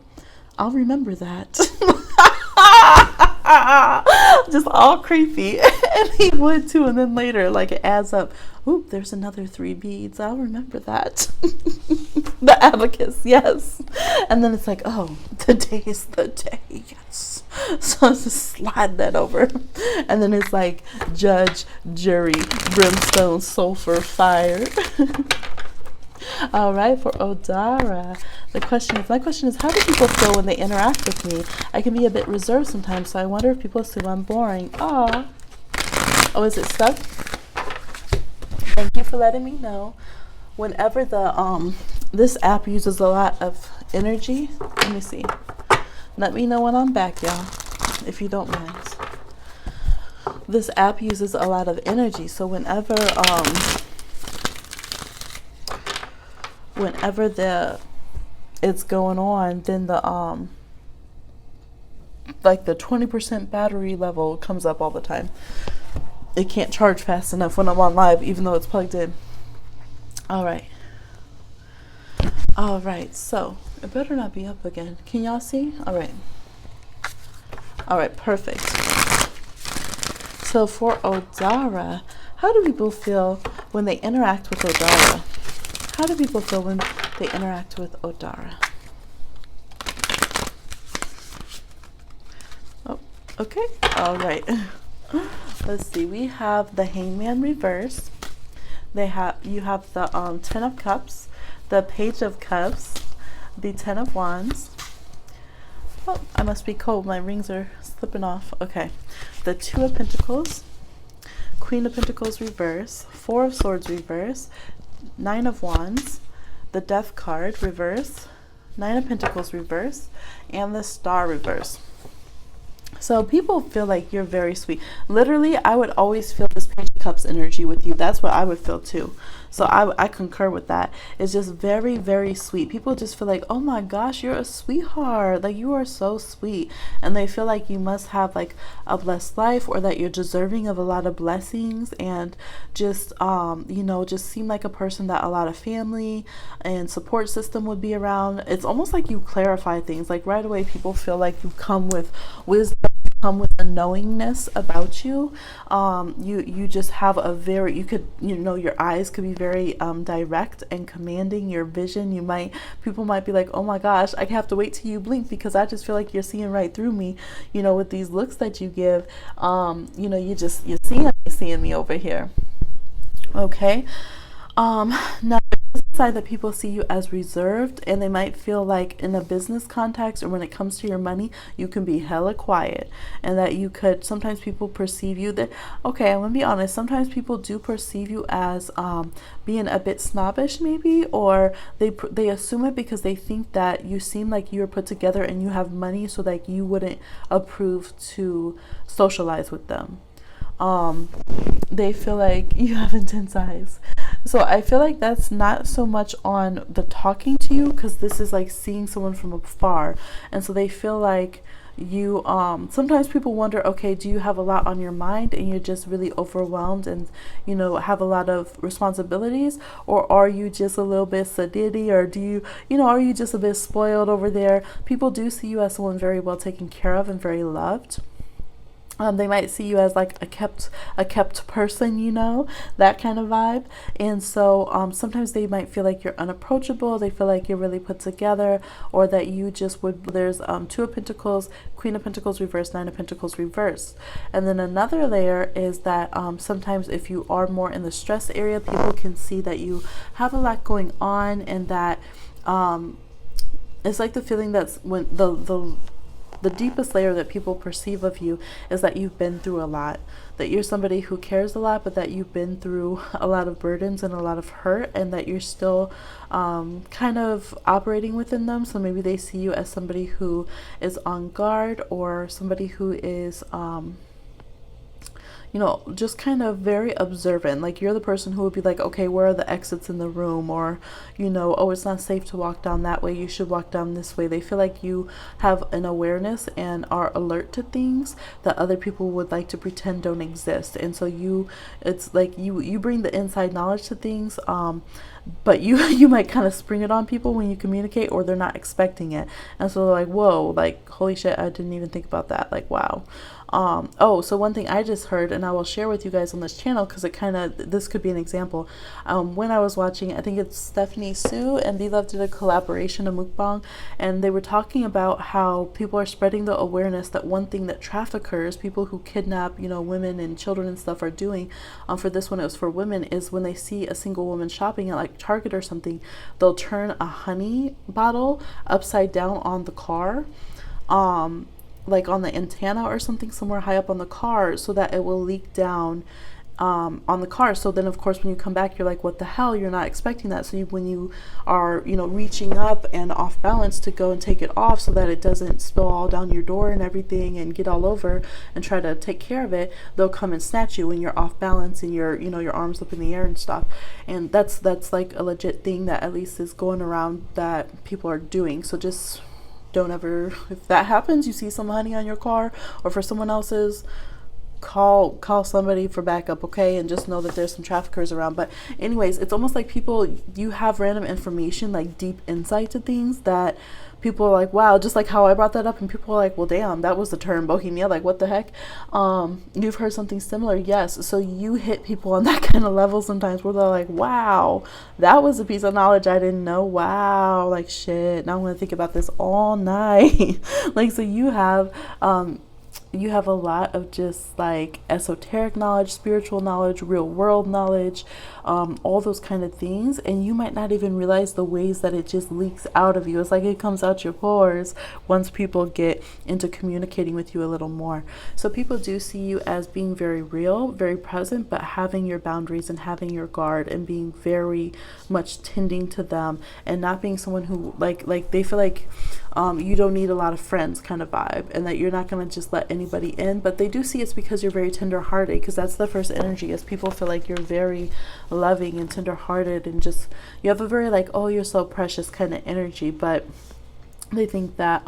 I'll remember that. Just all creepy. And he would, too. And then later, like, it adds up. Oop, there's another 3 beads. I'll remember that. The abacus, yes. And then it's like, oh, today is the day, yes. So just slide that over. And then it's like judge, jury, brimstone, sulfur, fire. All right, for Odara, my question is, how do people feel when they interact with me? I can be a bit reserved sometimes, so I wonder if people assume I'm boring. Oh, is it stuck? Thank you for letting me know. Whenever this app uses a lot of energy, let me see. Let me know when I'm back, y'all, if you don't mind. This app uses a lot of energy, so whenever it's going on, then the like the 20% battery level comes up all the time. It can't charge fast enough when I'm on live, even though it's plugged in. All right, so it better not be up again. Can y'all see? All right, perfect. So for Odara, how do people feel when they interact with Odara? How do people feel when they interact with Odara? Okay, all right. Let's see. We have the Hangman reverse. You have the Ten of Cups, the Page of Cups, the Ten of Wands. Oh, I must be cold. My rings are slipping off. Okay. The Two of Pentacles, Queen of Pentacles reverse, Four of Swords reverse, Nine of Wands, the Death card reverse, Nine of Pentacles reverse, and the Star reverse. So people feel like you're very sweet. Literally, I would always feel this Page of Cups energy with you. That's what I would feel too. So I concur with that. It's just very, very sweet. People just feel like, oh my gosh, you're a sweetheart. Like, you are so sweet. And they feel like you must have like a blessed life, or that you're deserving of a lot of blessings, and just, you know, just seem like a person that a lot of family and support system would be around. It's almost like you clarify things. Like right away, people feel like you come with wisdom, come with a knowingness about you. You just have a very, you know, your eyes could be very direct and commanding. Your vision, people might be like, oh my gosh, I have to wait till you blink because I just feel like you're seeing right through me, you know, with these looks that you give. You know, you're seeing me over here. Okay. Now, side that people see you as reserved, and they might feel like in a business context or when it comes to your money, you can be hella quiet, and that you could, sometimes people perceive you that, okay, I'm gonna be honest, sometimes people do perceive you as being a bit snobbish maybe, or they assume it because they think that you seem like you're put together and you have money, so that you wouldn't approve to socialize with them. They feel like you have intense eyes. So I feel like that's not so much on the talking to you, because this is like seeing someone from afar. And so they feel like you, sometimes people wonder, okay, do you have a lot on your mind and you're just really overwhelmed and, you know, have a lot of responsibilities? Or are you just a little bit sedity? Or do you know, are you just a bit spoiled over there? People do see you as someone very well taken care of and very loved. They might see you as like a kept person, you know, that kind of vibe. And so sometimes they might feel like you're unapproachable. They feel like you're really put together, or that you just would. There's Two of Pentacles, Queen of Pentacles reverse, Nine of Pentacles reverse. And then another layer is that sometimes if you are more in the stress area, people can see that you have a lot going on, and that it's like the feeling that's when the deepest layer that people perceive of you is that you've been through a lot, that you're somebody who cares a lot, but that you've been through a lot of burdens and a lot of hurt, and that you're still kind of operating within them. So maybe they see you as somebody who is on guard, or somebody who is you know, just kind of very observant. Like you're the person who would be like, okay, where are the exits in the room? Or, you know, oh, it's not safe to walk down that way, you should walk down this way. They feel like you have an awareness and are alert to things that other people would like to pretend don't exist. And so it's like you bring the inside knowledge to things, but you might kind of spring it on people when you communicate, or they're not expecting it. And so they're like, whoa, like, holy shit, I didn't even think about that. Like, wow. Oh, so one thing I just heard, and I will share with you guys on this channel, because this could be an example. When I was watching, I think it's Stephanie Sue and Beloved did a collaboration, a mukbang, and they were talking about how people are spreading the awareness that one thing that traffickers, people who kidnap, you know, women and children and stuff, are doing, for this one it was for women, is when they see a single woman shopping at like Target or something, they'll turn a honey bottle upside down on the car, like on the antenna or something, somewhere high up on the car, so that it will leak down on the car. So then of course when you come back, you're like, what the hell, you're not expecting that. So when you are, you know, reaching up and off balance to go and take it off so that it doesn't spill all down your door and everything and get all over, and try to take care of it, they'll come and snatch you when you're off balance and you're, you know, your arms up in the air and stuff. And that's like a legit thing that at least is going around that people are doing. So just don't ever, if that happens, you see some honey on your car or for someone else's, call somebody for backup, okay? And just know that there's some traffickers around. But anyways, it's almost like you have random information, like deep insight to things that people are like, wow, just like how I brought that up, and people are like, well, damn, that was the term bohemia, like what the heck. You've heard something similar. Yes. So you hit people on that kind of level sometimes, where they're like, wow, that was a piece of knowledge I didn't know. Wow, like shit, now I'm gonna think about this all night. Like, so you have you have a lot of just like esoteric knowledge, spiritual knowledge, real world knowledge, all those kind of things. And you might not even realize the ways that it just leaks out of you. It's like it comes out your pores once people get into communicating with you a little more. So people do see you as being very real, very present, but having your boundaries and having your guard and being very much tending to them, and not being someone who like they feel like you don't need a lot of friends kind of vibe, and that you're not going to just let anybody in. But they do see it's because you're very tender-hearted, because that's the first energy, is people feel like you're very loving and tender-hearted, and just you have a very like, oh, you're so precious kind of energy. But they think that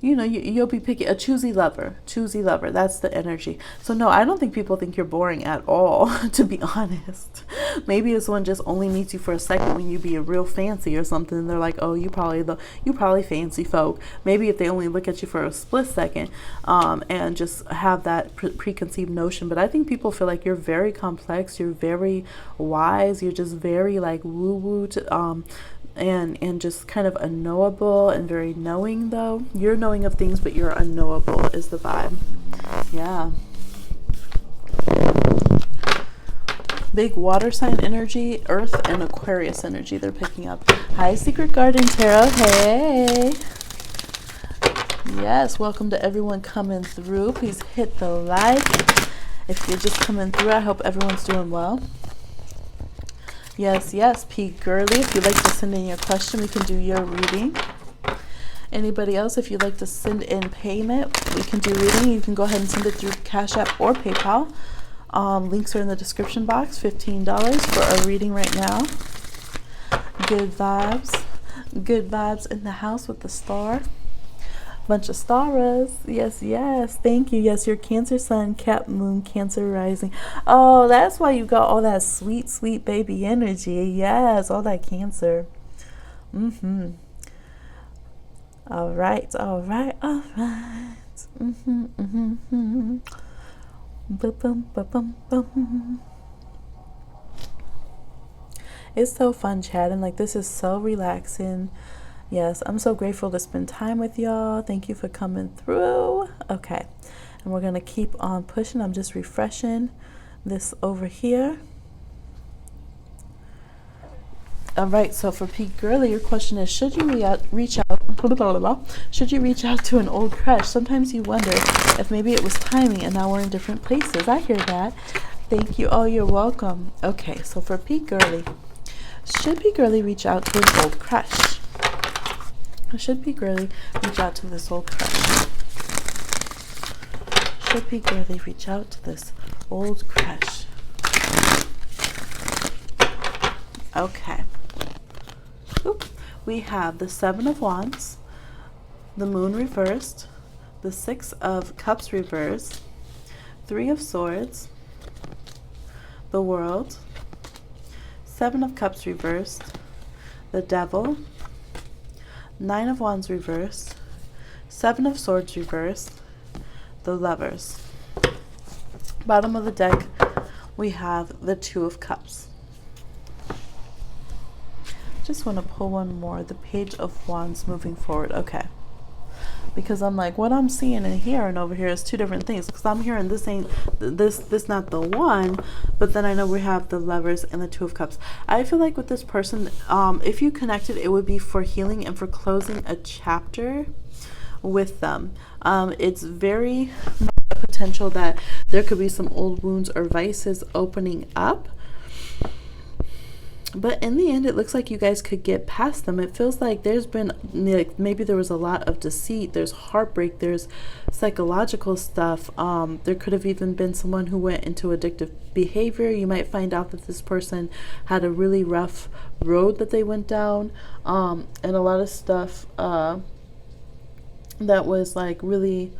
you know, you'll be picky, a choosy lover. That's the energy. So no, I don't think people think you're boring at all, to be honest. Maybe this one just only meets you for a second when you be a real fancy or something. They're like, oh, you probably fancy folk. Maybe if they only look at you for a split second, and just have that preconceived notion. But I think people feel like you're very complex. You're very wise. You're just very like woo woo and just kind of unknowable and very knowing. Though you're knowing of things, but you're unknowable is the vibe. Yeah. Big water sign energy, Earth and Aquarius energy they're picking up. Hi, Secret Garden Tarot. Hey. Yes, welcome to everyone coming through. Please hit the like. If you're just coming through, I hope everyone's doing well. Yes, P. Girly, if you'd like to send in your question, we can do your reading. Anybody else, if you'd like to send in payment, we can do reading. You can go ahead and send it through Cash App or PayPal. Links are in the description box. $15 for a reading right now. Good vibes in the house with the star. Bunch of stars. Yes, thank you. Yes, your Cancer sun, Cap moon, Cancer rising. Oh, that's why you got all that sweet baby energy. Yes, all that Cancer. All right. Boom. It's so fun chatting. Like, this is so relaxing. Yes, I'm so grateful to spend time with y'all. Thank you for coming through. Okay, and we're going to keep on pushing. I'm just refreshing this over here. All right, so for Pete Girly, your question is, should you reach out to an old crush? Sometimes you wonder if maybe it was timing and now we're in different places. I hear that. Thank you. Oh, you're welcome. Okay, so for Pete Girly, should Pete Girly reach out to an old crush? Should Pete Girly reach out to this old crush? Should Pete Girly reach out to this old crush? Okay. Oop. We have the Seven of Wands, the Moon reversed, the Six of Cups reversed, Three of Swords, the World, Seven of Cups reversed, the Devil, Nine of Wands reversed, Seven of Swords reversed, the Lovers. Bottom of the deck, we have the Two of Cups. Just want to pull one more, the Page of Wands moving forward. Okay. Because I'm like, what I'm seeing and hearing over here is two different things. Because I'm hearing this ain't this not the one, but then I know we have the Lovers and the Two of Cups. I feel like with this person, if you connected, it would be for healing and for closing a chapter with them. It's very much a potential that there could be some old wounds or vices opening up. But in the end, it looks like you guys could get past them. It feels like there's been, like, maybe there was a lot of deceit, there's heartbreak, there's psychological stuff. There could have even been someone who went into addictive behavior. You might find out that this person had a really rough road that they went down, and a lot of stuff that was like really,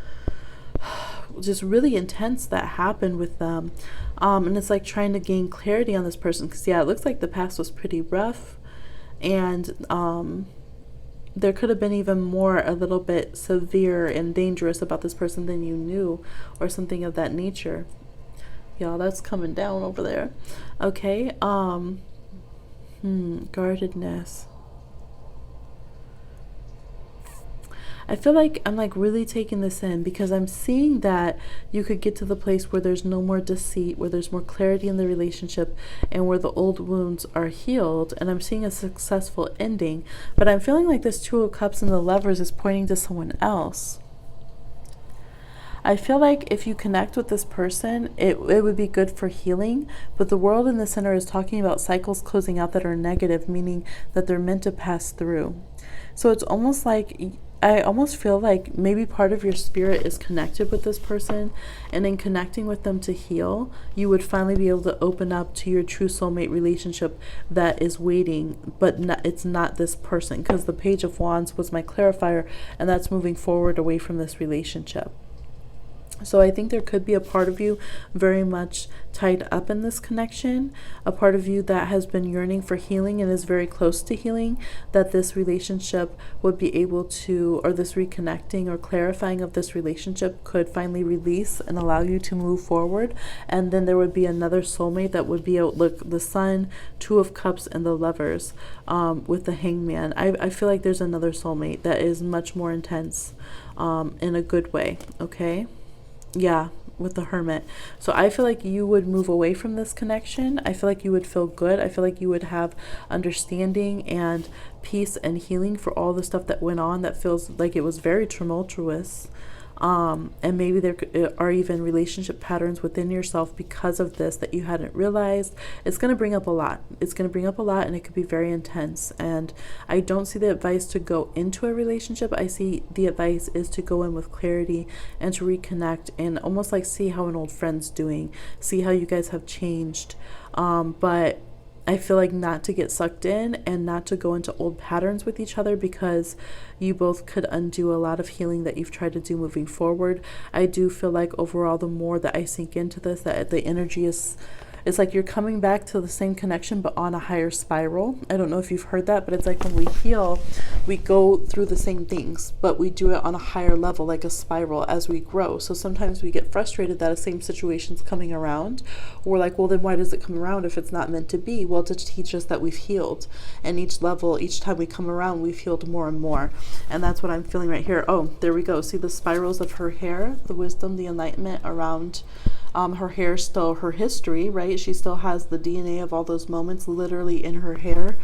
just really intense that happened with them. And it's like trying to gain clarity on this person, because yeah, it looks like the past was pretty rough, and there could have been even more, a little bit severe and dangerous about this person than you knew, or something of that nature. Y'all, that's coming down over there. Okay. Guardedness. I feel like I'm like really taking this in because I'm seeing that you could get to the place where there's no more deceit, where there's more clarity in the relationship, and where the old wounds are healed. And I'm seeing a successful ending. But I'm feeling like this Two of Cups and the Lovers is pointing to someone else. I feel like if you connect with this person, it would be good for healing. But the World in the center is talking about cycles closing out that are negative, meaning that they're meant to pass through. So it's almost like, I almost feel like maybe part of your spirit is connected with this person, and in connecting with them to heal, you would finally be able to open up to your true soulmate relationship that is waiting, but it's not this person, because the Page of Wands was my clarifier, and that's moving forward away from this relationship. So I think there could be a part of you very much tied up in this connection, a part of you that has been yearning for healing and is very close to healing, that this relationship would be able to, or this reconnecting or clarifying of this relationship could finally release and allow you to move forward. And then there would be another soulmate that would be, look, the Sun, Two of Cups, and the Lovers with the Hangman. I feel like there's another soulmate that is much more intense in a good way, okay? Yeah, with the Hermit. So I feel like you would move away from this connection. I feel like you would feel good. I feel like you would have understanding and peace and healing for all the stuff that went on that feels like it was very tumultuous. And maybe there are even relationship patterns within yourself because of this that you hadn't realized. It's going to bring up a lot. It's going to bring up a lot, and it could be very intense. And I don't see the advice to go into a relationship. I see the advice is to go in with clarity and to reconnect and almost like see how an old friend's doing, see how you guys have changed. But I feel like not to get sucked in and not to go into old patterns with each other, because you both could undo a lot of healing that you've tried to do moving forward. I do feel like overall, the more that I sink into this, that the energy is, it's like you're coming back to the same connection but on a higher spiral. I don't know if you've heard that, but it's like when we heal, we go through the same things, but we do it on a higher level, like a spiral as we grow. So sometimes we get frustrated that the same situation's coming around. We're like, well, then why does it come around if it's not meant to be? Well, to teach us that we've healed. And each level, each time we come around, we've healed more and more. And that's what I'm feeling right here. Oh, there we go. See the spirals of her hair, the wisdom, the enlightenment around her hair, still her history, right? She still has the DNA of all those moments literally in her hair,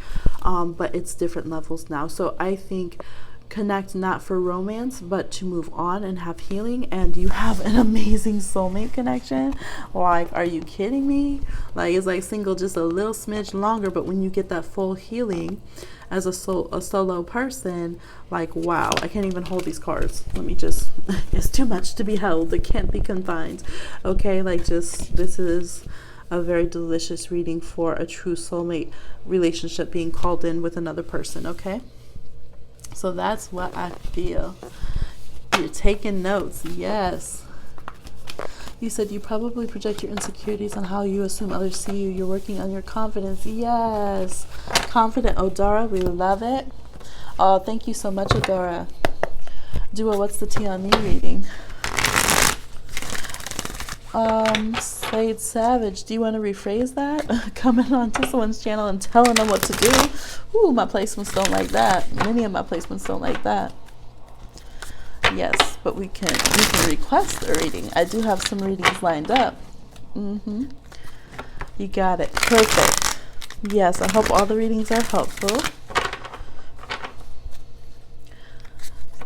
but it's different levels now. So I think connect not for romance, but to move on and have healing. And you have an amazing soulmate connection. Like, are you kidding me? Like, it's like single just a little smidge longer, but when you get that full healing as a solo person, like, wow, I can't even hold these cards. Let me just, it's too much to be held. It can't be confined. Okay, like, just, this is a very delicious reading for a true soulmate relationship being called in with another person, okay? So that's what I feel. You're taking notes, yes. You said you probably project your insecurities on how you assume others see you. You're working on your confidence. Yes. Confident Odara, we love it. Oh, thank you so much, Odara. Dua, what's the tea on me reading? Slade Savage, do you want to rephrase that? Coming onto someone's channel and telling them what to do? Ooh, my placements don't like that. Many of my placements don't like that. Yes, but we can request a reading. I do have some readings lined up. You got it. Perfect. Yes, I hope all the readings are helpful.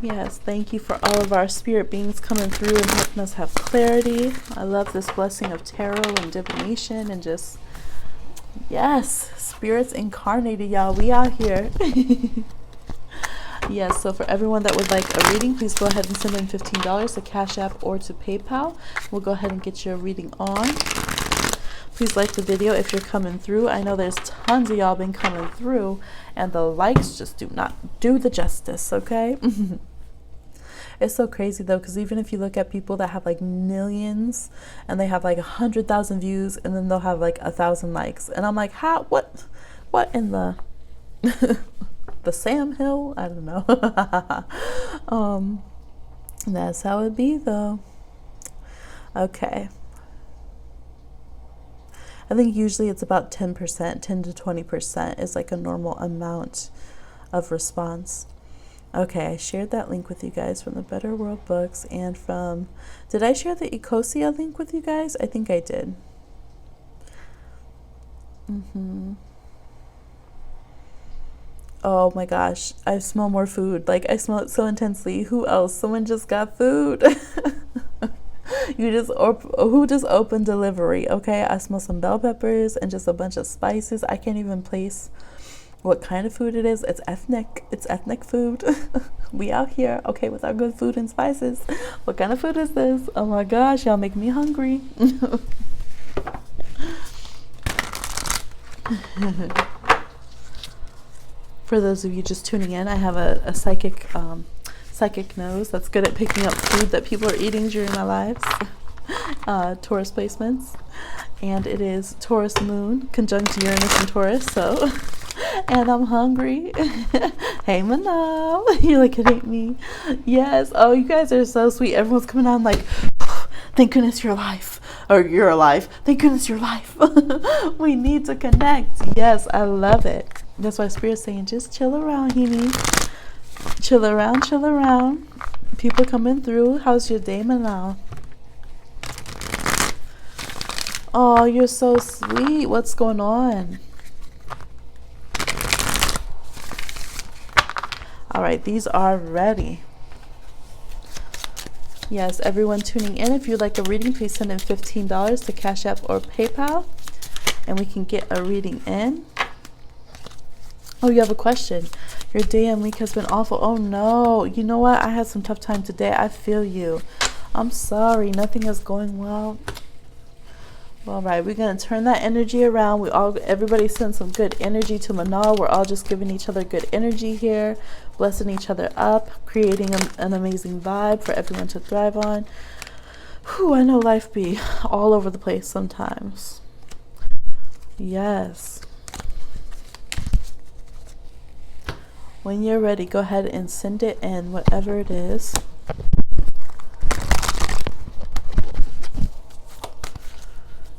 Yes, thank you for all of our spirit beings coming through and helping us have clarity. I love this blessing of tarot and divination and just, yes, spirits incarnated, y'all. We out here. Yes, so for everyone that would like a reading, please go ahead and send in $15 to Cash App or to PayPal. We'll go ahead and get your reading on. Please like the video if you're coming through. I know there's tons of y'all been coming through, and the likes just do not do the justice, okay? It's so crazy though, because even if you look at people that have like millions and they have like 100,000 views, and then they'll have like 1,000 likes, and I'm like, how? What in the the Sam Hill? I don't know. That's how it be though. Okay. I think usually it's about 10%, 10 to 20% is like a normal amount of response. Okay, I shared that link with you guys from the Better World books and from, did I share the Ecosia link with you guys? I think I did. Oh my gosh, I smell more food. Like, I smell it so intensely. Who else? Someone just got food. Who just opened delivery? Okay, I smell some bell peppers and just a bunch of spices. I can't even place what kind of food it is. It's ethnic. It's ethnic food. We out here, okay, with our good food and spices. What kind of food is this? Oh my gosh, y'all make me hungry. For those of you just tuning in, I have a psychic nose that's good at picking up food that people are eating during my lives. Taurus placements, and it is Taurus moon conjunct Uranus and Taurus, so and I'm hungry. Hey Manal, you're like, it ain't me. Yes. Oh, you guys are so sweet. Everyone's coming on like, thank goodness you're alive, or you're alive. Thank goodness you're alive. We need to connect. Yes, I love it. That's why Spirit's saying, just chill around, Hemi. Chill around, chill around. People coming through. How's your day, Manal? Oh, you're so sweet. What's going on? All right, these are ready. Yes, everyone tuning in, if you'd like a reading, please send in $15 to Cash App or PayPal, and we can get a reading in. Oh, you have a question. Your day and week has been awful. Oh, no. You know what? I had some tough time today. I feel you. I'm sorry. Nothing is going well. All right, we're going to turn that energy around. Everybody send some good energy to Manal. We're all just giving each other good energy here, blessing each other up, creating an amazing vibe for everyone to thrive on. Whew, I know life be all over the place sometimes. Yes. When you're ready, go ahead and send it in, whatever it is.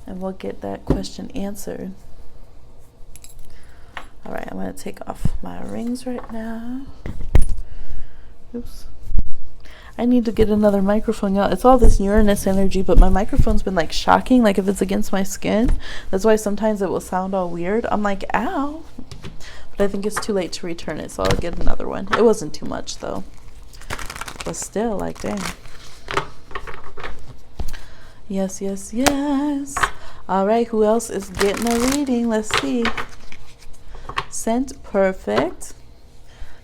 And we'll get that question answered. All right, I'm going to take off my rings right now. Oops. I need to get another microphone, y'all. It's all this Uranus energy, but my microphone's been like shocking, like if it's against my skin. That's why sometimes it will sound all weird. I'm like, ow. But I think it's too late to return it, so I'll get another one. It wasn't too much, though. But still, like, dang. Yes, yes, yes. All right, who else is getting a reading? Let's see. Sent, perfect.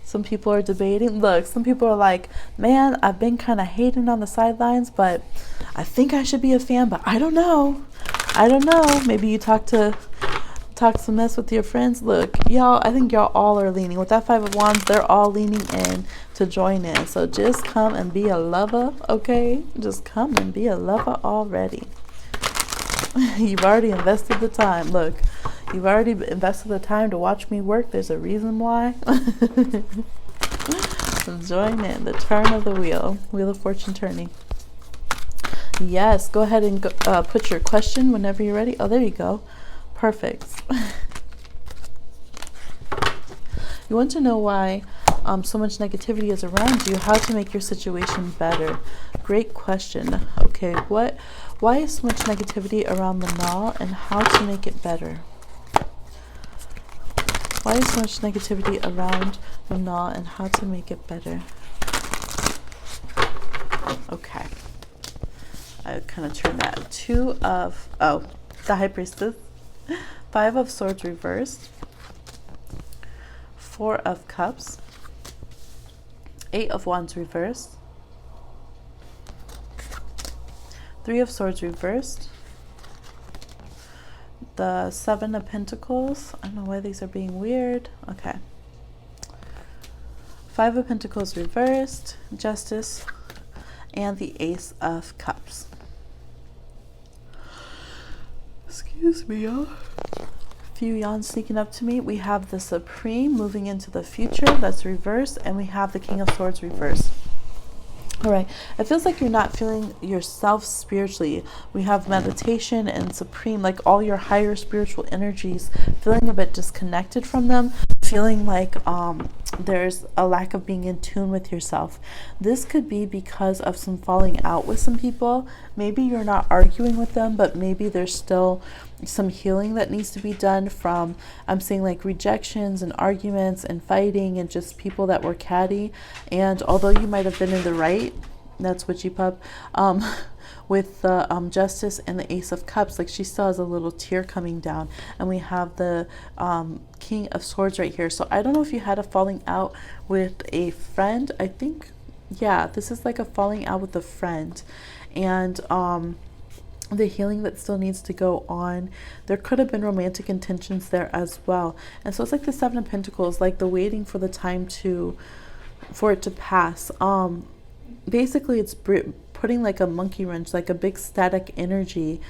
Some people are debating. Look, some people are like, man, I've been kind of hating on the sidelines, but I think I should be a fan, but I don't know. I don't know. Maybe you talk some mess with your friends. Look, y'all, I think y'all all are leaning. With that Five of Wands, they're all leaning in to join in. So just come and be a lover, okay? Just come and be a lover already. You've already invested the time. Look, you've already invested the time to watch me work. There's a reason why. So join in. The turn of the wheel. Wheel of Fortune turning. Yes, go ahead and put your question whenever you're ready. Oh, there you go. Perfect. You want to know why so much negativity is around you, how to make your situation better. Great question. Okay, why is so much negativity around Manal and how to make it better? Why is so much negativity around Manal and how to make it better? Okay. I kind of turn that. The High Priestess. 5 of Swords reversed. 4 of Cups. 8 of Wands reversed. 3 of Swords reversed. The 7 of Pentacles. I don't know why these are being weird. Okay. 5 of Pentacles reversed. Justice. And the Ace of Cups. Excuse me, y'all. Few yawns sneaking up to me. We have the Supreme moving into the future. That's reversed. And we have the King of Swords reversed. All right. It feels like you're not feeling yourself spiritually. We have meditation and Supreme, like all your higher spiritual energies, feeling a bit disconnected from them, feeling like there's a lack of being in tune with yourself. This could be because of some falling out with some people. Maybe you're not arguing with them, but maybe there's still some healing that needs to be done from, I'm seeing like rejections and arguments and fighting and just people that were catty. And although you might have been in the right, that's witchy pup, with the Justice and the Ace of Cups, like she still has a little tear coming down. And we have the King of Swords right here. So I don't know if you had a falling out with a friend. I think, yeah, this is like a falling out with a friend. And the healing that still needs to go on. There could have been romantic intentions there as well. And so it's like the Seven of Pentacles, like the waiting for the time for it to pass. Basically it's putting like a monkey wrench, like a big static energy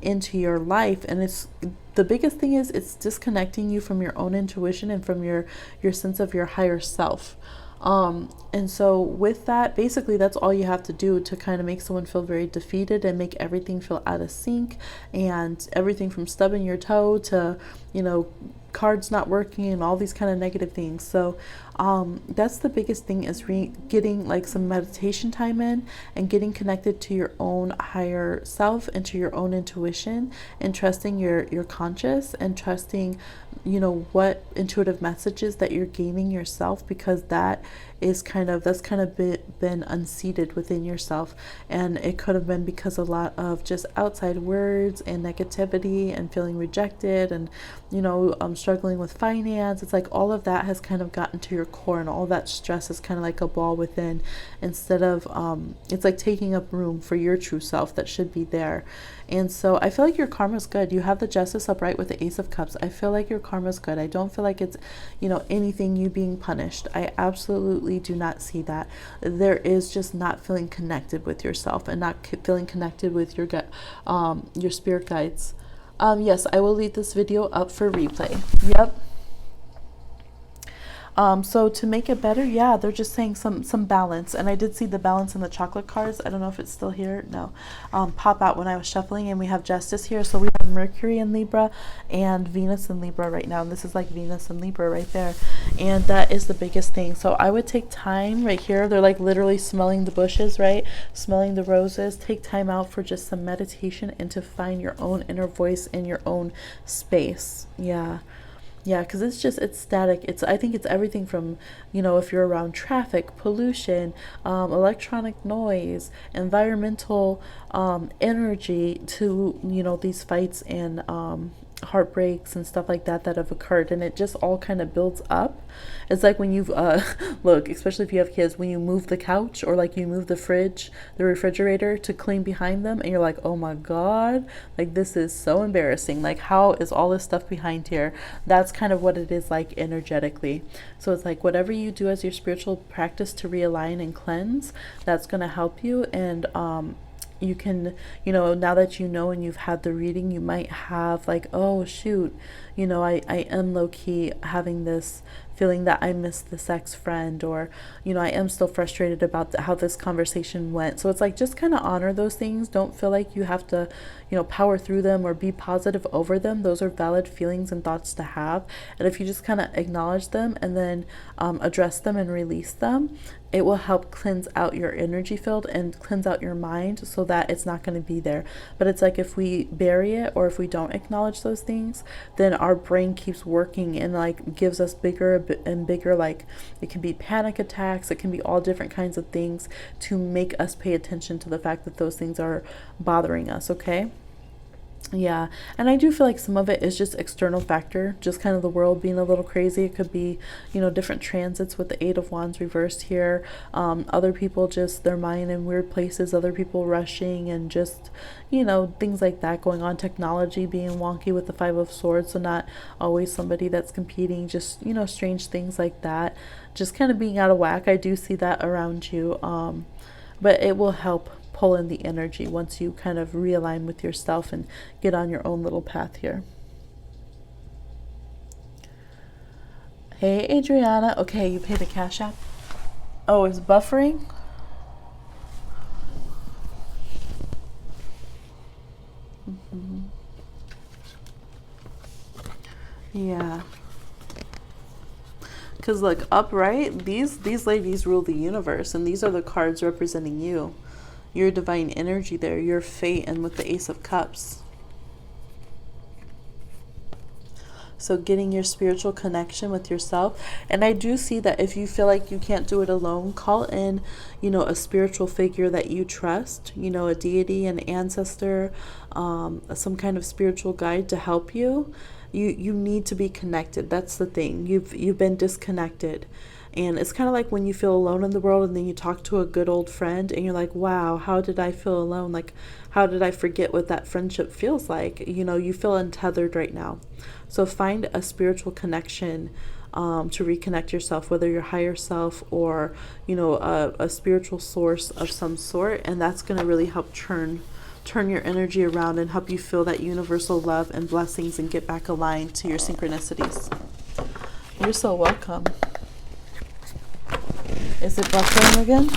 into your life. And it's, the biggest thing is it's disconnecting you from your own intuition and from your sense of your higher self. And so with that, basically that's all you have to do to kind of make someone feel very defeated and make everything feel out of sync, and everything from stubbing your toe to, you know, cards not working and all these kind of negative things. So that's the biggest thing, is getting like some meditation time in and getting connected to your own higher self and to your own intuition, and trusting your conscious, and trusting, you know, what intuitive messages that you're gaining yourself, because that's kind of been unseated within yourself. And it could have been because a lot of just outside words and negativity and feeling rejected, and, you know, struggling with finance. It's like all of that has kind of gotten to your core, and all that stress is kind of like a ball within, instead of it's like taking up room for your true self that should be there. And so I feel like your karma's good. You have the Justice upright with the Ace of Cups. I feel like your karma's good. I don't feel like it's, you know, anything you being punished. I absolutely do not see that. There is just not feeling connected with yourself, and not feeling connected with your spirit guides. Yes, I will leave this video up for replay. Yep. So to make it better, yeah, they're just saying some balance. And I did see the balance in the chocolate cards. I don't know if it's still here. No. Pop out when I was shuffling. And we have Justice here. So we have Mercury in Libra and Venus in Libra right now. And this is like Venus and Libra right there. And that is the biggest thing. So I would take time right here. They're like literally smelling the bushes, right? Smelling the roses. Take time out for just some meditation and to find your own inner voice in your own space. Yeah. Yeah, because it's static. I think it's everything from, you know, if you're around traffic, pollution, electronic noise, environmental energy, to, you know, these fights and heartbreaks and stuff like that have occurred. And it just all kind of builds up. It's like when you've look, especially if you have kids, when you move the couch, or like you move the refrigerator to clean behind them, and you're like, oh my god, like this is so embarrassing, like how is all this stuff behind here? That's kind of what it is like energetically. So it's like whatever you do as your spiritual practice to realign and cleanse, that's going to help you. And you can, you know, now that you know and you've had the reading, you might have like, oh shoot, you know, I am low-key having this feeling that I missed this ex-friend, or, you know, I am still frustrated about how this conversation went. So it's like, just kind of honor those things. Don't feel like you have to, you know, power through them or be positive over them. Those are valid feelings and thoughts to have. And if you just kind of acknowledge them and then address them and release them, it will help cleanse out your energy field and cleanse out your mind, so that it's not going to be there. But it's like, if we bury it, or if we don't acknowledge those things, then our brain keeps working and like gives us bigger and bigger, like it can be panic attacks, it can be all different kinds of things to make us pay attention to the fact that those things are bothering us. Okay. Yeah, and I do feel like some of it is just external factor, just kind of the world being a little crazy. It could be, you know, different transits with the Eight of Wands reversed here. Other people just their mind in weird places, other people rushing, and just, you know, things like that going on. Technology being wonky with the Five of Swords, so not always somebody that's competing, just, you know, strange things like that. Just kind of being out of whack. I do see that around you, but it will help pull in the energy once you kind of realign with yourself and get on your own little path here. Hey Adriana, okay, you paid the Cash App. Oh, it's buffering. Yeah. Because look, upright, these ladies rule the universe, and these are the cards representing you. Your divine energy there, your fate, and with the Ace of Cups. So getting your spiritual connection with yourself. And I do see that if you feel like you can't do it alone, call in, you know, a spiritual figure that you trust, you know, a deity, an ancestor, some kind of spiritual guide to help you. You need to be connected. That's the thing. You've been disconnected. And it's kind of like when you feel alone in the world and then you talk to a good old friend and you're like, wow, how did I feel alone? Like, how did I forget what that friendship feels like? You know, you feel untethered right now. So find a spiritual connection to reconnect yourself, whether your higher self or, you know, a spiritual source of some sort. And that's going to really help turn your energy around and help you feel that universal love and blessings and get back aligned to your synchronicities. You're so welcome. Is it buffering again?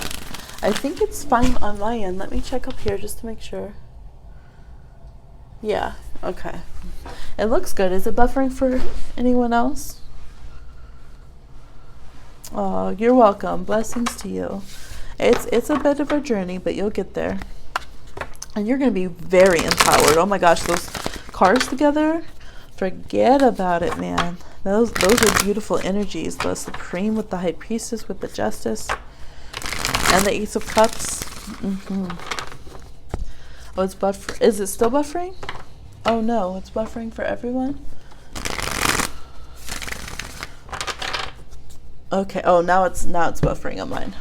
I think it's fine on my end. Let me check up here just to make sure. Yeah, okay. It looks good. Is it buffering for anyone else? Oh, you're welcome. Blessings to you. It's a bit of a journey, but you'll get there. And you're going to be very empowered. Oh my gosh, those cards together, forget about it, man. Those are beautiful energies. The Supreme with the High Priestess with the Justice and the Ace of Cups. Oh, it's buffering. Is it still buffering? Oh no, it's buffering for everyone. Okay. Oh, now it's buffering on mine.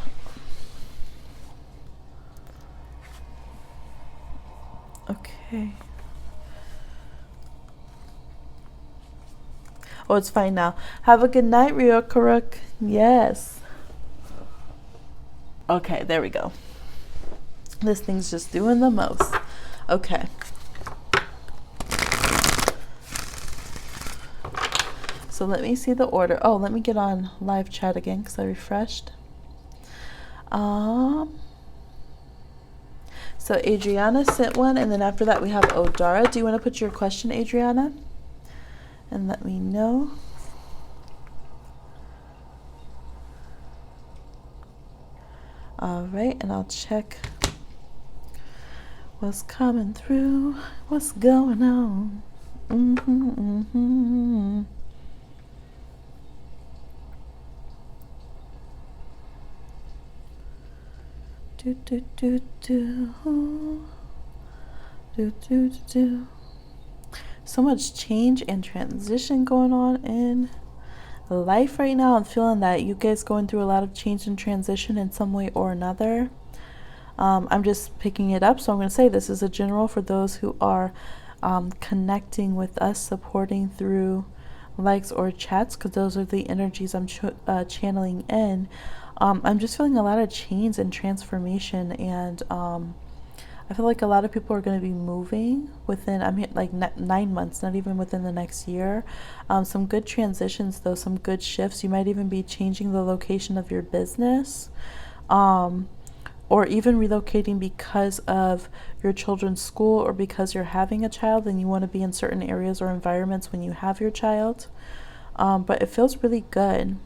Okay. Oh, it's fine now. Have a good night, Ryokaruk. Yes. Okay, there we go. This thing's just doing the most. Okay. So let me see the order. Oh, let me get on live chat again because I refreshed. So Adriana sent one, and then after that we have Odara. Do you want to put your question, Adriana? And let me know. All right, and I'll check what's coming through, what's going on. Do do do do do do do. So much change and transition going on in life right now. I'm feeling that you guys going through a lot of change and transition in some way or another. I'm just picking it up, so I'm going to say this is a general for those who are connecting with us, supporting through likes or chats, because those are the energies I'm channeling in. I'm just feeling a lot of change and transformation, and I feel like a lot of people are going to be moving within, like 9 months, not even within the next year. Some good transitions, though, some good shifts. You might even be changing the location of your business, or even relocating because of your children's school, or because you're having a child and you want to be in certain areas or environments when you have your child. But it feels really good.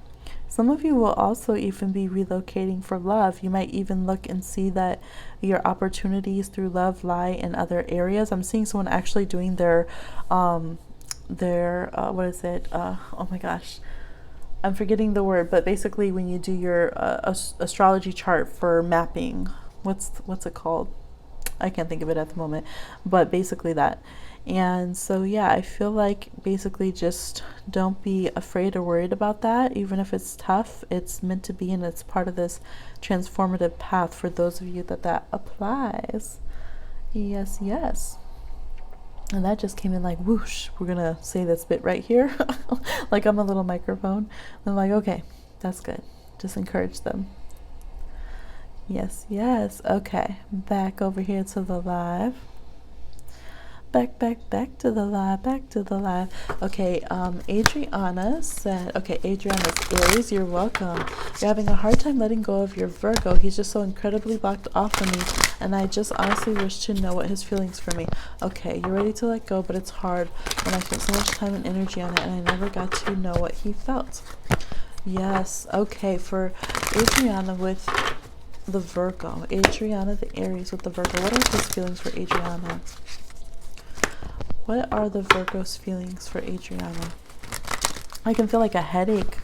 Some of you will also even be relocating for love. You might even look and see that your opportunities through love lie in other areas. I'm seeing someone actually doing their what is it? Oh my gosh, I'm forgetting the word. But basically, when you do your astrology chart for mapping, what's it called? I can't think of it at the moment. But basically that. And so, yeah, I feel like basically just don't be afraid or worried about that. Even if it's tough, it's meant to be, and it's part of this transformative path for those of you that applies. Yes, yes. And that just came in like whoosh. We're going to say this bit right here. Like I'm a little microphone. I'm like, okay, that's good. Just encourage them. Yes, yes. Okay, back over here to the live. Back to the live. Okay, Adriana said, okay, Adriana's Aries, you're welcome. You're having a hard time letting go of your Virgo. He's just so incredibly blocked off from me, and I just honestly wish to know what his feelings for me. Okay, you're ready to let go, but it's hard when I spent so much time and energy on it, and I never got to know what he felt. Yes. Okay. For Adriana with the Virgo. Adriana, the Aries with the Virgo. What are his feelings for Adriana? What are the Virgo's feelings for Adriana? I can feel like a headache.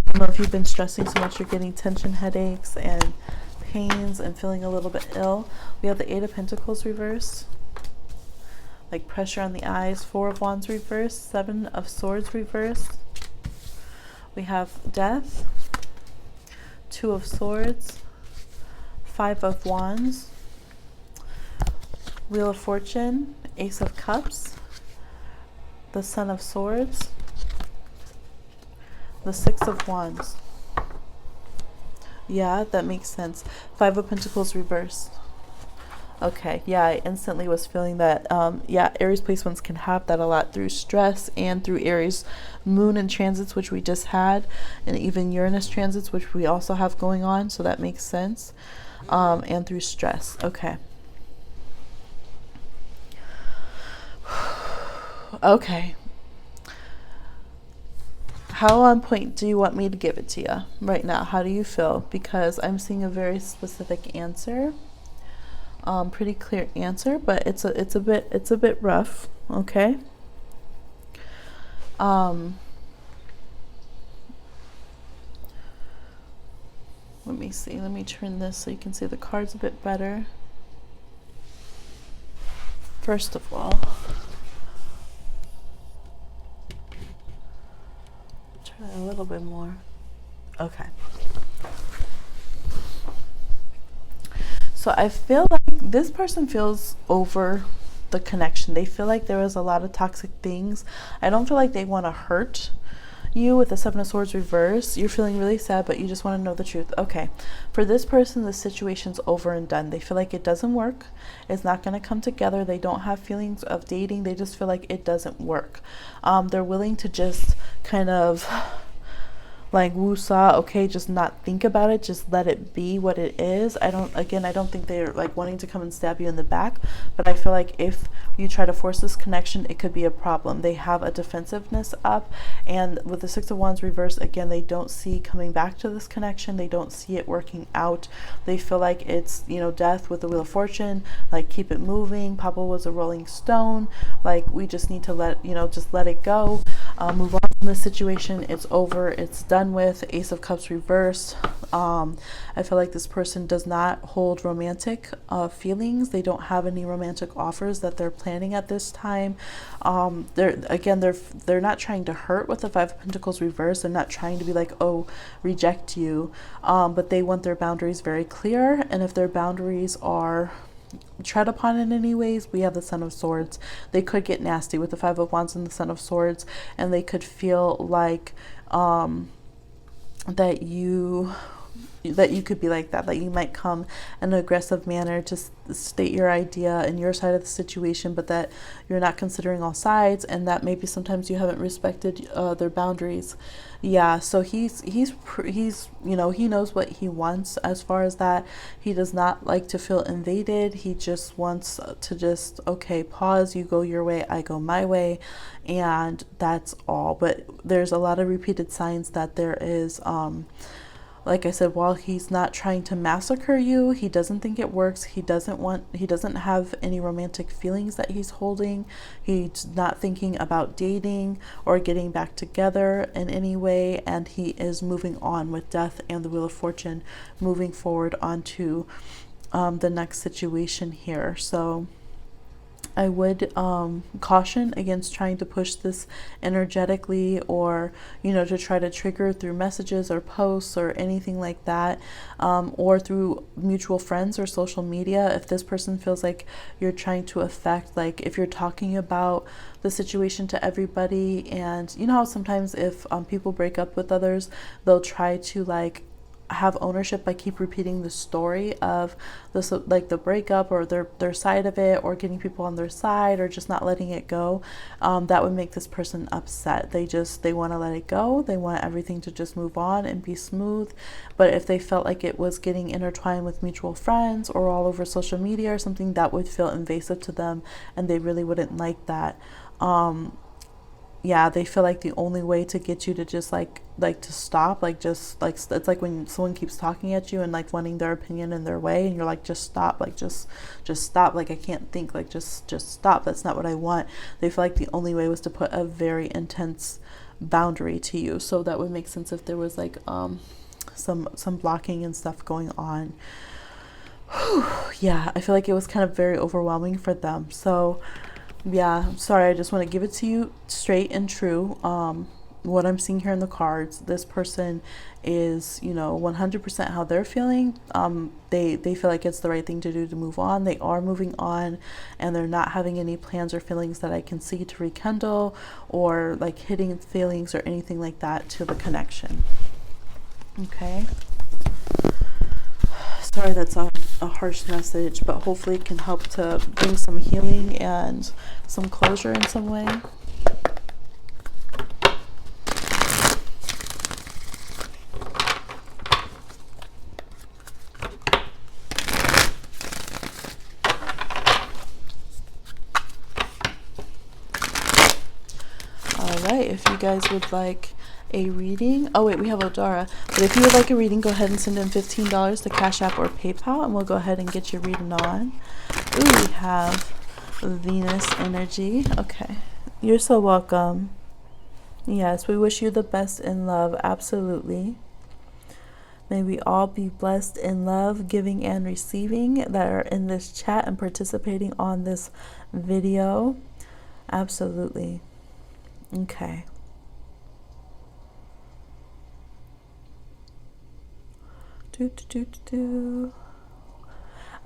I don't know if you've been stressing so much, you're getting tension headaches and pains and feeling a little bit ill. We have the Eight of Pentacles reversed, like pressure on the eyes. Four of Wands reversed, Seven of Swords reversed. We have Death, Two of Swords, Five of Wands, Wheel of Fortune, Ace of Cups, the Sun of Swords, the Six of Wands. Yeah, that makes sense. Five of Pentacles reversed. Okay, yeah, I instantly was feeling that. Yeah, Aries placements can have that a lot through stress and through Aries moon and transits, which we just had, and even Uranus transits, which we also have going on. So that makes sense. And through stress. Okay. Okay. How on point do you want me to give it to you right now? How do you feel? Because I'm seeing a very specific answer. Pretty clear answer, but it's a bit rough. Okay. Let me see. Let me turn this so you can see the cards a bit better. First of all, turn it a little bit more. Okay. So I feel like this person feels over the connection. They feel like there was a lot of toxic things. I don't feel like they want to hurt you with the Seven of Swords reverse. You're feeling really sad, but you just want to know the truth. Okay. For this person, the situation's over and done. They feel like it doesn't work. It's not going to come together. They don't have feelings of dating. They just feel like it doesn't work. They're willing to just kind of like woosah, okay, just not think about it, just let it be what it is. I don't think they're like wanting to come and stab you in the back, but I feel like if you try to force this connection, it could be a problem. They have a defensiveness up, and with the Six of Wands reversed, again, they don't see coming back to this connection. They don't see it working out. They feel like it's, you know, death with the Wheel of Fortune, like keep it moving. Papa was a rolling stone, like we just need to just let it go, move on from this situation. It's over, it's done with. Ace of Cups reversed. I feel like this person does not hold romantic feelings. They don't have any romantic offers that they're planning at this time. They're not trying to hurt with the Five of Pentacles reversed. They're not trying to be like, oh, reject you, but they want their boundaries very clear. And if their boundaries are tread upon in any ways, we have the Son of Swords. They could get nasty with the Five of Wands and the Son of Swords, and they could feel like that you could be like that you might come in an aggressive manner to state your idea and your side of the situation, but that you're not considering all sides, and that maybe sometimes you haven't respected their boundaries. Yeah, so he's you know, he knows what he wants as far as that. He does not like to feel invaded. He just wants to just, okay, pause, you go your way, I go my way, and that's all. But there's a lot of repeated signs that there is like I said, while he's not trying to massacre you, he doesn't think it works. He doesn't have any romantic feelings that he's holding. He's not thinking about dating or getting back together in any way. And he is moving on with Death and the Wheel of Fortune, moving forward onto the next situation here. So I would caution against trying to push this energetically, or, you know, to try to trigger through messages or posts or anything like that, or through mutual friends or social media. If this person feels like you're trying to affect, like if you're talking about the situation to everybody, and you know how sometimes if people break up with others, they'll try to like have ownership by keep repeating the story of this, like the breakup or their side of it, or getting people on their side, or just not letting it go. That would make this person upset. They want to let it go. They want everything to just move on and be smooth. But if they felt like it was getting intertwined with mutual friends or all over social media or something, that would feel invasive to them, and they really wouldn't like that. yeah, they feel like the only way to get you to just like to stop, like just like it's like when someone keeps talking at you and like wanting their opinion in their way, and you're like, just stop, like just stop, like I can't think, like just stop, that's not what I want. They feel like the only way was to put a very intense boundary to you. So that would make sense if there was like some blocking and stuff going on. Yeah, I feel like it was kind of very overwhelming for them. So yeah, I'm sorry, I just want to give it to you straight and true. What I'm seeing here in the cards, this person is, you know, 100% how they're feeling. They feel like it's the right thing to do to move on. They are moving on, and they're not having any plans or feelings that I can see to rekindle, or like hitting feelings or anything like that to the connection. Okay. Sorry, that's a harsh message, but hopefully it can help to bring some healing and some closure in some way. Alright, if you guys would like a reading, oh wait, we have Odara, but if you would like a reading, go ahead and send in $15 to Cash App or PayPal, and we'll go ahead and get your reading on. Ooh, we have Venus energy. Okay, you're so welcome. Yes, we wish you the best in love, absolutely. May we all be blessed in love, giving and receiving, that are in this chat and participating on this video. Absolutely. Okay.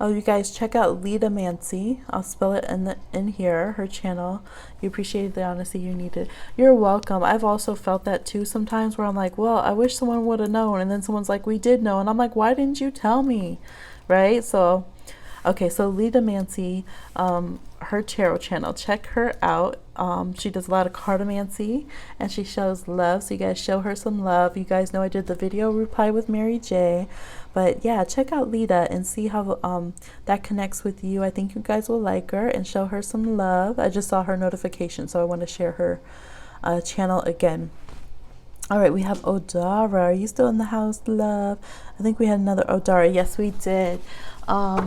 Oh, you guys, check out Lita Mancy. I'll spell it in here, her channel. You appreciate the honesty you needed. You're welcome. I've also felt that too sometimes, where I'm like, well, I wish someone would have known, and then someone's like, we did know, and I'm like, why didn't you tell me? Right? So okay, so Lita Mancy, her tarot channel, check her out. She does a lot of cartomancy, and she shows love, so you guys show her some love. You guys know I did the video reply with Mary J, but yeah, check out Lita and see how that connects with you. I think you guys will like her, and show her some love. I just saw her notification, so I want to share her channel again. All right, we have Odara. Are you still in the house, love? I think we had another Odara. Yes, we did. How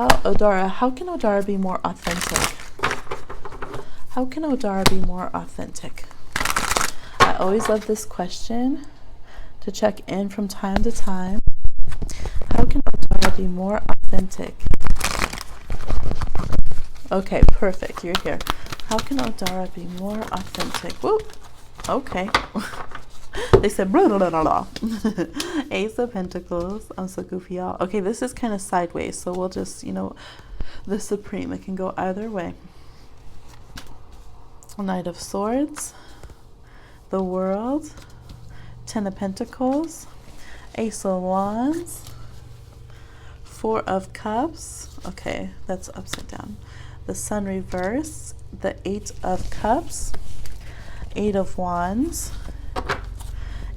can Odara be more authentic? How can Odara be more authentic? I always love this question to check in from time to time. How can Odara be more authentic? Okay, perfect. You're here. How can Odara be more authentic? Whoop. Okay. They said blah, blah, blah, blah. Ace of Pentacles. I'm so goofy, y'all. Okay, this is kind of sideways, so we'll just, you know, the Supreme. It can go either way. Knight of Swords, the World, Ten of Pentacles, Ace of Wands, Four of Cups. Okay, that's upside down. The Sun reverse, the Eight of Cups, Eight of Wands,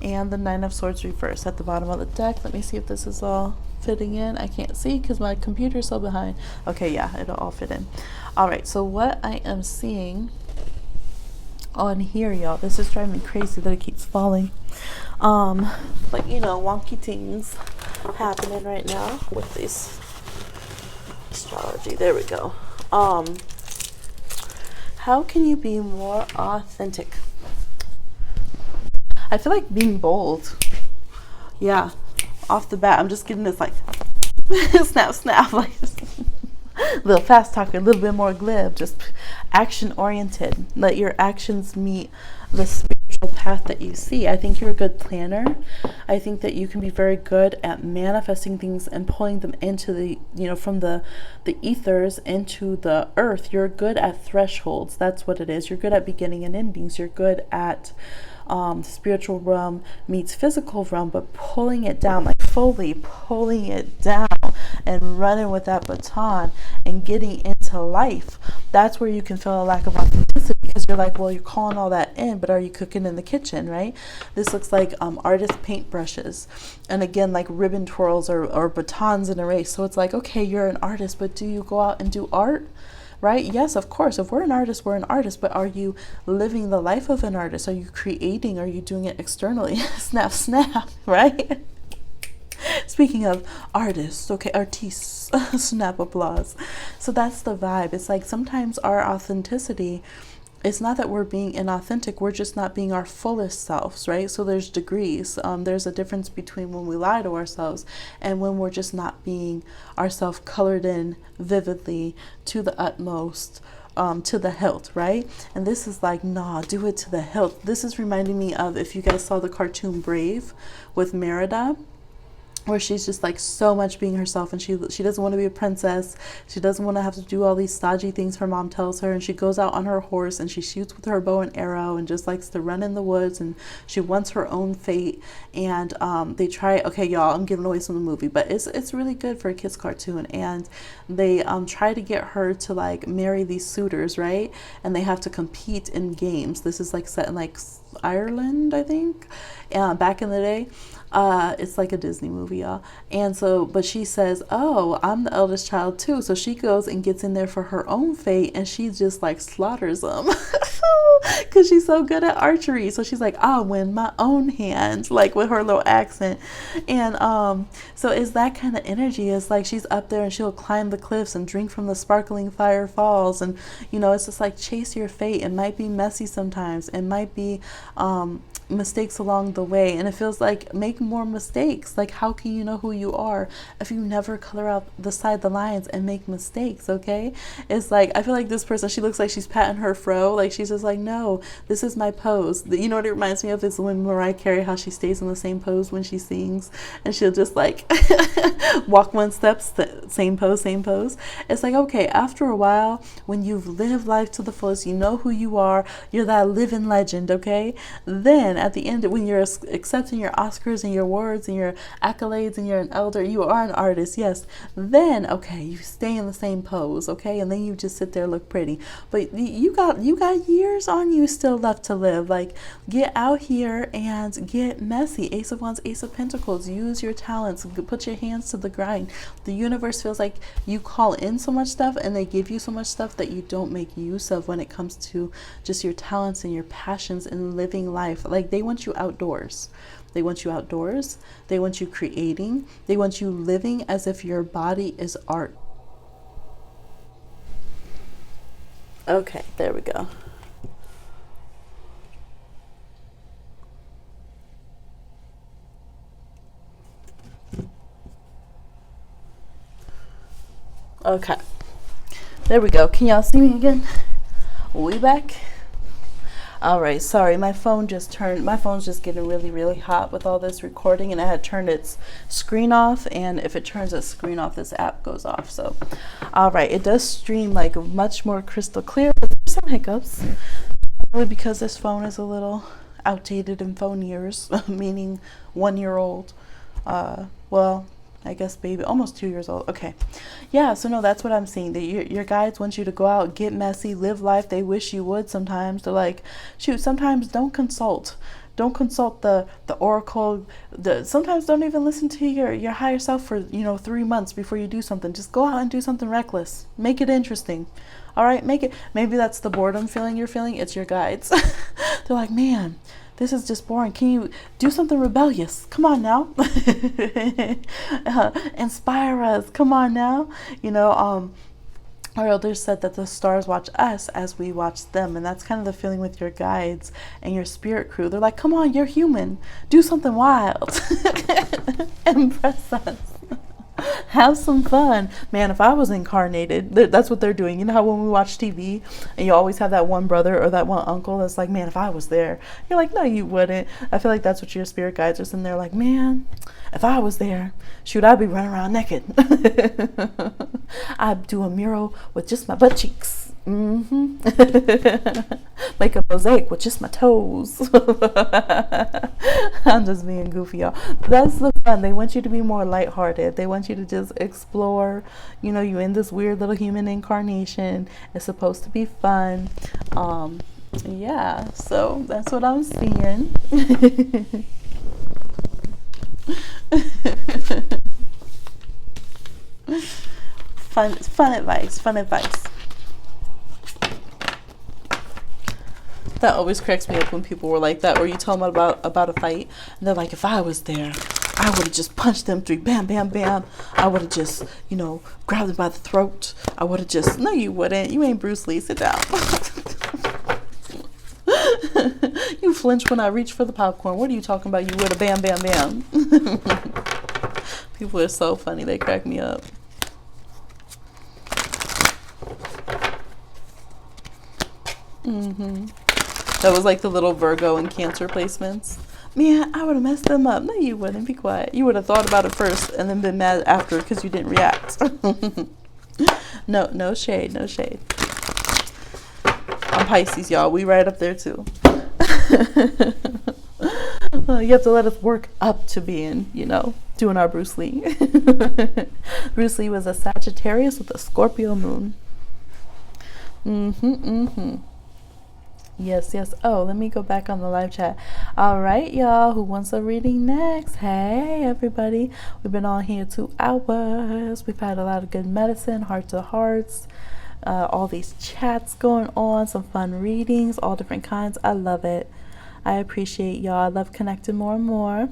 and the Nine of Swords reverse at the bottom of the deck. Let me see if this is all fitting in. I can't see because my computer's so behind. Okay, yeah, it'll all fit in. All right, so what I am seeing on here, y'all, this is driving me crazy that it keeps falling. Like, you know, wonky things happening right now with this astrology. There we go. How can you be more authentic? I feel like being bold. Yeah, off the bat, I'm just getting this like snap, snap, like a little fast talker, a little bit more glib, just action oriented. Let your actions meet the spiritual path that you see. I think you're a good planner. I think that you can be very good at manifesting things and pulling them into the, you know, from the ethers into the earth. You're good at thresholds. That's what it is. You're good at beginning and endings. You're good at spiritual realm meets physical realm, but pulling it down, like fully pulling it down and running with that baton and getting into life. That's where you can feel a lack of authenticity, because you're like, well, you're calling all that in, but are you cooking in the kitchen, right? This looks like artist paintbrushes, and again, like ribbon twirls or batons in a race. So it's like, okay, you're an artist, but do you go out and do art? right? Yes, of course. If we're an artist, we're an artist, but are you living the life of an artist? Are you creating? Are you doing it externally? Snap, snap, right? Speaking of artists, okay, artistes, snap applause. So that's the vibe. It's like sometimes our authenticity, it's not that we're being inauthentic, we're just not being our fullest selves, right? So there's degrees. There's a difference between when we lie to ourselves and when we're just not being ourselves colored in vividly to the utmost. To the hilt, right? And this is like, nah, do it to the hilt. This is reminding me of, if you guys saw the cartoon Brave with Merida, where she's just like so much being herself, and she doesn't want to be a princess. She doesn't want to have to do all these stodgy things her mom tells her, and she goes out on her horse and she shoots with her bow and arrow and just likes to run in the woods, and she wants her own fate. And they try, okay y'all, I'm giving away some of the movie, but it's really good for a kids cartoon. And they try to get her to like marry these suitors, right? And they have to compete in games. This is like set in like Ireland, I think, back in the day. It's like a Disney movie, y'all. And so, but she says, oh, I'm the eldest child too. So she goes and gets in there for her own fate, and she just like slaughters them because she's so good at archery. So she's like, I'll win my own hand, like with her little accent. And so it's that kind of energy. It's like she's up there and she'll climb the cliffs and drink from the sparkling fire falls. And, you know, it's just like chase your fate. It might be messy sometimes. It might be mistakes along the way, and it feels like make more mistakes. Like, how can you know who you are if you never color out the lines and make mistakes? Okay, it's like, I feel like this person, she looks like she's patting her fro, like she's just like, no, this is my pose. You know what it reminds me of is when Mariah Carey, how she stays in the same pose when she sings, and she'll just like walk one step, same pose, same pose. It's like, okay, after a while, when you've lived life to the fullest, you know who you are, you're that living legend. Okay, then at the end, when you're accepting your Oscars and your awards and your accolades and you're an elder, you are an artist, yes, then okay, you stay in the same pose, okay, and then you just sit there, look pretty, but you got years on you still left to live. Like, get out here and get messy. Ace of Wands, Ace of Pentacles. Use your talents, put your hands to the grind. The universe feels like you call in so much stuff and they give you so much stuff that you don't make use of when it comes to just your talents and your passions and living life. Like, they want you outdoors. They want you outdoors. They want you creating. They want you living as if your body is art. Okay, there we go. Okay, there we go. Can y'all see me again? We back? All right, sorry, my phone's just getting really hot with all this recording, and I had turned its screen off, and if it turns its screen off, this app goes off. So, all right, it does stream like much more crystal clear, but there's some hiccups, probably because this phone is a little outdated in phone years, meaning 1 year old. Well, I guess baby, almost 2 years old. Okay. Yeah, so no, that's what I'm seeing. That your guides want you to go out, get messy, live life. They wish you would sometimes. They're like, shoot, sometimes don't consult. Don't consult the oracle. Sometimes don't even listen to your higher self for 3 months before you do something. Just go out and do something reckless. Make it interesting. All right, make it. Maybe that's the boredom feeling you're feeling. It's your guides. They're like, man, this is just boring. Can you do something rebellious? Come on now. Inspire us. Come on now. Our elders said that the stars watch us as we watch them. And that's kind of the feeling with your guides and your spirit crew. They're like, come on, you're human. Do something wild. Impress us. Have some fun. Man, if I was incarnated, that's what they're doing. You know how when we watch TV and you always have that one brother or that one uncle that's like, man, if I was there. You're like, no, you wouldn't. I feel like that's what your spirit guides are sitting there like, man, if I was there, shoot, I'd be running around naked. I'd do a mural with just my butt cheeks. Make a mosaic with just my toes. I'm just being goofy, y'all. That's the fun. They want you to be more lighthearted. They want you to just explore. You in this weird little human incarnation. It's supposed to be fun. Yeah, so that's what I'm seeing. Fun advice. That always cracks me up when people were like that, or you tell them about a fight, and they're like, if I was there, I would have just punched them three, bam, bam, bam. I would have just, grabbed them by the throat. I would have just, no, you wouldn't. You ain't Bruce Lee. Sit down. You flinch when I reach for the popcorn. What are you talking about? You would have bam, bam, bam. People are so funny. They crack me up. That was like the little Virgo and Cancer placements. Man, I would have messed them up. No, you wouldn't. Be quiet. You would have thought about it first and then been mad after because you didn't react. No shade. No shade. I'm Pisces, y'all. We right up there too. You have to let us work up to being, doing our Bruce Lee. Bruce Lee was a Sagittarius with a Scorpio moon. Yes. Oh, let me go back on the live chat. All right, y'all. Who wants a reading next? Hey, everybody. We've been on here 2 hours. We've had a lot of good medicine, heart to hearts, all these chats going on, some fun readings, all different kinds. I love it. I appreciate y'all. I love connecting more and more.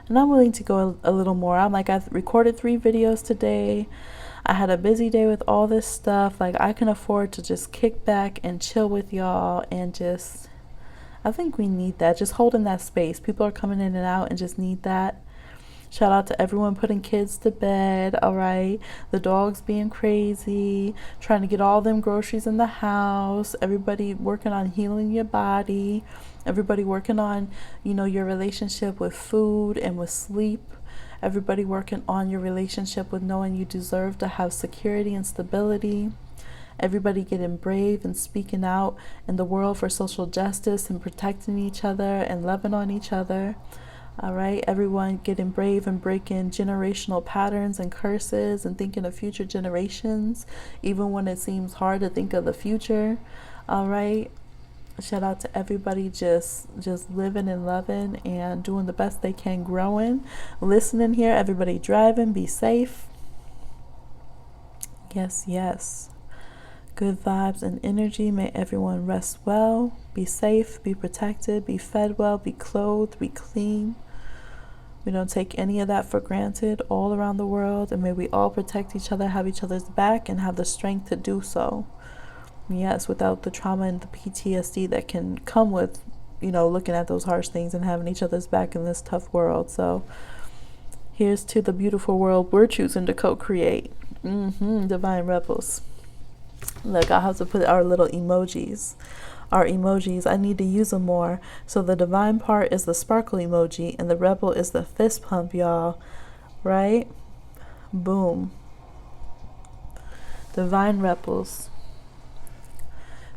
And I'm willing to go a little more. I've recorded 3 videos today. I had a busy day with all this stuff. I can afford to just kick back and chill with y'all and I think we need that. Just holding that space. People are coming in and out and just need that. Shout out to everyone putting kids to bed, all right? The dogs being crazy, trying to get all them groceries in the house, everybody working on healing your body, everybody working on, your relationship with food and with sleep. Everybody working on your relationship with knowing you deserve to have security and stability. Everybody getting brave and speaking out in the world for social justice and protecting each other and loving on each other. All right, everyone getting brave and breaking generational patterns and curses and thinking of future generations, even when it seems hard to think of the future. All right. Shout out to everybody just living and loving and doing the best they can, growing, listening here. Everybody driving, be safe. Yes. Good vibes and energy. May everyone rest well, be safe, be protected, be fed well, be clothed, be clean. We don't take any of that for granted all around the world. And may we all protect each other, have each other's back, and have the strength to do so. Yes, without the trauma and the PTSD that can come with, looking at those harsh things and having each other's back in this tough world. So here's to the beautiful world we're choosing to co-create. Divine Rebels. Look, I'll have to put our little emojis. Our emojis, I need to use them more. So the divine part is the sparkle emoji and the rebel is the fist pump, y'all. Right? Boom. Divine Rebels.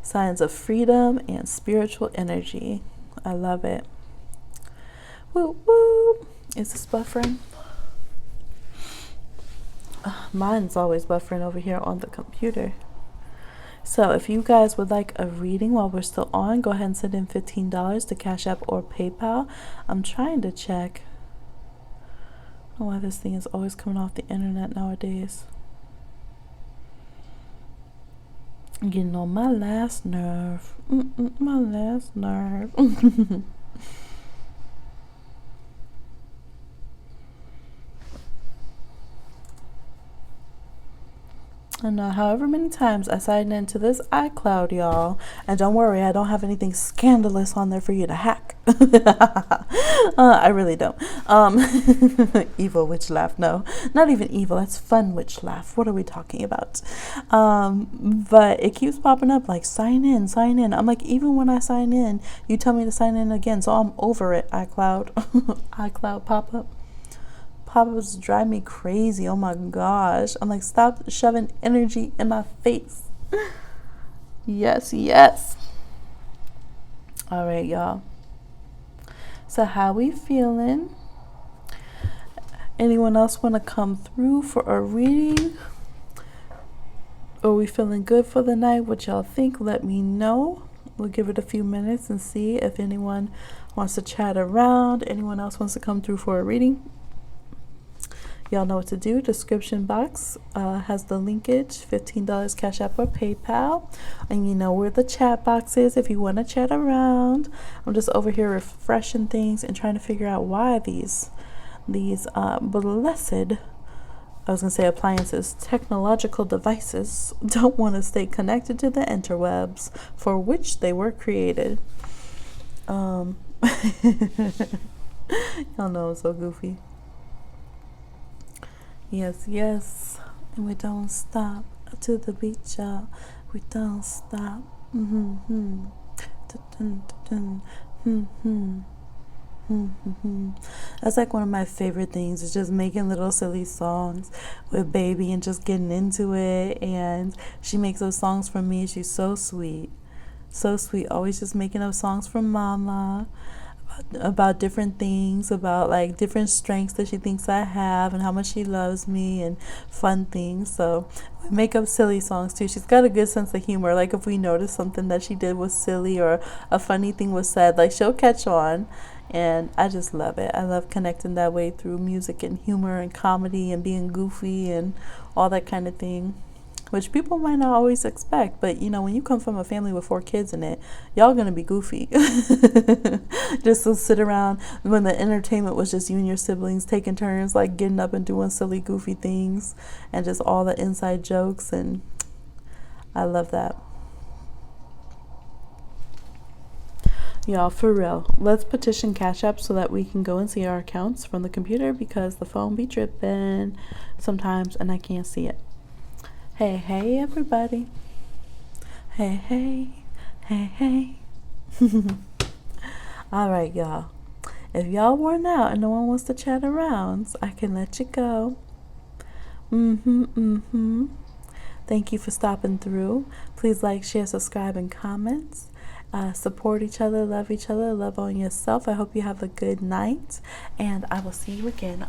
Signs of freedom and spiritual energy. I love it. Woo woo. Is this buffering? Mine's always buffering over here on the computer. So if you guys would like a reading while we're still on, go ahead and send in $15 to Cash App or PayPal. I'm trying to check. I don't know why this thing is always coming off the internet nowadays. Getting on my last nerve. My last nerve. And however many times I signed into this iCloud, y'all. And don't worry, I don't have anything scandalous on there for you to hack. I really don't. Evil witch laugh. No, not even evil. That's fun witch laugh. What are we talking about? But it keeps popping up like sign in, sign in. I'm like, even when I sign in, you tell me to sign in again. So I'm over it, iCloud. iCloud pop-up. Pop-ups drive me crazy. Oh my gosh. I'm like, stop shoving energy in my face. Yes. All right, y'all. So how we feeling? Anyone else want to come through for a reading? Are we feeling good for the night? What y'all think? Let me know. We'll give it a few minutes and see if anyone wants to chat around. Anyone else wants to come through for a reading? Y'all know what to do. Description box has the linkage, $15 Cash App or PayPal. And you know where the chat box is if you want to chat around. I'm just over here refreshing things and trying to figure out why these blessed, I was going to say appliances, technological devices don't want to stay connected to the interwebs for which they were created. Y'all know I'm so goofy. Yes, yes, and we don't stop to the beach, y'all. We don't stop. Mm-hmm. That's like one of my favorite things, is just making little silly songs with baby and just getting into it. And she makes those songs for me. She's so sweet, so sweet, always just making up songs for mama about different things, about like different strengths that she thinks I have and how much she loves me and fun things. So we make up silly songs too. She's got a good sense of humor. Like if we notice something that she did was silly or a funny thing was said, like she'll catch on. And I just love it. I love connecting that way through music and humor and comedy and being goofy and all that kind of thing, which people might not always expect. But you know, when you come from a family with 4 kids in it, y'all gonna be goofy. Just to sit around when the entertainment was just you and your siblings taking turns like getting up and doing silly goofy things and just all the inside jokes, and I love that. Y'all, for real, let's petition Cash App so that we can go and see our accounts from the computer, because the phone be tripping sometimes and I can't see it. Hey, hey, everybody. Hey, hey, hey, hey. All right, y'all. If y'all worn out and no one wants to chat around, I can let you go. Thank you for stopping through. Please like, share, subscribe, and comment. Support each other, love on yourself. I hope you have a good night, and I will see you again